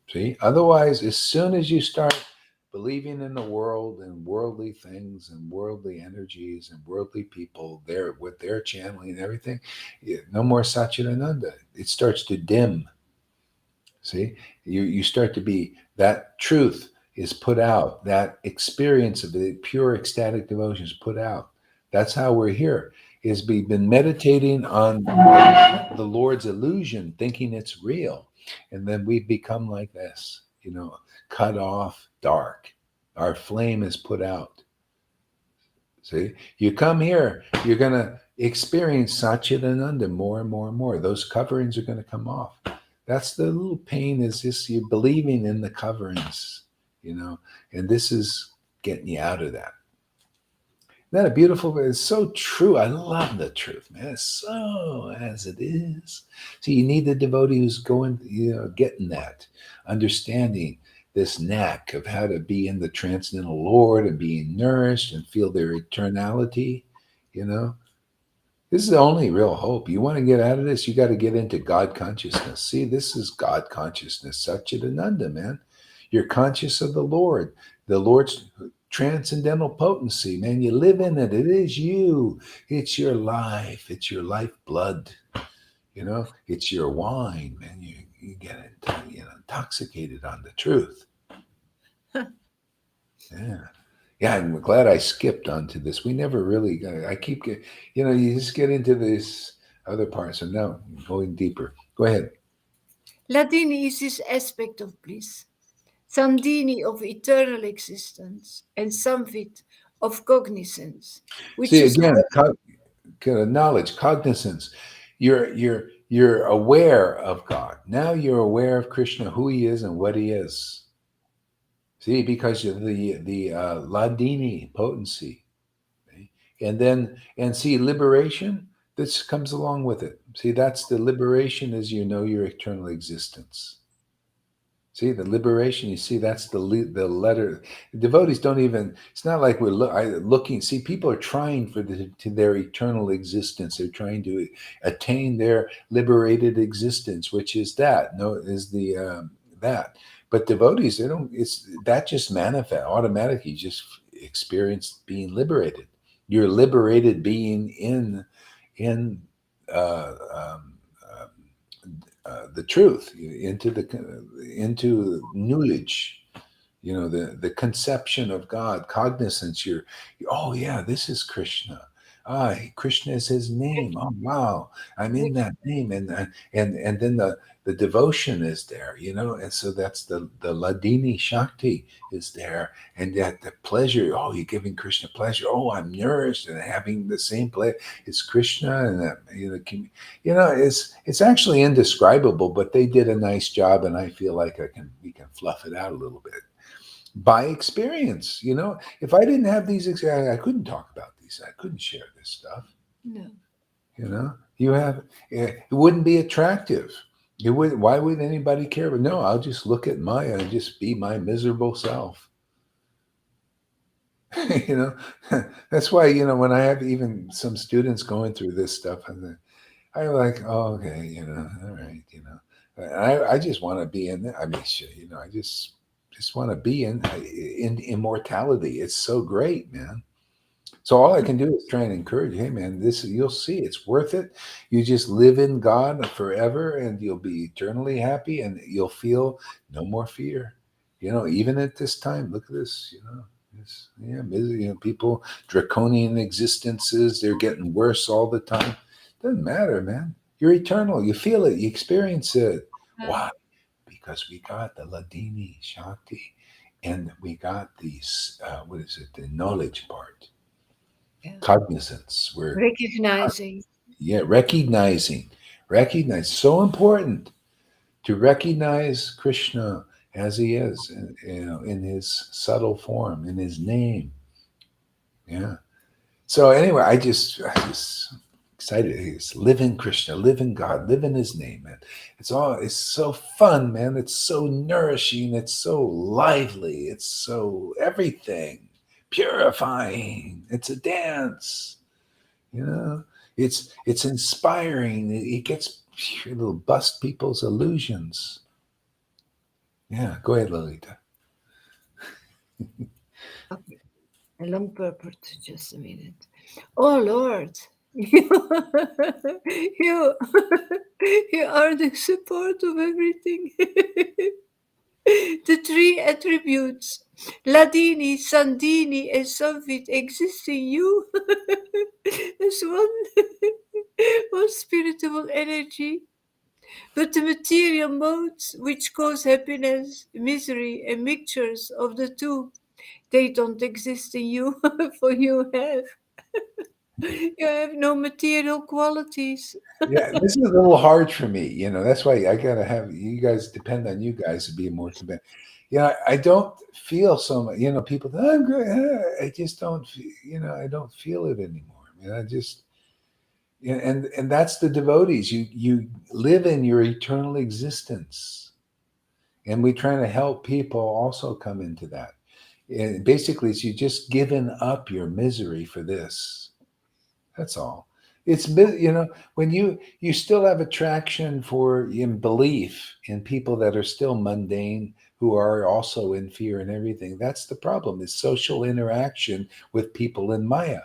See, otherwise, as soon as you start believing in the world and worldly things and worldly energies and worldly people, there with their channeling and everything, no more Satchidananda. It starts to dim. See, you start to be that truth is put out. That experience of the pure ecstatic devotion is put out. That's how we're here. Is we've been meditating on the Lord's illusion, thinking it's real, and then we've become like this. Cut off, dark. Our flame is put out. See, you come here, you're going to experience Satchidananda more and more and more. Those coverings are going to come off. That's the little pain is this you're believing in the coverings, and this is getting you out of that. Isn't that a beautiful? It's so true. I love the truth, man. It's so as it is. So you need the devotee who's going, getting that, understanding this knack of how to be in the transcendental Lord and being nourished and feel their eternality. This is the only real hope. You want to get out of this, you got to get into God consciousness. See, this is God consciousness, Satchidananda, man. You're conscious of the Lord's transcendental potency, man. You live in it. It is you. It's your life. It's your lifeblood. It's your wine, man. You get intoxicated on the truth. Yeah. Yeah, I'm glad I skipped onto this. We never really got, I keep get, you just get into this other part. So now going deeper. Go ahead. Ladini is this aspect of bliss, Sandini of eternal existence, and Samvit of cognizance, which See is again, knowledge, cognizance. You're aware of God. Now you're aware of Krishna, who he is and what he is. See, because of the Ladini potency. Okay? And see liberation. This comes along with it. See, that's the liberation as you know your eternal existence. See the liberation. You see, that's the letter. Devotees don't even. It's not like we're looking. See, people are trying for to their eternal existence. They're trying to attain their liberated existence, which is that. No, is the that. But devotees, they don't. It's that just manifest automatically. You just experience being liberated. You're a liberated being in. Uh, um, um, the truth into knowledge, the conception of God, cognizance. Oh yeah, this is Krishna. Krishna is his name. Oh wow, I'm in that name. And then the devotion is there, and so that's the Ladini Shakti is there, and that the pleasure. Oh, you're giving Krishna pleasure. Oh, I'm nourished and having the same pleasure. It's Krishna, and it's actually indescribable, but they did a nice job, and I feel like we can fluff it out a little bit by experience. If I didn't have these, I couldn't talk about these. I couldn't share this stuff. no. You have it wouldn't be attractive. You would. Why would anybody care? But no, I'll just look at Maya and just be my miserable self. you know, that's why when I have even some students going through this stuff, I like, oh, okay, all right, I just want to be in there. I mean, shit, I just want to be in immortality. It's so great, man. So all I can do is try and encourage, hey, man, this you'll see, it's worth it. You just live in God forever, and you'll be eternally happy, and you'll feel no more fear. Even at this time, look at this. People draconian existences. They're getting worse all the time. Doesn't matter, man. You're eternal. You feel it. You experience it. Why? Because we got the Ladini Shakti, and we got these. What is it? The knowledge part, Yeah. cognizance. We're Recognizing. recognizing, recognize. So important to recognize Krishna as he is, in his subtle form, in his name. Yeah. So anyway, I just excited. It's live in Krishna, live in God, live in His name, man. It's so fun, man. It's so nourishing. It's so lively. It's so everything, purifying. It's a dance, you know. It's inspiring. It gets it'll bust people's illusions. Yeah, go ahead, Lolita. Okay. A long purport, just a minute. Oh Lord, you, you, you are the support of everything. The three attributes, Ladini, Sandini, and Samvit, exist in you as one spiritual energy. But the material modes which cause happiness, misery, and mixtures of the two, they don't exist in you, for you have no material qualities. Yeah, this is a little hard for me. That's why I gotta have you guys depend on you guys to be more convinced. Yeah, I don't feel so much. People, I'm good. I just don't. I don't feel it anymore. I mean, I just. Yeah, and that's the devotees. You live in your eternal existence, and we're trying to help people also come into that. And basically, it's you just given up your misery for this. That's all. When you still have attraction for in belief in people that are still mundane, who are also in fear and everything. That's the problem, is social interaction with people in Maya.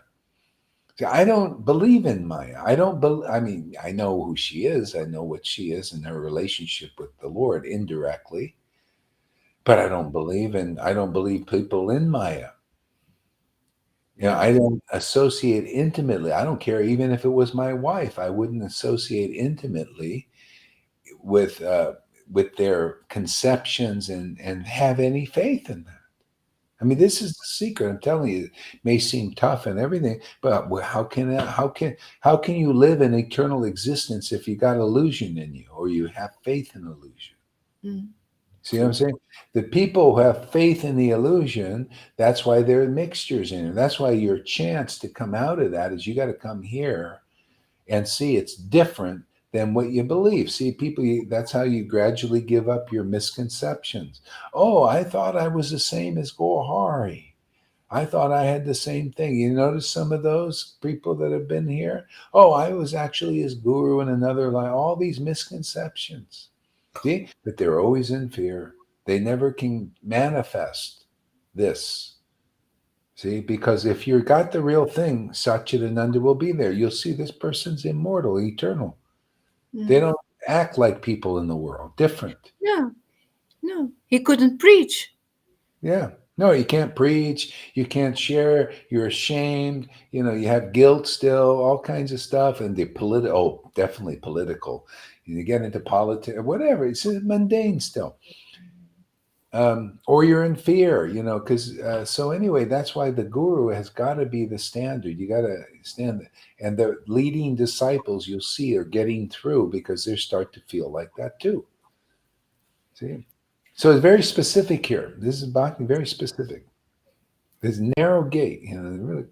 See, I don't believe in Maya. I mean, I know who she is. I know what she is in her relationship with the Lord indirectly. but I don't believe people in Maya. Yeah. I don't associate intimately. I don't care even if it was my wife. I wouldn't associate intimately with uh, with their conceptions and have any faith in that. I mean, this is the secret. I'm telling you, it may seem tough and everything, but how can you live in eternal existence if you got illusion in you or you have faith in illusion? Mm. See what I'm True. saying? The people who have faith in the illusion, that's why there are mixtures in it. That's why your chance to come out of that is you got to come here and see it's different than what you believe. See, people, that's how you gradually give up your misconceptions. Oh, I thought I was the same as Gohari. I thought I had the same thing. You notice some of those people that have been here? Oh, I was actually his guru in another life. All these misconceptions. See, but they're always in fear. They never can manifest this. See, because if you got the real thing, Satchidananda will be there. You'll see this person's immortal, eternal. They Mm. don't act like people in the world, different. No, no. He couldn't preach. Yeah. No, you can't preach. You can't share. You're ashamed. You have guilt still, all kinds of stuff. And the political, oh, definitely political. You get into politics, whatever. It's mundane still. Or you're in fear, because so anyway, that's why the guru has got to be the standard. You got to stand, and the leading disciples you'll see are getting through because they start to feel like that too. See, so it's very specific here. This is Bhakti, very specific. This narrow gate, really.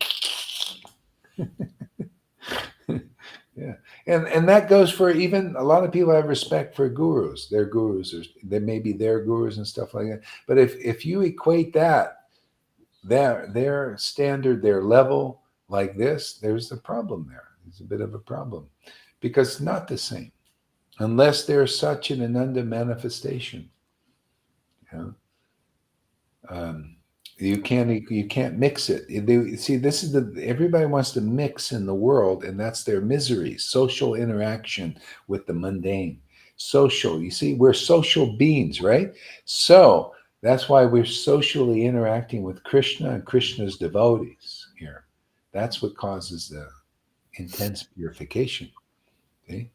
Yeah, and that goes for even a lot of people have respect for gurus. Their gurus, or they may be their gurus and stuff like that. But if you equate that their standard, their level like this, there's a problem there. There's a bit of a problem because it's not the same unless there's such an ananda manifestation. You know? You can't mix it. See, this is everybody wants to mix in the world, and that's their misery. Social interaction with the mundane. Social. You see, we're social beings, right? So that's why we're socially interacting with Krishna and Krishna's devotees here. That's what causes the intense purification. See?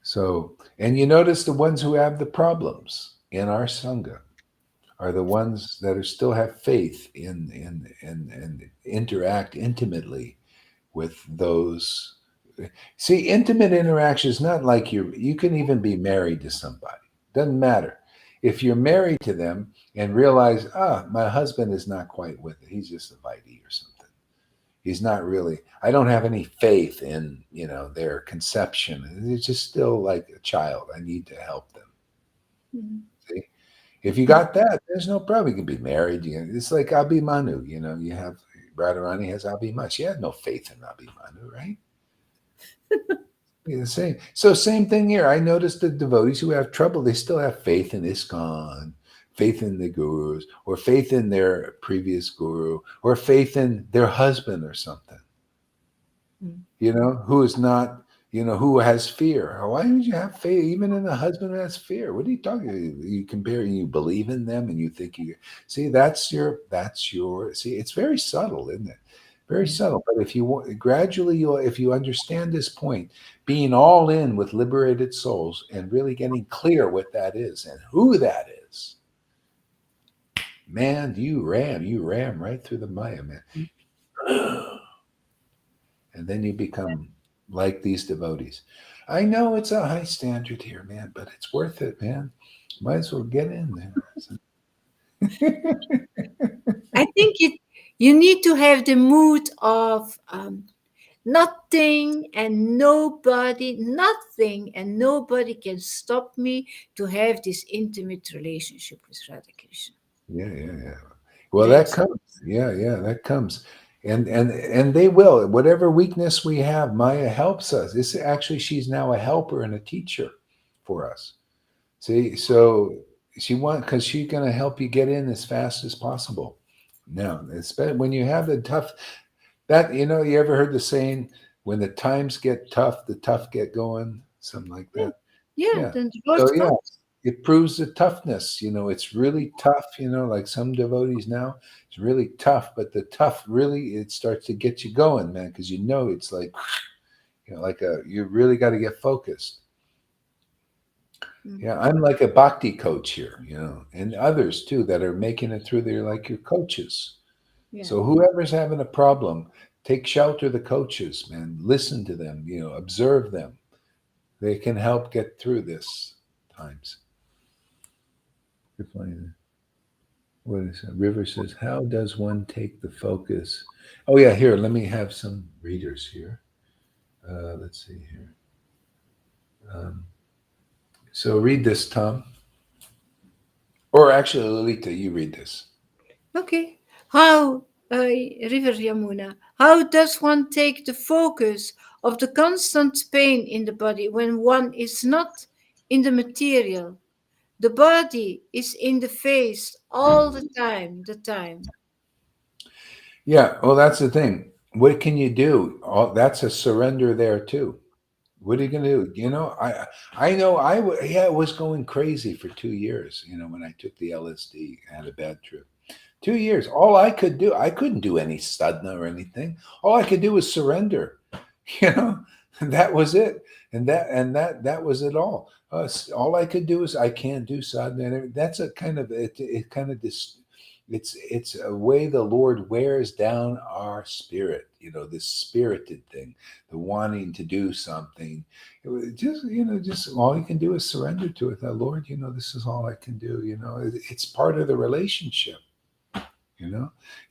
So, and you notice the ones who have the problems in our sangha are the ones that are still have faith in and interact intimately with those. See, intimate interaction is not like you can even be married to somebody. Doesn't matter. If you're married to them and realize, my husband is not quite with it. He's just a bitey or something. He's not really, I don't have any faith in, their conception. It's just still like a child. I need to help them. Mm. See? If you got that, there's no problem. You can be married. It's like Abhimanyu. You have Radharani has Abhimanyu. She had no faith in Abhimanyu, right? Yeah, the same. So same thing here. I noticed the devotees who have trouble, they still have faith in ISKCON, faith in the gurus, or faith in their previous guru, or faith in their husband or something. Mm. Who is not, who has fear. Why would you have faith even in a husband who has fear? What are you talking about? You compare, you believe in them and you think see, see, it's very subtle, isn't it? Very Mm. subtle. But if you want, gradually, if you understand this point, being all in with liberated souls and really getting clear what that is and who that is, man, you ram right through the Maya, man. And then you become like these devotees. I know it's a high standard here, man, but it's worth it, man. Might as well get in there. I think you need to have the mood of nothing and nobody can stop me to have this intimate relationship with Radha Krishna. Yeah. Well, that That's comes. Yeah, that comes. And they will. Whatever weakness we have, Maya helps us. This actually, she's now a helper and a teacher for us. See, so because she's going to help you get in as fast as possible. Now, especially when you have the tough, you ever heard the saying, when the times get tough, the tough get going, something like yeah, that. yeah. Yeah. Then the So Lord yeah, comes. it proves the toughness. It's really tough. Like some devotees now, it's really tough. But the tough really, it starts to get you going, man, because it's like, you really got to get focused. Mm. Yeah, I'm like a bhakti coach here, and others too that are making it through. They're like your coaches. Yeah. So whoever's having a problem, take shelter of the coaches, man. Listen to them, observe them. They can help get through this times. What is it? River says, how does one take the focus? Oh yeah, here, let me have some readers here. Let's see here. Um, so read this, Tom. Or actually, Lolita, you read this. Okay. How, River Yamuna, how does one take the focus of the constant pain in the body when one is not in the material? The body is in the face all the time. Yeah, well, that's the thing. What can you do? That's a surrender there too. What are you going to do? I know yeah, I was going crazy for 2 years, when I took the LSD. I had a bad trip. 2 years. All I could do, I couldn't do any sadhana or anything. All I could do was surrender. You know, that was it. And that was it all. All I could do is I can't do sadhana. And that's a kind of it kind of this. It's a way the Lord wears down our spirit. This spirited thing, the wanting to do something. Just all you can do is surrender to it. That Lord, this is all I can do. It's part of the relationship,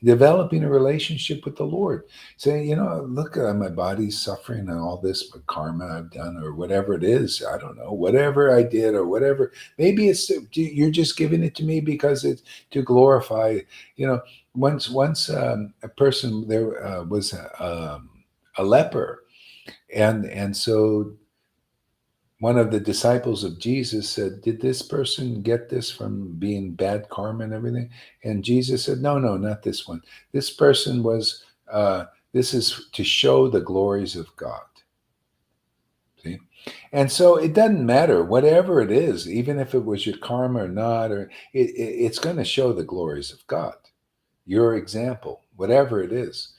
developing a relationship with the Lord, saying, look, my body's suffering and all this but karma I've done or whatever it is. I don't know, whatever I did or whatever. Maybe it's you're just giving it to me because it's to glorify. Once a person there was a leper, and so one of the disciples of Jesus said, did this person get this from being bad karma and everything? And Jesus said, no, no, not this one. This person was, this is to show the glories of God. See? And so it doesn't matter, whatever it is, even if it was your karma or not, or it's going to show the glories of God, your example, whatever it is.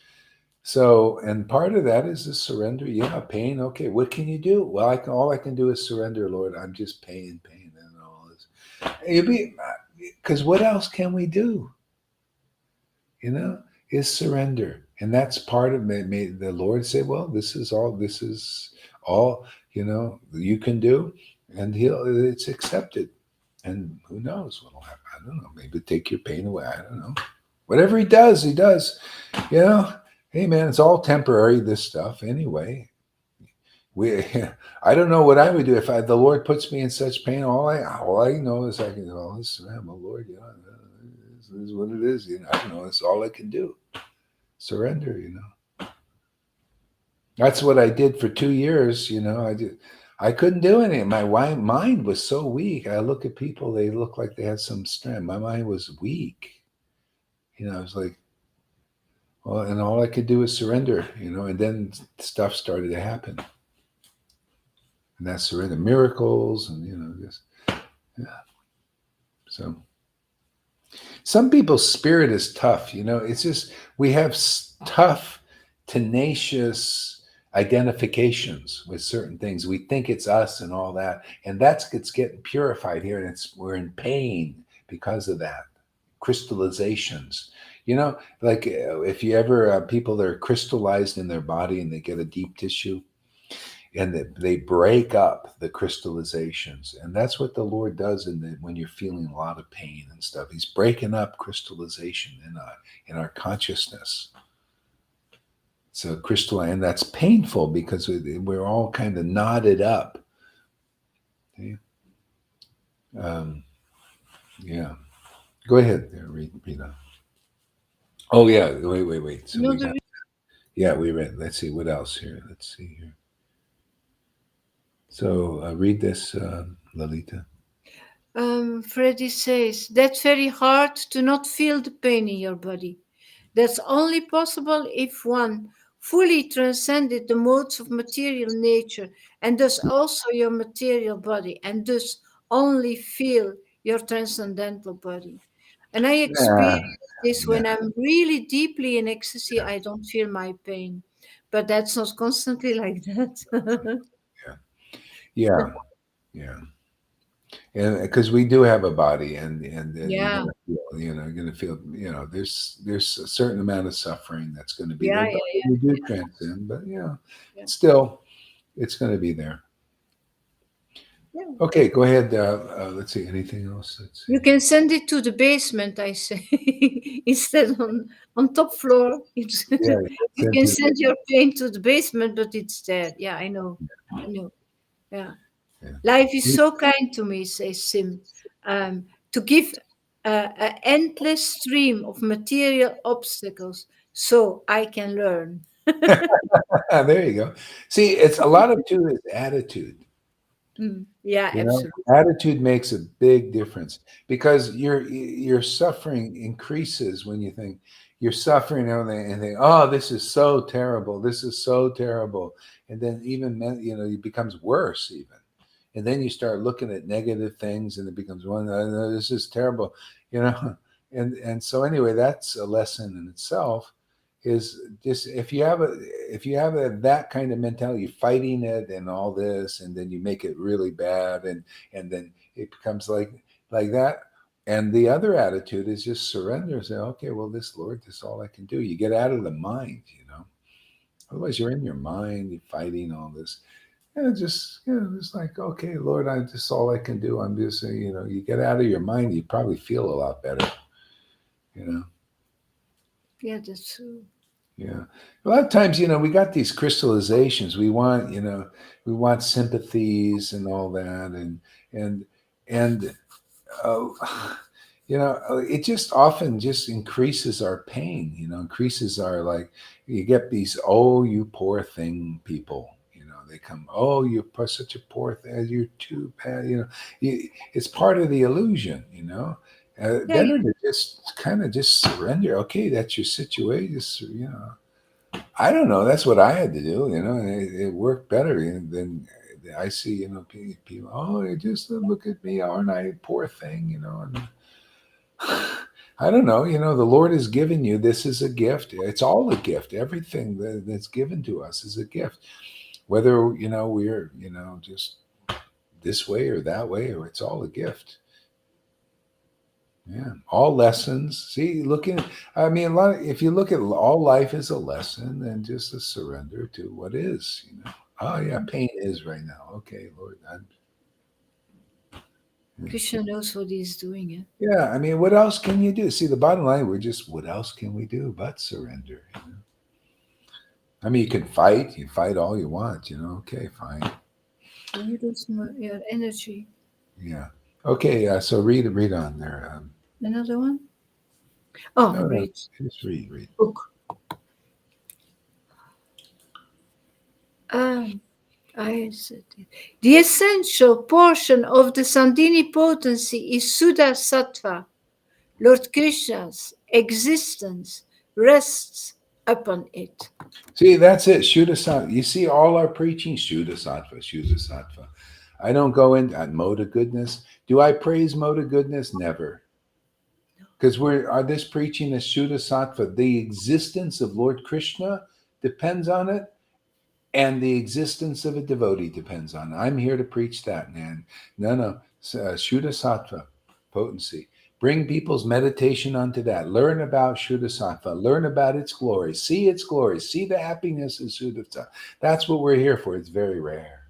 So, and part of that is the surrender. Yeah, pain. Okay, what can you do? Well, all I can do is surrender, Lord. I'm just pain, and all this. You be, because what else can we do? Is surrender, and that's part of it. May the Lord say, "Well, this is all. This is all. You can do," and It's accepted. And who knows what'll happen? I don't know. Maybe take your pain away. I don't know. Whatever he does, he does. Hey man, it's all temporary, this stuff anyway. We I don't know what I would do if the Lord puts me in such pain. All I know is I can do all this. Well, Lord, this is what it is. I don't know. It's all I can do. Surrender. That's what I did for 2 years. I couldn't do anything. My mind was so weak. I look at people; they look like they had some strength. My mind was weak. I was like, well, and all I could do is surrender, and then stuff started to happen. And that's surrender, miracles, and, just, yeah. So some people's spirit is tough, it's just, we have tough, tenacious identifications with certain things. We think it's us and all that. And it's getting purified here. And we're in pain because of that. Crystallizations. Like if you ever people that are crystallized in their body and they get a deep tissue and they break up the crystallizations, and that's what the Lord does when you're feeling a lot of pain and stuff. He's breaking up crystallization in our consciousness. So crystalline, and that's painful because we're all kind of knotted up. Okay? Yeah. Go ahead, read on. Oh yeah, wait. So No, we read. Let's see what else here. Let's see here. So read this, Lalita. Freddy says, that's very hard to not feel the pain in your body. That's only possible if one fully transcended the modes of material nature and thus also your material body and thus only feel your transcendental body. And I Yeah, experience this yeah, when I'm really deeply in ecstasy, I don't feel my pain. But that's not constantly like that. yeah, yeah, yeah. And because we do have a body, and then you're Yeah, gonna feel, you're gonna feel, there's a certain amount of suffering that's going to be yeah, there, but yeah, you do transcend. But yeah, still, it's going to be there. yeah. Okay, go ahead. Let's see. Anything else? Let's see. You can send it to the basement, I say, instead on top floor. It's Yeah, you send can to send your pain to the basement, but it's there. Yeah, I know. Yeah, yeah. life is so kind to me, says Sim, to give an endless stream of material obstacles so I can learn. There you go. See, it's a lot of too is attitude. Yeah, absolutely. Attitude makes a big difference because your suffering increases when you think you're suffering and think, oh, this is so terrible, this is so terrible, and then even it becomes worse even, and then you start looking at negative things, and it becomes one, oh, no, this is terrible, you know, and so anyway, that's a lesson in itself. Is just if you have that kind of mentality, fighting it and all this, and then you make it really bad, and then it becomes like that. And the other attitude is just surrender. Say, okay, well, this Lord, this is all I can do. You get out of the mind. Otherwise, you're in your mind, you're fighting all this. And just like, okay, Lord, I just all I can do. I'm just you get out of your mind, you probably feel a lot better. You know. Yeah, that's true. Yeah. A lot of times, we got these crystallizations. We want sympathies and all that, and and uh, it just often just increases our pain. Increases our, like, you get these, oh, you poor thing people. They come, oh, such a poor thing. You're too bad. It's part of the illusion. Yeah, Better to just kind of just surrender. Okay, that's your situation. Just. I don't know. That's what I had to do, and it worked better than I see. People. Oh, they just look at me, aren't I a poor thing? And I don't know. The Lord has given you. This is a gift. It's all a gift. Everything that's given to us is a gift. Whether we're just this way or that way, or it's all a gift. Yeah, all lessons. See, I mean, if you look at all life as a lesson and just a surrender to what is. Oh yeah, pain is right now. Okay, Lord. Krishna knows what he's doing. Eh? Yeah, I mean, what else can you do? See, the bottom line, what else can we do but surrender? I mean, you fight all you want. Okay, fine. When you lose your energy. Yeah. Okay, so read on there. Another one? Oh, No, no, great. just read. Book. Um, I said it. The essential portion of the Sandini potency is Suddha Sattva. Lord Krishna's existence rests upon it. See, that's it. Shuddha Sattva. You see, all our preaching, Shuddha Sattva, Shuddha Sattva. I don't go into mode of goodness. Do I praise mode of goodness? Never. Because this preaching is Shuddha Sattva. The existence of Lord Krishna depends on it, and the existence of a devotee depends on it. I'm here to preach that, man. No. Shuddha Sattva, potency. Bring people's meditation onto that. Learn about Shuddha Sattva. Learn about its glory. See its glory. See the happiness of Shuddha Sattva. That's what we're here for. It's very rare,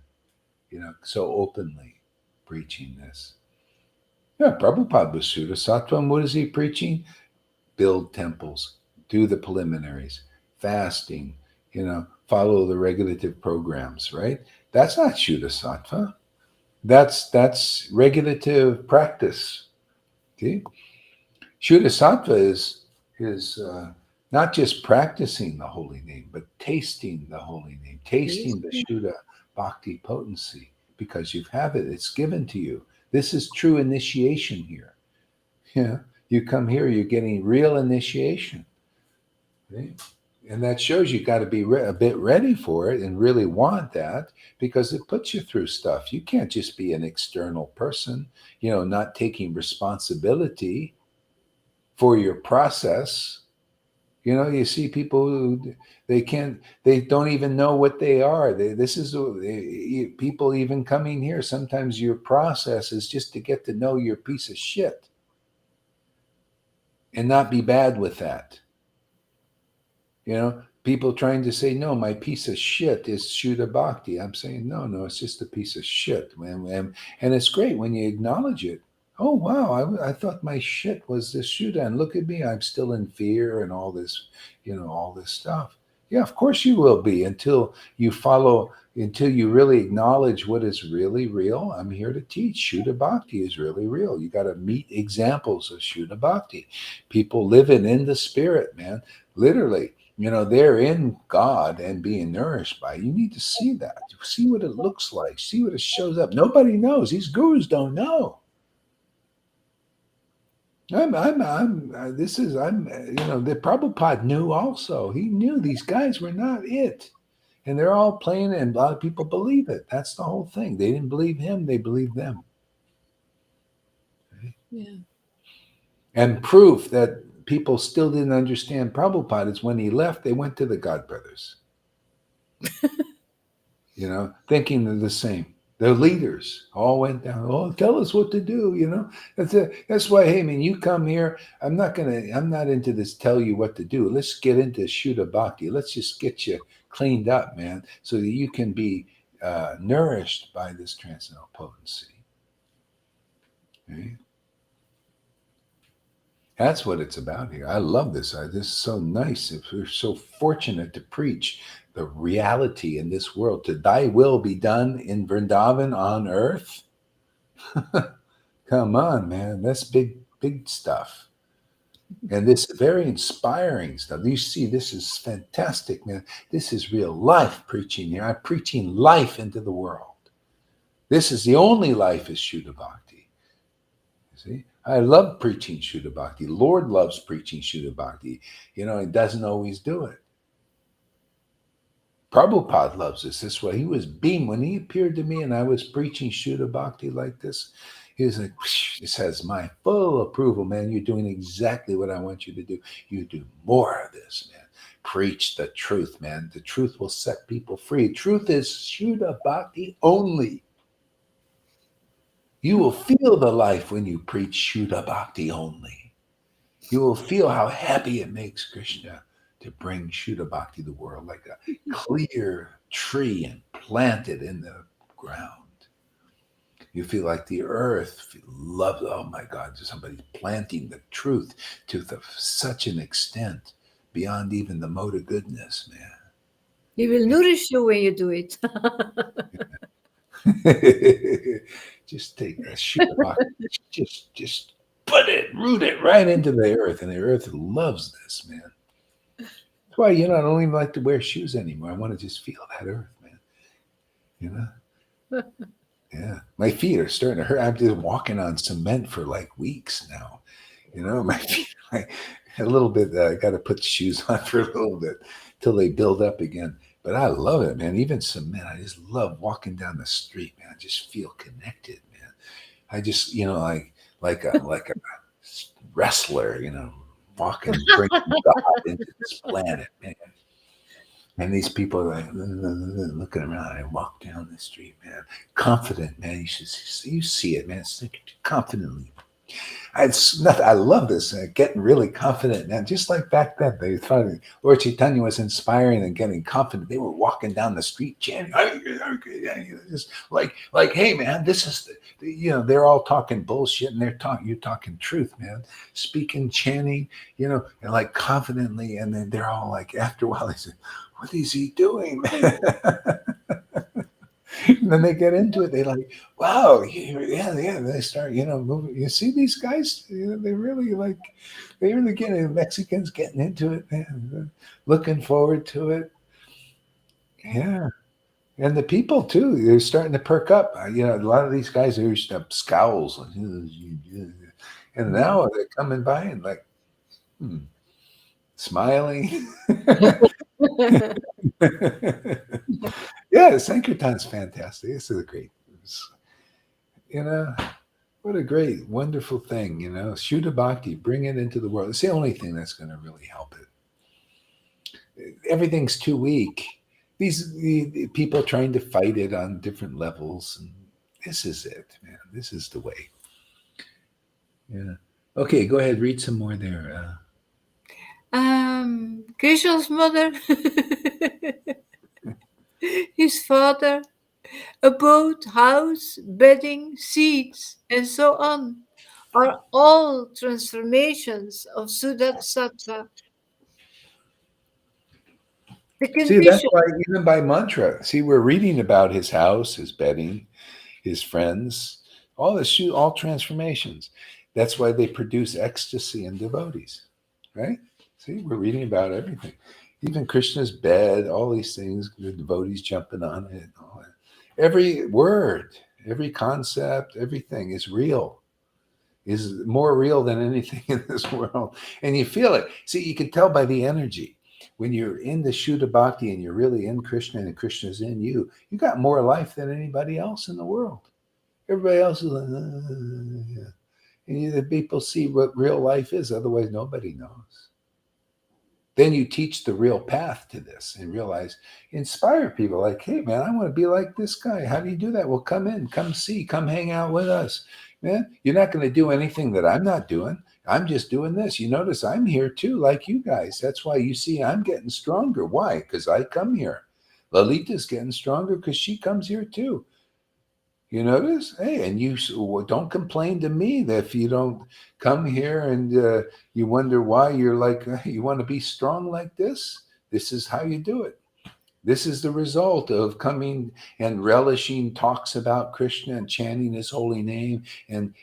so openly preaching this. Yeah, Prabhupada was Shuddha Sattva. And what is he preaching? Build temples, do the preliminaries, fasting, follow the regulative programs, right? That's not Shuddha Sattva. That's regulative practice. Okay? Shuddha Sattva is not just practicing the holy name, but tasting the holy name, Yes. tasting the Shuddha Bhakti potency, because you have it. It's given to you. This is true initiation here. Yeah. You come here, you're getting real initiation. Right? And that shows you got to be a bit ready for it and really want that, because it puts you through stuff. You can't just be an external person, not taking responsibility for your process. You see people who they don't even know what they are. People even coming here. Sometimes your process is just to get to know your piece of shit and not be bad with that. People trying to say, no, my piece of shit is Shuddha Bhakti. I'm saying, no, no, it's just a piece of shit, man. And it's great when you acknowledge it. Oh, wow, I thought my shit was this Shuddha. And look at me, I'm still in fear and all this, all this stuff. Yeah, of course you will be until you really acknowledge what is really real. I'm here to teach. Shuddha Bhakti is really real. You got to meet examples of Shuddha Bhakti. People living in the spirit, man. Literally, they're in God and being nourished by it. You need to see that. See what it looks like. See what it shows up. Nobody knows. These gurus don't know. The Prabhupada knew also. He knew these guys were not it. And they're all playing it, and a lot of people believe it. That's the whole thing. They didn't believe him, they believed them. Yeah. And proof that people still didn't understand Prabhupada is when he left, they went to the God Brothers. Thinking they're the same. The leaders all went down. Oh, tell us what to do. That's why, hey man, you come here. I'm not into this tell you what to do. Let's get into Shuddha Bhakti. Let's just get you cleaned up, man, so that you can be nourished by this transcendental potency. Okay? That's what it's about here. I love this. This is so nice. We're so fortunate to preach the reality in this world. To thy will be done in Vrindavan on earth. Come on, man. That's big, big stuff. And this very inspiring stuff. You see, this is fantastic, man. This is real life preaching here. I'm preaching life into the world. This is the only life is Shuddha Bhakti. You see? I love preaching Shuddha Bhakti. Lord loves preaching Shuddha Bhakti. He doesn't always do it. Prabhupada loves this. This way. He was beamed when he appeared to me and I was preaching Shuddha Bhakti like this. He was like, this has my full approval, man. You're doing exactly what I want you to do. You do more of this, man. Preach the truth, man. The truth will set people free. Truth is Shuddha Bhakti only. You will feel the life when you preach Shuddha Bhakti only. You will feel how happy it makes Krishna to bring Shuddha Bhakti to the world, like a clear tree and planted in the ground. You feel like the earth loves, oh my God, somebody's planting the truth to such an extent beyond even the mode of goodness, man. He will nourish you when you do it. Just take a Shuddha Bhakti, just put it, root it right into the earth, and the earth loves this, man. That's why, I don't even like to wear shoes anymore. I want to just feel that earth, man. Yeah. My feet are starting to hurt. I'm just walking on cement for like weeks now. My feet, a little bit, I got to put shoes on for a little bit till they build up again. But I love it, man. Even cement, I just love walking down the street, man. I just feel connected, man. I just, like a wrestler, walking, bringing God into this planet, man. And these people are like looking around. I walk down the street, man. Confident, man. You see it, man. It's like confidently. I love this. Getting really confident, man. Just like back then, they thought Lord Chaitanya was inspiring and getting confident. They were walking down the street chanting, just like, hey, man, this is they're all talking bullshit and you're talking truth, man. Speaking, chanting, and like confidently, and then they're all like, after a while, they say, what is he doing, man? And then they get into it. They like, wow, yeah. They start, moving. You see these guys? They really getting Mexicans getting into it, man. Looking forward to it. Yeah, and the people too. They're starting to perk up. A lot of these guys are used to have scowls, and now they're coming by and like, smiling. Yeah, Sankirtan's fantastic. This is a great, you know, what a great, wonderful thing, Shuddha Bhakti, bring it into the world. It's the only thing that's going to really help it. Everything's too weak. The people trying to fight it on different levels. And this is it, man. This is the way. Yeah. Okay, go ahead. Read some more there. Krishna's mother, his father, a boat, house, bedding, seats, and so on are all transformations of Sudat Sattva. The See, that's condition, why even by mantra, see, we're reading about his house, his bedding, his friends, all transformations. That's why they produce ecstasy in devotees, right? See, we're reading about everything. Even Krishna's bed, all these things, the devotees jumping on it, all that. Every word, every concept, everything is real, is more real than anything in this world. And you feel it. See, you can tell by the energy. When you're in the Shuddha Bhakti and you're really in Krishna and Krishna's in you, you got more life than anybody else in the world. Everybody else is like, yeah. And the people see what real life is. Otherwise, nobody knows. Then you teach the real path to this and realize, inspire people like, hey, man, I want to be like this guy. How do you do that? Well, come in, come see, come hang out with us. Man, you're not going to do anything that I'm not doing. I'm just doing this. You notice I'm here too, like you guys. That's why you see I'm getting stronger. Why? Because I come here. Lalita's getting stronger because she comes here too. You notice? Hey, and you don't complain to me that if you don't come here and you wonder why you're like, you want to be strong like this? This is how you do it. This is the result of coming and relishing talks about Krishna and chanting his holy name and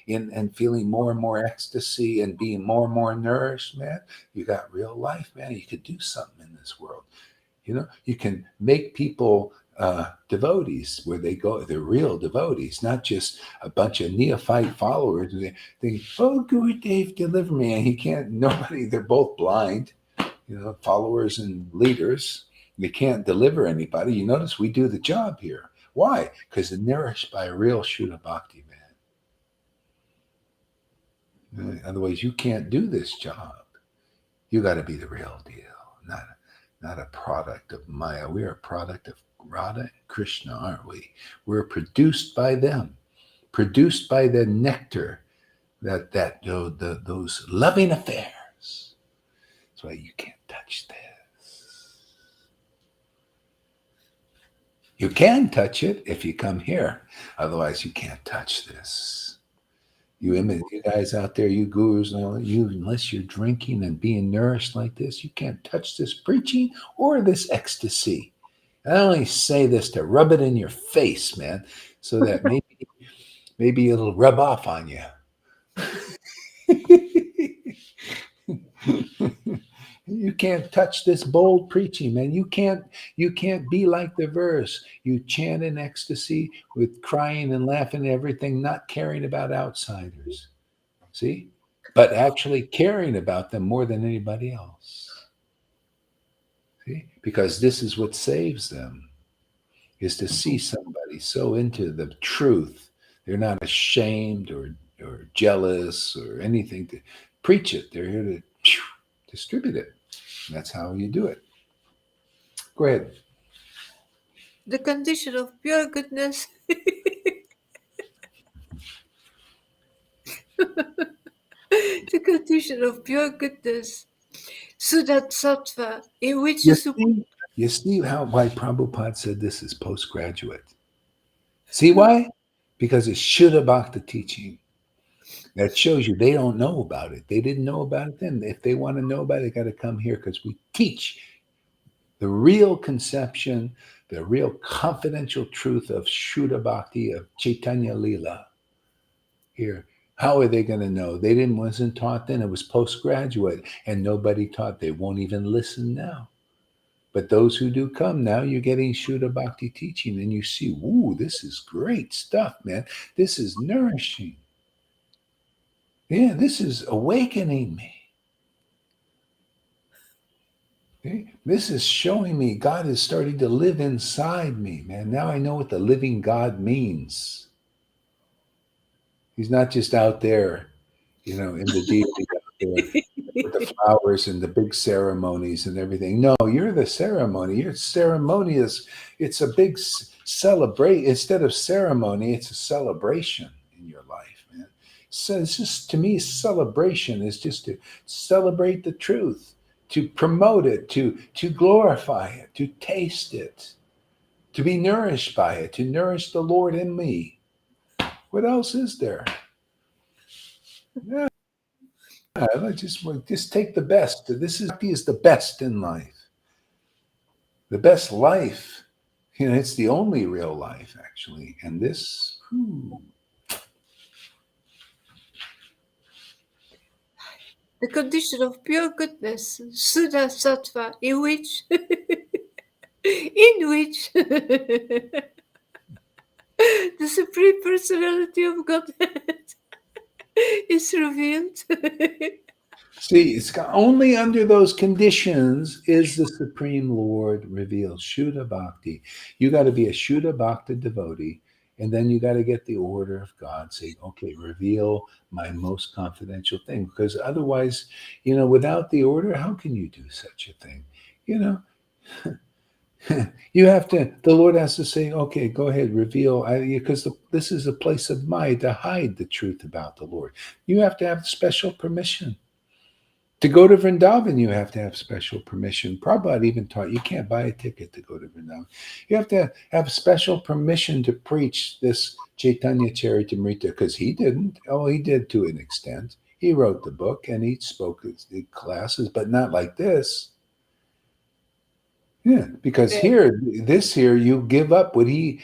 feeling more and more ecstasy and being more and more nourished, man. You got real life, man. You could do something in this world. You can make people devotees where they go. They're real devotees, not just a bunch of neophyte followers. They think, oh, Gurudev, deliver me. And he can't, nobody, they're both blind, followers and leaders. They can't deliver anybody. You notice we do the job here. Why? Because they're nourished by a real Shuddha Bhakti man. Otherwise, you can't do this job. You got to be the real deal, not a product of Maya. We are a product of Radha and Krishna, aren't we? We're produced by them, produced by the nectar those loving affairs. That's why you can't touch this. You can touch it if you come here. Otherwise, you can't touch this. You guys out there, you gurus, and all, unless you're drinking and being nourished like this, you can't touch this preaching or this ecstasy. I only say this to rub it in your face, man, so that maybe it'll rub off on you. You can't touch this bold preaching, man. You can't be like the verse. You chant in ecstasy with crying and laughing and everything, not caring about outsiders. See? But actually caring about them more than anybody else. See? Because this is what saves them, is to see somebody so into the truth. They're not ashamed or jealous or anything to preach it. They're here to distribute it. And that's how you do it. Go ahead. the condition of pure goodness, the condition of pure goodness, Sudat Sattva, in which You the Supreme see, you see why Prabhupada said this is postgraduate. See why? Because it's Shuddha Bhakti teaching. That shows you they don't know about it. They didn't know about it then. If they want to know about it, they got to come here because we teach the real conception, the real confidential truth of Shuddha Bhakti, of Chaitanya Lila. Here, how are they going to know? They wasn't taught then. It was postgraduate, and nobody taught. They won't even listen now. But those who do come now, you're getting Shuddha Bhakti teaching, and you see, ooh, this is great stuff, man. This is nourishing. Yeah, this is awakening me. Okay? This is showing me God is starting to live inside me, man. Now I know what the living God means. He's not just out there, in the deity out there with the flowers and the big ceremonies and everything. No, you're the ceremony. Your ceremony is, it's a big celebrate. Instead of ceremony, it's a celebration in your life, man. So it's just, to me, celebration is just to celebrate the truth, to promote it, to glorify it, to taste it, to be nourished by it, to nourish the Lord in me. What else is there? Yeah, let's just take the best. This is the best in life. The best life. It's the only real life, actually. And this, The condition of pure goodness, Suddha Sattva, in which the Supreme Personality of Godhead is revealed. see, only under those conditions is the Supreme Lord revealed. Shuddha Bhakti. You got to be a Shuddha Bhakti devotee, and then you got to get the order of God, saying, okay, reveal my most confidential thing. Because otherwise, without the order, how can you do such a thing? You know, you have to, the Lord has to say, okay, go ahead, reveal, because this is a place of Maya to hide the truth about the Lord. You have to have special permission. To go to Vrindavan, you have to have special permission. Prabhupada even taught you can't buy a ticket to go to Vrindavan. You have to have special permission to preach this Chaitanya Charitamrita, because he didn't. Oh, he did to an extent. He wrote the book and he spoke at the classes, but not like this. Yeah, because here, you give up what he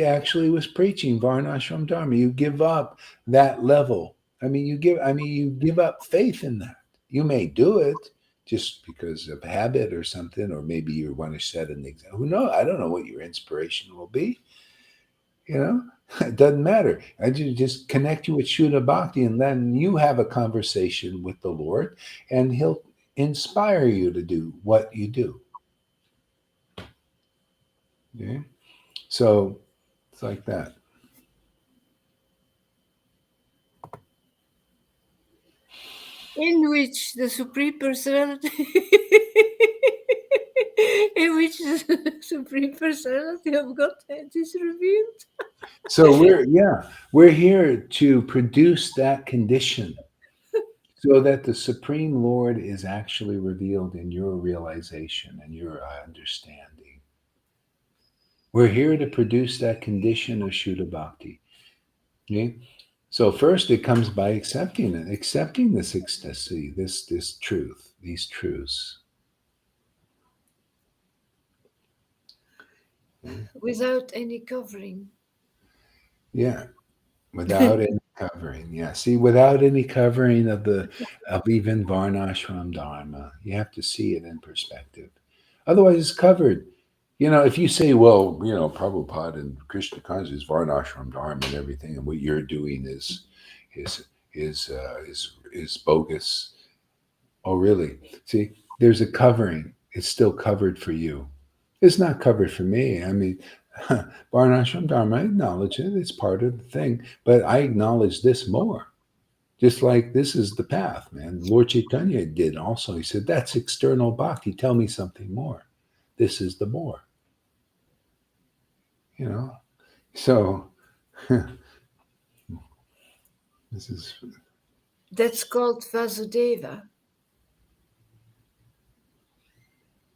actually was preaching, Varnashram Dharma. You give up that level. You give up faith in that. You may do it just because of habit or something, or maybe you want to set an example. Who knows? I don't know what your inspiration will be. It doesn't matter. I just connect you with Shuddha Bhakti, and then you have a conversation with the Lord, and He'll inspire you to do what you do. Okay? So it's like that. In which the Supreme Personality in which the Supreme Personality of Godhead is revealed. So we're here to produce that condition so that the Supreme Lord is actually revealed in your realization and your understanding. We're here to produce that condition of Shuddha Bhakti. Okay? So first it comes by accepting it, accepting this ecstasy, this truth, these truths. Without any covering. Yeah. Without any covering. Yeah. See, without any covering of even Varnashram Dharma. You have to see it in perspective. Otherwise it's covered. If you say, well, Prabhupada and Krishna consciousness, Varnashram Dharma and everything, and what you're doing is is bogus. Oh, really? See, there's a covering. It's still covered for you. It's not covered for me. Varnashram Dharma, I acknowledge it. It's part of the thing. But I acknowledge this more. Just like this is the path, man. Lord Chaitanya did also. He said, that's external bhakti. Tell me something more. This is the more. So this is. That's called Vasudeva.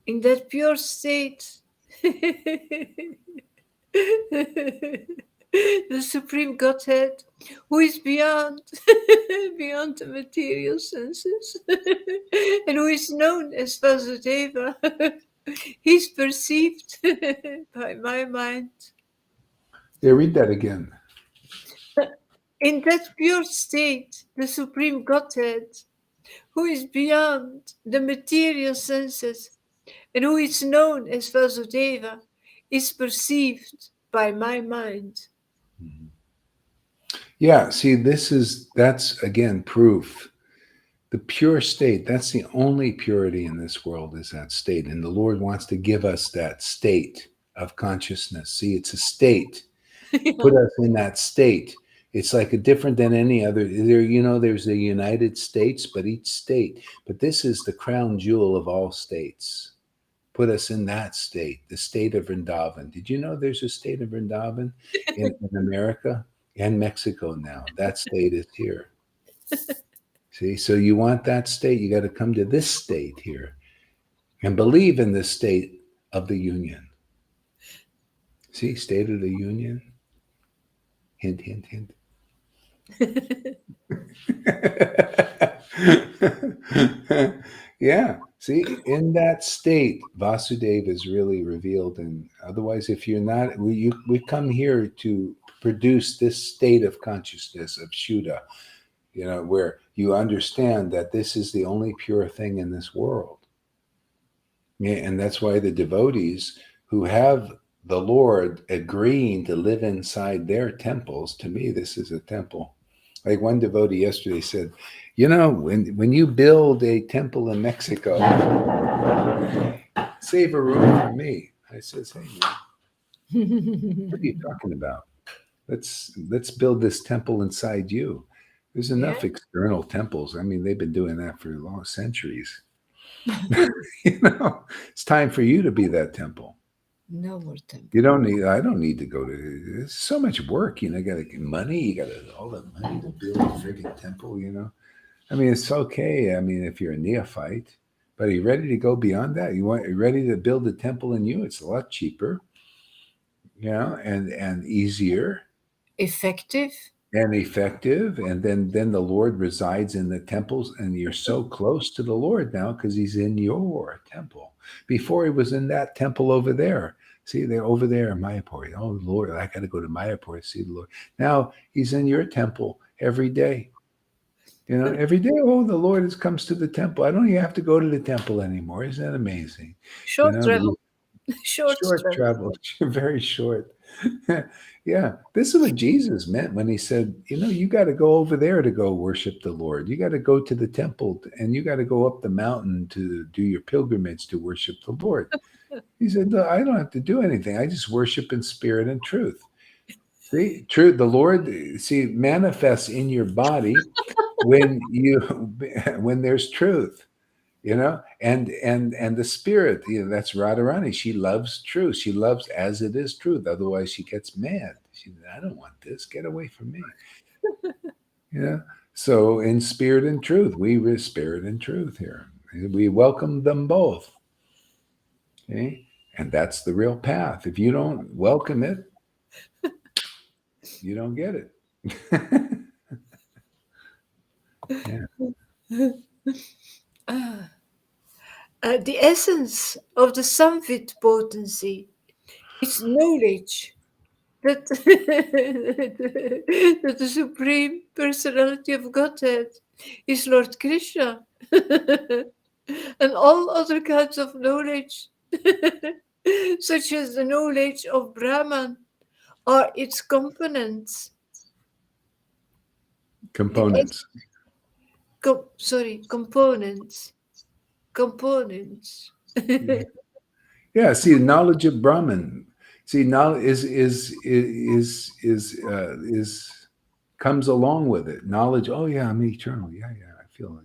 In that pure state, the Supreme Godhead, who is beyond the material senses, and who is known as Vasudeva, he's perceived by my mind. Yeah, read that again. In that pure state, the Supreme Godhead, who is beyond the material senses, and who is known as Vasudeva, is perceived by my mind. Yeah, see, that's again proof The pure state, that's the only purity in this world, is that state. And the Lord wants to give us that state of consciousness. See, it's a state. Put Yeah. us in that state. It's like a different than any other. There's the United States, but each state. But this is the crown jewel of all states. Put us in that state, the state of Vrindavan. Did you know there's a state of Vrindavan in America and Mexico now? That state is here. See, so you want that state, you got to come to this state here and believe in this state of the union. See, state of the union. Hint, hint, hint. Yeah. See, in that state, Vasudeva is really revealed. And otherwise, if you're not, we come here to produce this state of consciousness of Shuddha, where you understand that this is the only pure thing in this world. Yeah, and that's why the devotees who have the Lord agreeing to live inside their temples, to me, this is a temple. Like one devotee yesterday said, when you build a temple in Mexico, save a room for me. I says, hey, man, what are you talking about? Let's build this temple inside you. There's enough Yeah. external temples. I mean, they've been doing that for long centuries. It's time for you to be that temple. No more temple. I don't need to go to, it's so much work, you got to get money, you got all the money to build a friggin' temple, I mean, it's okay. I mean, if you're a neophyte, but are you ready to go beyond that? Are you ready to build a temple in you? It's a lot cheaper, and easier. Effective. And effective, and then the Lord resides in the temples, and you're so close to the Lord now because he's in your temple. Before he was in that temple over there. See, they're over there in Mayapur. Oh Lord, I got to go to Mayapur to see the Lord. Now he's in your temple every day. Every day. Oh, the Lord comes to the temple. I don't even have to go to the temple anymore. Isn't that amazing? Short travel. Short travel, very short. Yeah, this is what Jesus meant when he said, you got to go over there to go worship the Lord. You got to go to the temple, and you got to go up the mountain to do your pilgrimage to worship the Lord. He said, no, I don't have to do anything. I just worship in spirit and truth. See, truth, the Lord, manifests in your body when there's truth. And the spirit, that's Radharani. She loves truth. She loves as it is truth. Otherwise she gets mad. She said, I don't want this. Get away from me. So in spirit and truth, we spirit and truth here. We welcome them both. Okay? And that's the real path. If you don't welcome it, you don't get it. Yeah. The essence of the Samvit potency is knowledge that, that the Supreme Personality of Godhead is Lord Krishna. And all other kinds of knowledge, such as the knowledge of Brahman, are its components. Components. Components. Components. Yeah, see, knowledge of Brahman. See, knowledge is comes along with it. Knowledge. Oh yeah, I'm eternal. Yeah, I feel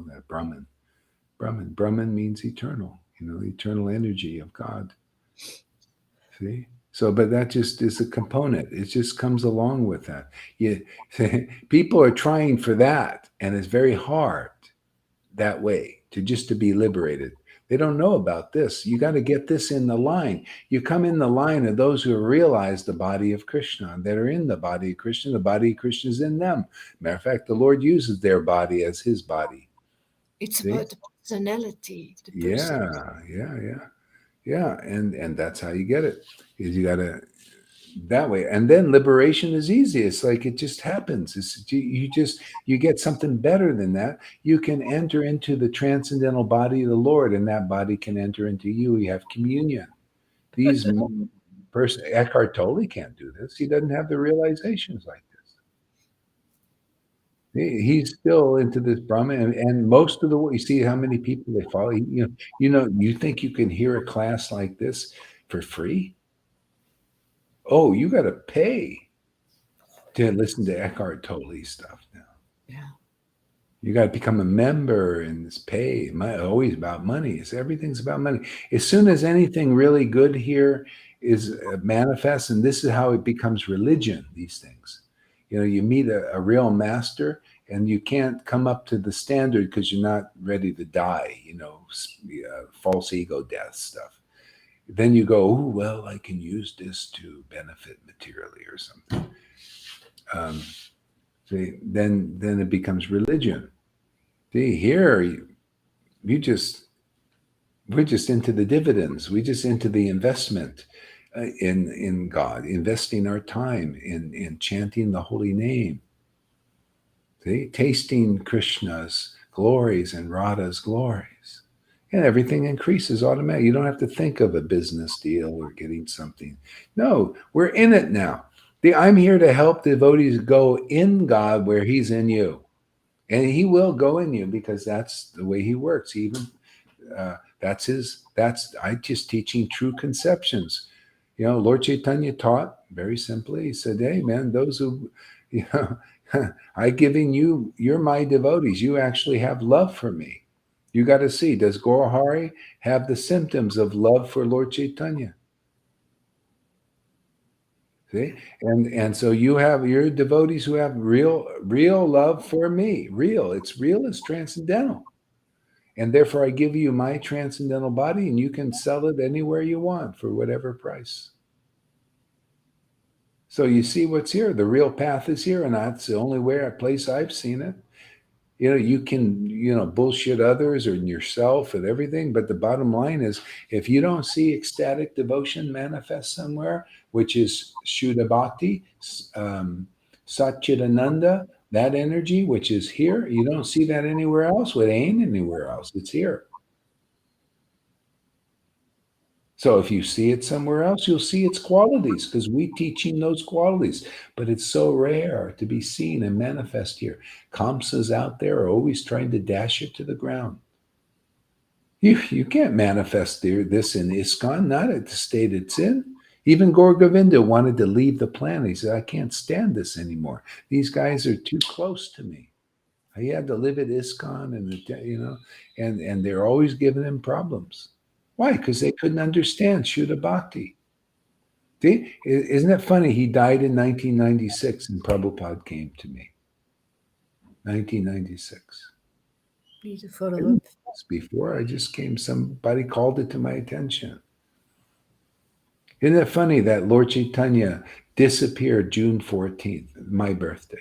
that Brahman. Brahman means eternal. Eternal energy of God. See. So, but that just is a component. It just comes along with that. People are trying for that, and it's very hard that way to be liberated. They don't know about this. You got to get this in the line. You come in the line of those who realize the body of Krishna, that are in the body of Krishna. The body of Krishna is in them. Matter of fact, the Lord uses their body as his body. It's about the personality. The person. Yeah. And that's how you get it. Is you got to that way, and then liberation is easy. It's like it just happens. You get something better than that. You can enter into the transcendental body of the Lord, and that body can enter into you. You have communion. These Eckhart Tolle can't do this. He doesn't have the realizations like this. He's still into this Brahma, and most of the you see how many people they follow. You think you can hear a class like this for free? Oh, you got to pay to listen to Eckhart Tolle's stuff now. Yeah. You got to become a member and it's pay. Always about money. Everything's about money. As soon as anything really good here is manifests, and this is how it becomes religion. These things, you meet a real master, and you can't come up to the standard because you're not ready to die. False ego death stuff. Then you go, oh well, I can use this to benefit materially or something. Then it becomes religion. See, here we're just into the dividends. We're just into the investment in God, investing our time in chanting the holy name. See, tasting Krishna's glories and Radha's glories. And everything increases automatically. You don't have to think of a business deal or getting something. No, we're in it now. I'm here to help devotees go in God where He's in you. And He will go in you because that's the way He works. I just teaching true conceptions. Lord Chaitanya taught very simply. He said, hey man, those who, I giving you're my devotees. You actually have love for me. You got to see, does Gaurahari have the symptoms of love for Lord Chaitanya? See? And so you have your devotees who have real love for me. It's real, it's transcendental. And therefore I give you my transcendental body and you can sell it anywhere you want for whatever price. So you see what's here. The real path is here, and that's the only place I've seen it. You can, bullshit others or yourself and everything, but the bottom line is if you don't see ecstatic devotion manifest somewhere, which is Shuddha Bhakti, Satchidananda, that energy, which is here, you don't see that anywhere else. Well, it ain't anywhere else. It's here. So if you see it somewhere else, you'll see its qualities because we teaching those qualities. But it's so rare to be seen and manifest here. Kamsas out there are always trying to dash it to the ground. You can't manifest this in ISKCON, not at the state it's in. Even Gaur Govinda wanted to leave the planet. He said, I can't stand this anymore. These guys are too close to me. He had to live at ISKCON and they're always giving him problems. Why? Because they couldn't understand Shuddha Bhakti. See, isn't it funny? He died in 1996 and Prabhupada came to me. 1996. Beautiful. Before I just came, somebody called it to my attention. Isn't it funny that Lord Chaitanya disappeared June 14th, my birthday?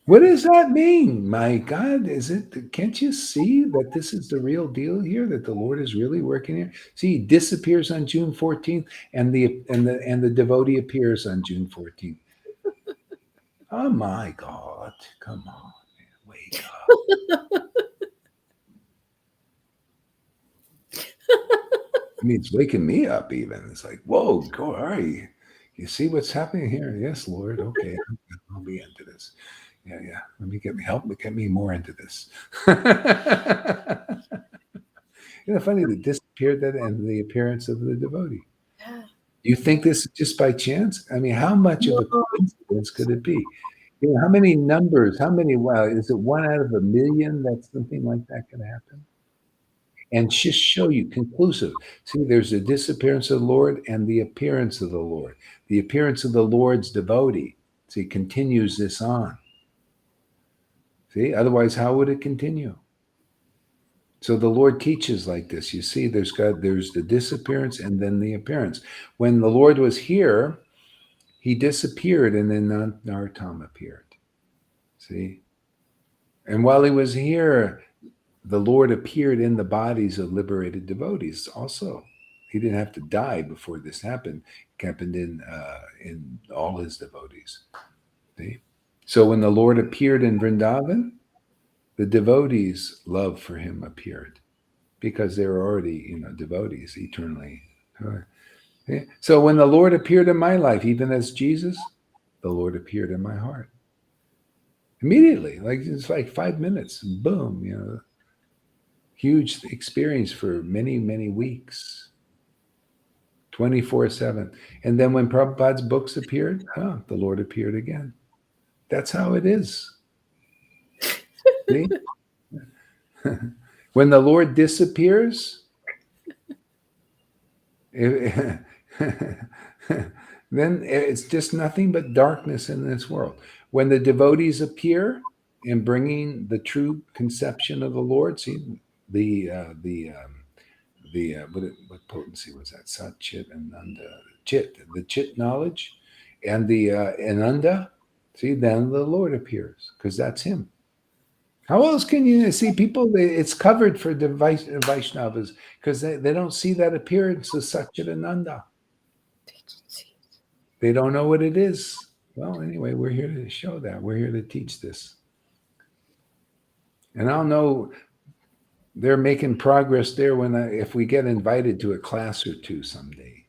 What does that mean? My God, can't you see that this is the real deal here, that the Lord is really working here? See, he disappears on June 14th and the devotee appears on June 14th. Oh my God, come on, man, wake up. I mean, it's waking me up even. It's like, whoa, go, all right. You see what's happening here? Yes, Lord. Okay, I'll be into this. Yeah. Let me get me more into this. Funny, they disappeared that and the appearance of the devotee. Yeah. You think this is just by chance? I mean, how much of a coincidence could it be? How many numbers? Is it 1 out of 1,000,000 that something like that can happen? And just show you conclusive. See, there's a disappearance of the Lord and the appearance of the Lord. The appearance of the Lord's devotee. See, continues this on. See, otherwise, how would it continue? So the Lord teaches like this. You see, there's the disappearance and then the appearance. When the Lord was here, he disappeared and then Narottam appeared. See? And while he was here, the Lord appeared in the bodies of liberated devotees also. He didn't have to die before this happened. It happened in all his devotees. See? So when the Lord appeared in Vrindavan, the devotees' love for him appeared because they were already, devotees eternally. So when the Lord appeared in my life, even as Jesus, the Lord appeared in my heart. Immediately, like it's like 5 minutes, boom, huge experience for many, many weeks, 24/7. And then when Prabhupada's books appeared, the Lord appeared again. That's how it is. See? When the Lord disappears, then it's just nothing but darkness in this world. When the devotees appear in bringing the true conception of the Lord, see what potency was that? Sat, Chit, and Nanda. Chit, the Chit knowledge, and the Ananda. See, then the Lord appears because that's Him. How else can you see people? It's covered for the Vaishnavas because they don't see that appearance of Satchidananda. They don't know what it is. Well, anyway, we're here to show that. We're here to teach this. And I'll know they're making progress there if we get invited to a class or two someday.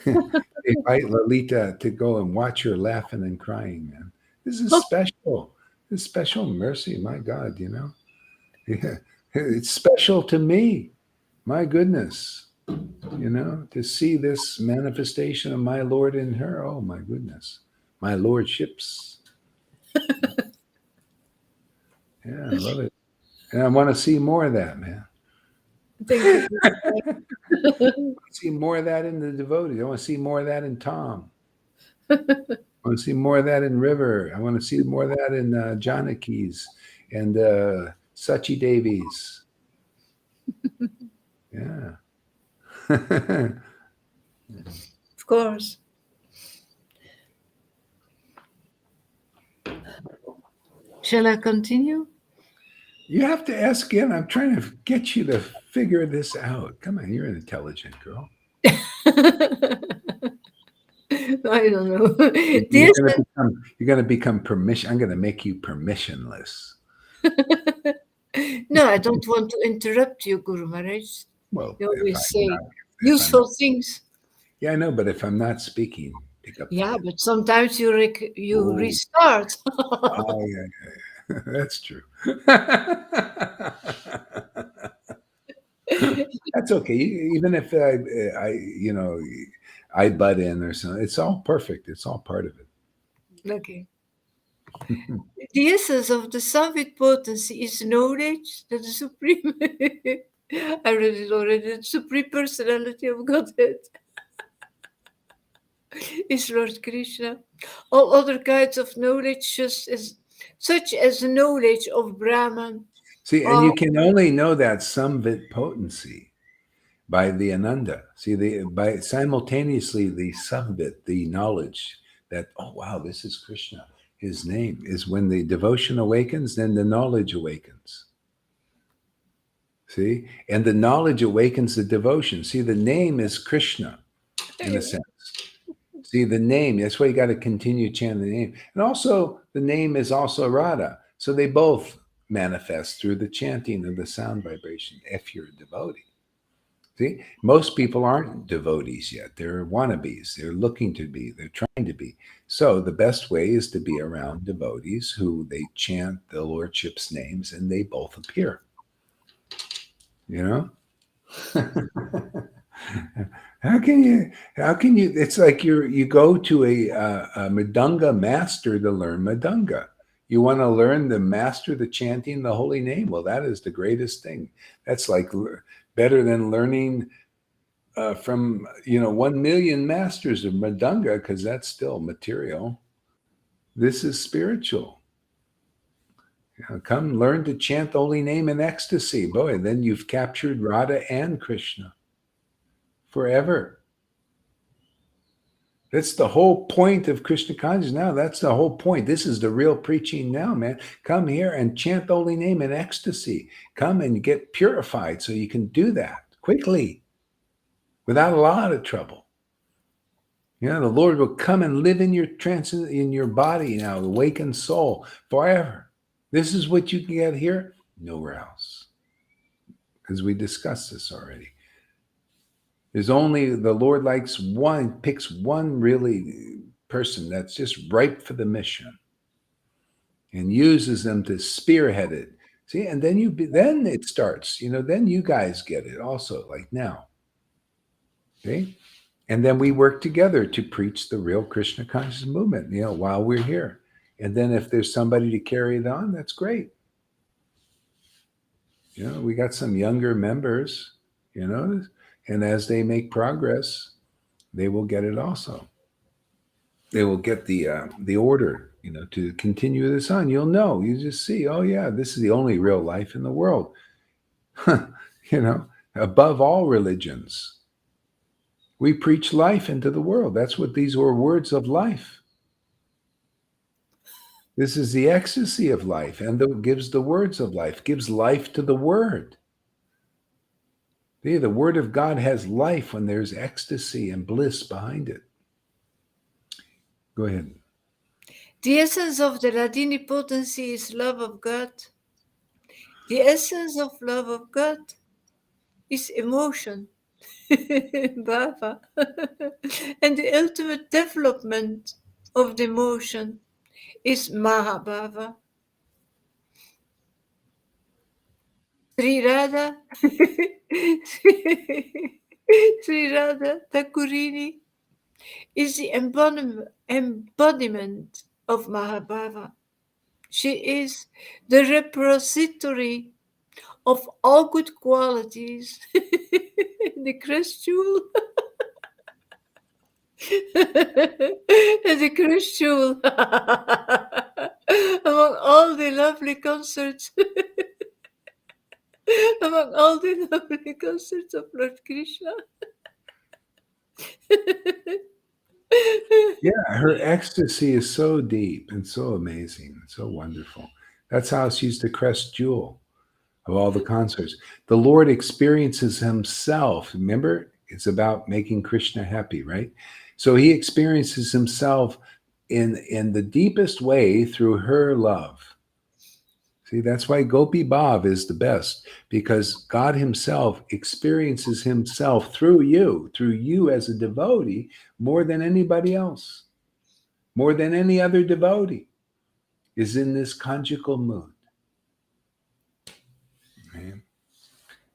Invite Lalita to go and watch her laughing and crying, man. This is special. This is special mercy, my God, Yeah. It's special to me. My goodness. To see this manifestation of my Lord in her. Oh my goodness. My lordships. Yeah, I love it. And I want to see more of that, man. Thank you. I want to see more of that in the devotees. I want to see more of that in Tom. I want to see more of that in River. I want to see more of that in Janaki's and Sachi Devi's. Yeah. Of course. Shall I continue? You have to ask again. I'm trying to get you to figure this out. Come on, you're an intelligent girl. I don't know. You're going to become permission. I'm going to make you permissionless. No, I don't want to interrupt you, Guru Maharaj. Well, You always say if useful things. Yeah, I know, but if I'm not speaking, pick up. Yeah, but sometimes you restart. Oh, yeah. That's true. That's okay. Even if I butt in or something, it's all perfect. It's all part of it. Okay. The essence of the Samvit potency is knowledge that the Supreme, I read it already, the Supreme Personality of Godhead is Lord Krishna. All other kinds of knowledge, such as the knowledge of Brahman. See, and you can only know that Samvit potency by the Ananda. See, by simultaneously the Samvit, the knowledge that, oh wow, this is Krishna. His name is when the devotion awakens, then the knowledge awakens. See, and the knowledge awakens the devotion. See, the name is Krishna in a sense. See, the name, that's why you got to continue chanting the name. And also, the name is also Radha. So they both manifest through the chanting of the sound vibration if you're a devotee. See, most people aren't devotees yet. They're wannabes. They're looking to be. They're trying to be. So the best way is to be around devotees who they chant the Lordship's names and they both appear. How can you, it's like you go to a Mridanga master to learn Mridanga. You want to learn the master, the chanting the holy name. Well, that is the greatest thing. That's like better than learning from 1 million masters of Mridanga, because that's still material. This is spiritual. Come learn to chant the holy name in ecstasy. Boy, then you've captured Radha and Krishna forever. That's the whole point of Krishna consciousness now. That's the whole point. This is the real preaching now, man. Come here and chant the holy name in ecstasy. Come and get purified so you can do that quickly without a lot of trouble. The Lord will come and live in your body now, awakened soul forever. This is what you can get here, nowhere else. Because we discussed this already. There's only the Lord picks one really person that's just ripe for the mission and uses them to spearhead it. See, and then it starts, then you guys get it also, like now. Okay. And then we work together to preach the real Krishna conscious movement, while we're here. And then if there's somebody to carry it on, that's great. We got some younger members, and as they make progress, they will get it also. They will get the order, to continue this on. You'll know. You just see, oh yeah, this is the only real life in the world. Above all religions. We preach life into the world. That's what these were, words of life. This is the ecstasy of life, and gives the words of life, gives life to the word. The word of God has life when there's ecstasy and bliss behind it. Go ahead. The essence of the Radhini potency is love of God. The essence of love of God is emotion, bhava. And the ultimate development of the emotion is maha bhava. Sri Radha, Sri Radha Thakurini is the embodiment of Mahabhava. She is the repository of all good qualities, the crystal, the crystal, among all the lovely concerts, among all the lovely concerts of Lord Krishna. Yeah, her ecstasy is so deep and so amazing and so wonderful. That's how she's the crest jewel of all the concerts. The Lord experiences himself. Remember, it's about making Krishna happy, right? So he experiences himself in the deepest way through her love. See, that's why Gopi Bhav is the best, because God himself experiences himself through you as a devotee, more than anybody else, more than any other devotee is in this conjugal mood. Right?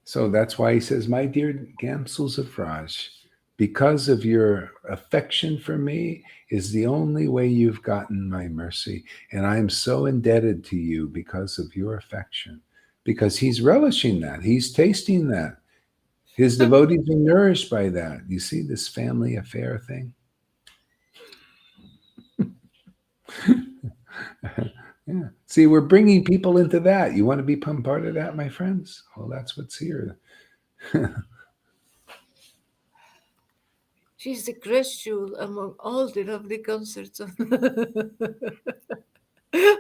So that's why he says, my dear damsels of Raj, because of your affection for me is the only way you've gotten my mercy. And I am so indebted to you because of your affection, because he's relishing that. He's tasting that. His devotees are nourished by that. You see this family affair thing? Yeah. See, we're bringing people into that. You want to become part of that, my friends? Well, that's what's here. She's the crest jewel among all the lovely concerts of,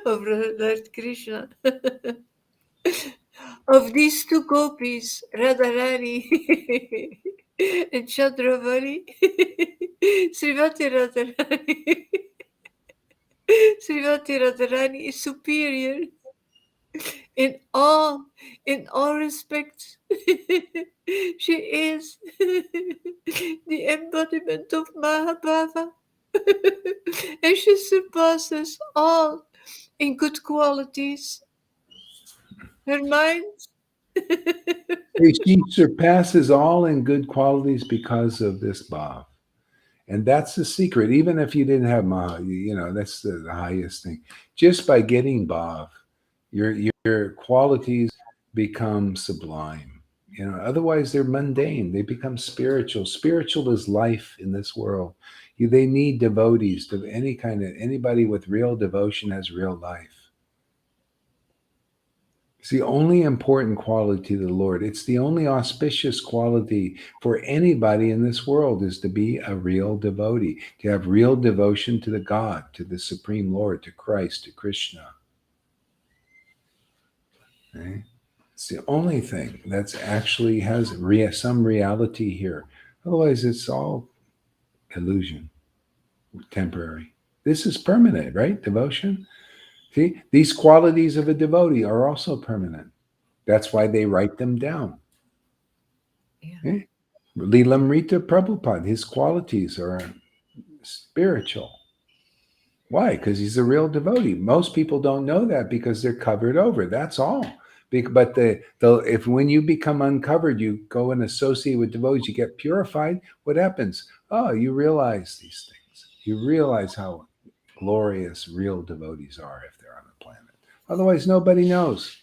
of Lord Krishna. Of these two gopis, Radharani and Chandravali, Srimati Radharani, Srimati Radharani is superior in all respects. She is the embodiment of Mahabhava, and she surpasses all in good qualities. Her mind. She surpasses all in good qualities because of this bhav. And that's the secret. Even if you didn't have maha, that's the highest thing. Just by getting bhav, your qualities become sublime. Otherwise they're mundane. They become spiritual. Spiritual is life in this world. They need devotees. To anybody with real devotion has real life. It's the only important quality to the Lord. It's the only auspicious quality for anybody in this world, is to be a real devotee, to have real devotion to the God, to the Supreme Lord, to Christ, to Krishna. Okay? It's the only thing that's actually has some reality here. Otherwise, it's all illusion, temporary. This is permanent, right? Devotion. See, these qualities of a devotee are also permanent. That's why they write them down. Leelamrita Prabhupada, his qualities are spiritual. Why? Because he's a real devotee. Most people don't know that because they're covered over. That's all. But the if when you become uncovered, you go and associate with devotees, you get purified. What happens? Oh, you realize these things. You realize how glorious real devotees are if they're on the planet. Otherwise, nobody knows.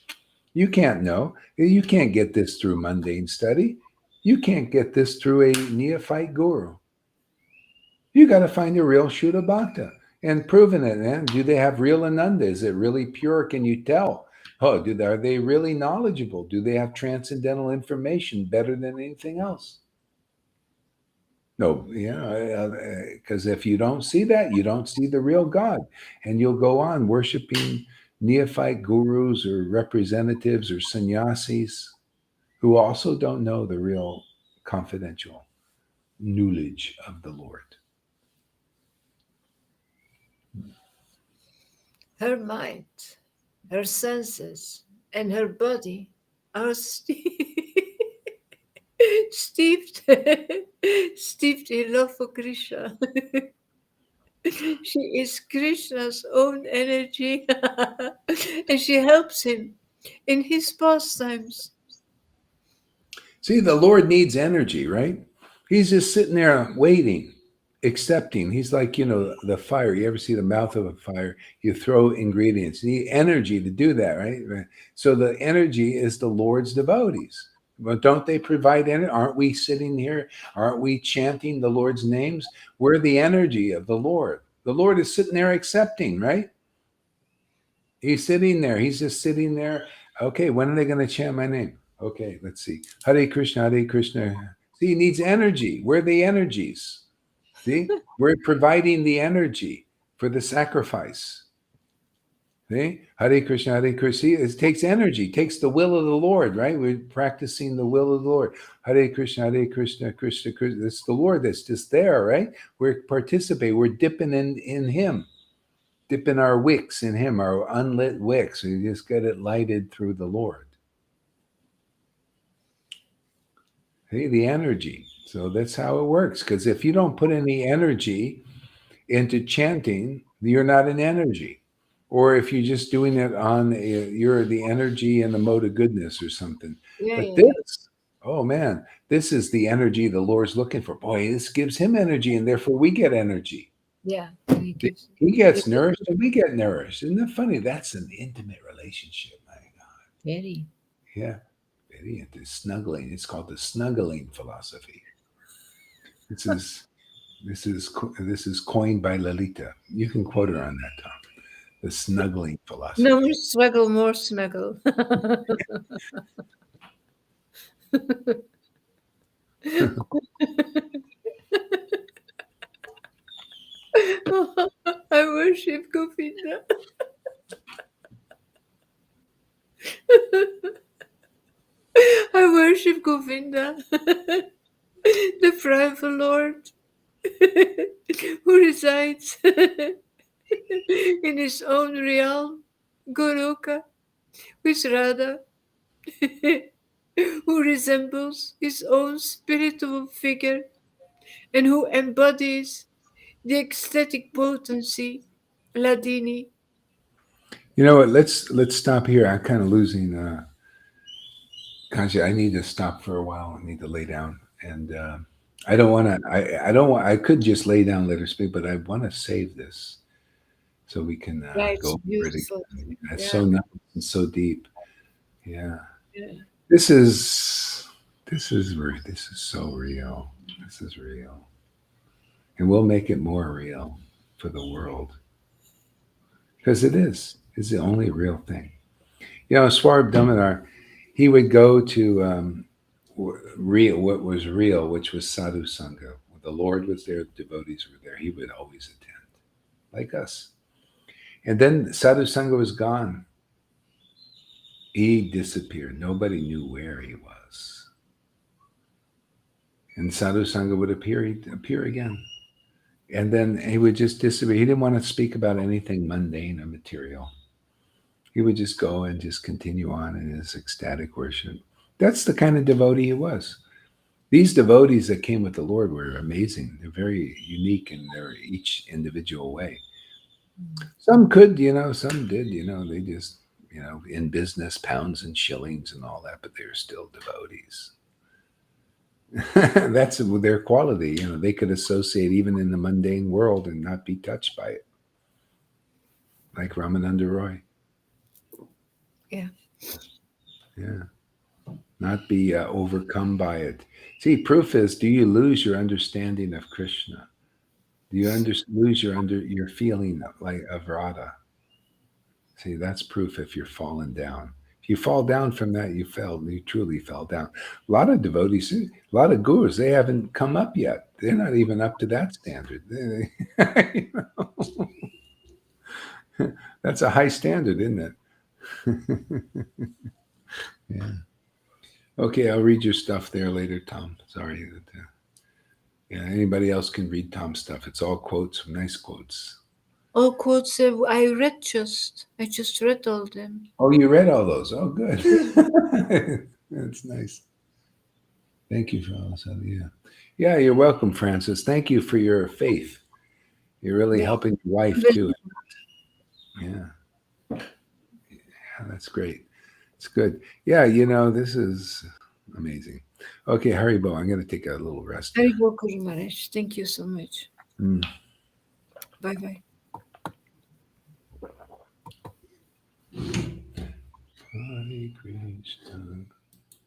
You can't know. You can't get this through mundane study. You can't get this through a neophyte guru. You got to find a real Shuddha Bhakta and proving it. And do they have real Ananda? Is it really pure? Can you tell? Oh, are they really knowledgeable? Do they have transcendental information better than anything else? No, because if you don't see that, you don't see the real God. And you'll go on worshiping neophyte gurus or representatives or sannyasis who also don't know the real confidential knowledge of the Lord. Her mind, her senses, and her body are steeped, steeped in love for Krishna. She is Krishna's own energy, and she helps him in his pastimes. See, the Lord needs energy, right? He's just sitting there waiting, accepting. He's like, the fire. You ever see the mouth of a fire? You throw ingredients. You need energy to do that, right? So the energy is the Lord's devotees. But don't they provide energy? Aren't we sitting here? Aren't we chanting the Lord's names? We're the energy of the Lord. The Lord is sitting there accepting, right? He's sitting there. He's just sitting there. Okay, when are they going to chant my name? Okay, let's see. Hare Krishna, Hare Krishna. See, he needs energy. We're the energies. See, we're providing the energy for the sacrifice. See, Hare Krishna, Hare Krishna. See, it takes energy, it takes the will of the Lord, right? We're practicing the will of the Lord. Hare Krishna, Hare Krishna, Krishna, Krishna. It's the Lord that's just there, right? We're participating. We're dipping in Him. Dipping our wicks in Him, our unlit wicks. We just get it lighted through the Lord. Hey, the energy. So that's how it works. Because if you don't put any energy into chanting, you're not an energy. Or if you're just doing it you're the energy in the mode of goodness or something. Yeah, But yeah, this, oh man, this is the energy the Lord's looking for. Boy, this gives Him energy, and therefore we get energy. yeah. He gives. He gets nourished and we get nourished. Isn't that funny? That's an intimate relationship. My God. Very. Yeah. Very into snuggling. It's called the snuggling philosophy. This is coined by Lalita. You can quote her on that, Tom. The snuggling philosophy. No more struggle, more snuggle. I worship Govinda. I worship Govinda, the prideful Lord, who resides in his own realm, Goloka, with Radha, who resembles his own spiritual figure and who embodies the ecstatic potency, Ladini. You know what? Let's stop here. I'm kind of losing conscious. I need to stop for a while. I need to lay down, and I don't want to. I don't want. I could just lay down, let her speak, but I want to save this so we can Yeah, go it's over it beautiful. again. It's Yeah, so nice and so deep. Yeah, yeah. this is this is so real. This is real, and we'll make it more real for the world because it is. It's the only real thing. Swarb Damodar, he would go to real, what was real, which was sadhu sangha. When the Lord was there, the devotees were there. He would always attend, like us. And then sadhu sangha was gone. He disappeared. Nobody knew where he was. And sadhu sangha would appear. He'd appear again. And then he would just disappear. He didn't want to speak about anything mundane or material. He would just go and just continue on in his ecstatic worship. That's the kind of devotee he was. These devotees that came with the Lord were amazing. They're very unique in their each individual way. Some could, some did, they just, in business, pounds and shillings and all that, but they're still devotees. That's their quality. They could associate even in the mundane world and not be touched by it, like Ramananda Roy. Yeah. Yeah, not be overcome by it. See, proof is: do you lose your understanding of Krishna? Do you lose your feeling of Radha? See, that's proof if you're falling down. If you fall down from that, you fell. You truly fell down. A lot of devotees, a lot of gurus, they haven't come up yet. They're not even up to that standard. That's a high standard, isn't it? Yeah. Okay, I'll read your stuff there later, Tom. Sorry. Yeah, anybody else can read Tom's stuff. It's all quotes, nice quotes. All quotes I just read all them. Oh, you read all those. Oh, good. That's nice. Thank you for all this. Yeah. Yeah, you're welcome, Francis. Thank you for your faith. You're really Yeah. helping your wife too. Yeah. Yeah, that's great. It's good. Yeah, this is amazing. Okay, Haribo, I'm going to take a little rest here. Haribo Guru Maharaj. Thank you so much. Mm. Bye bye. Hare Krishna.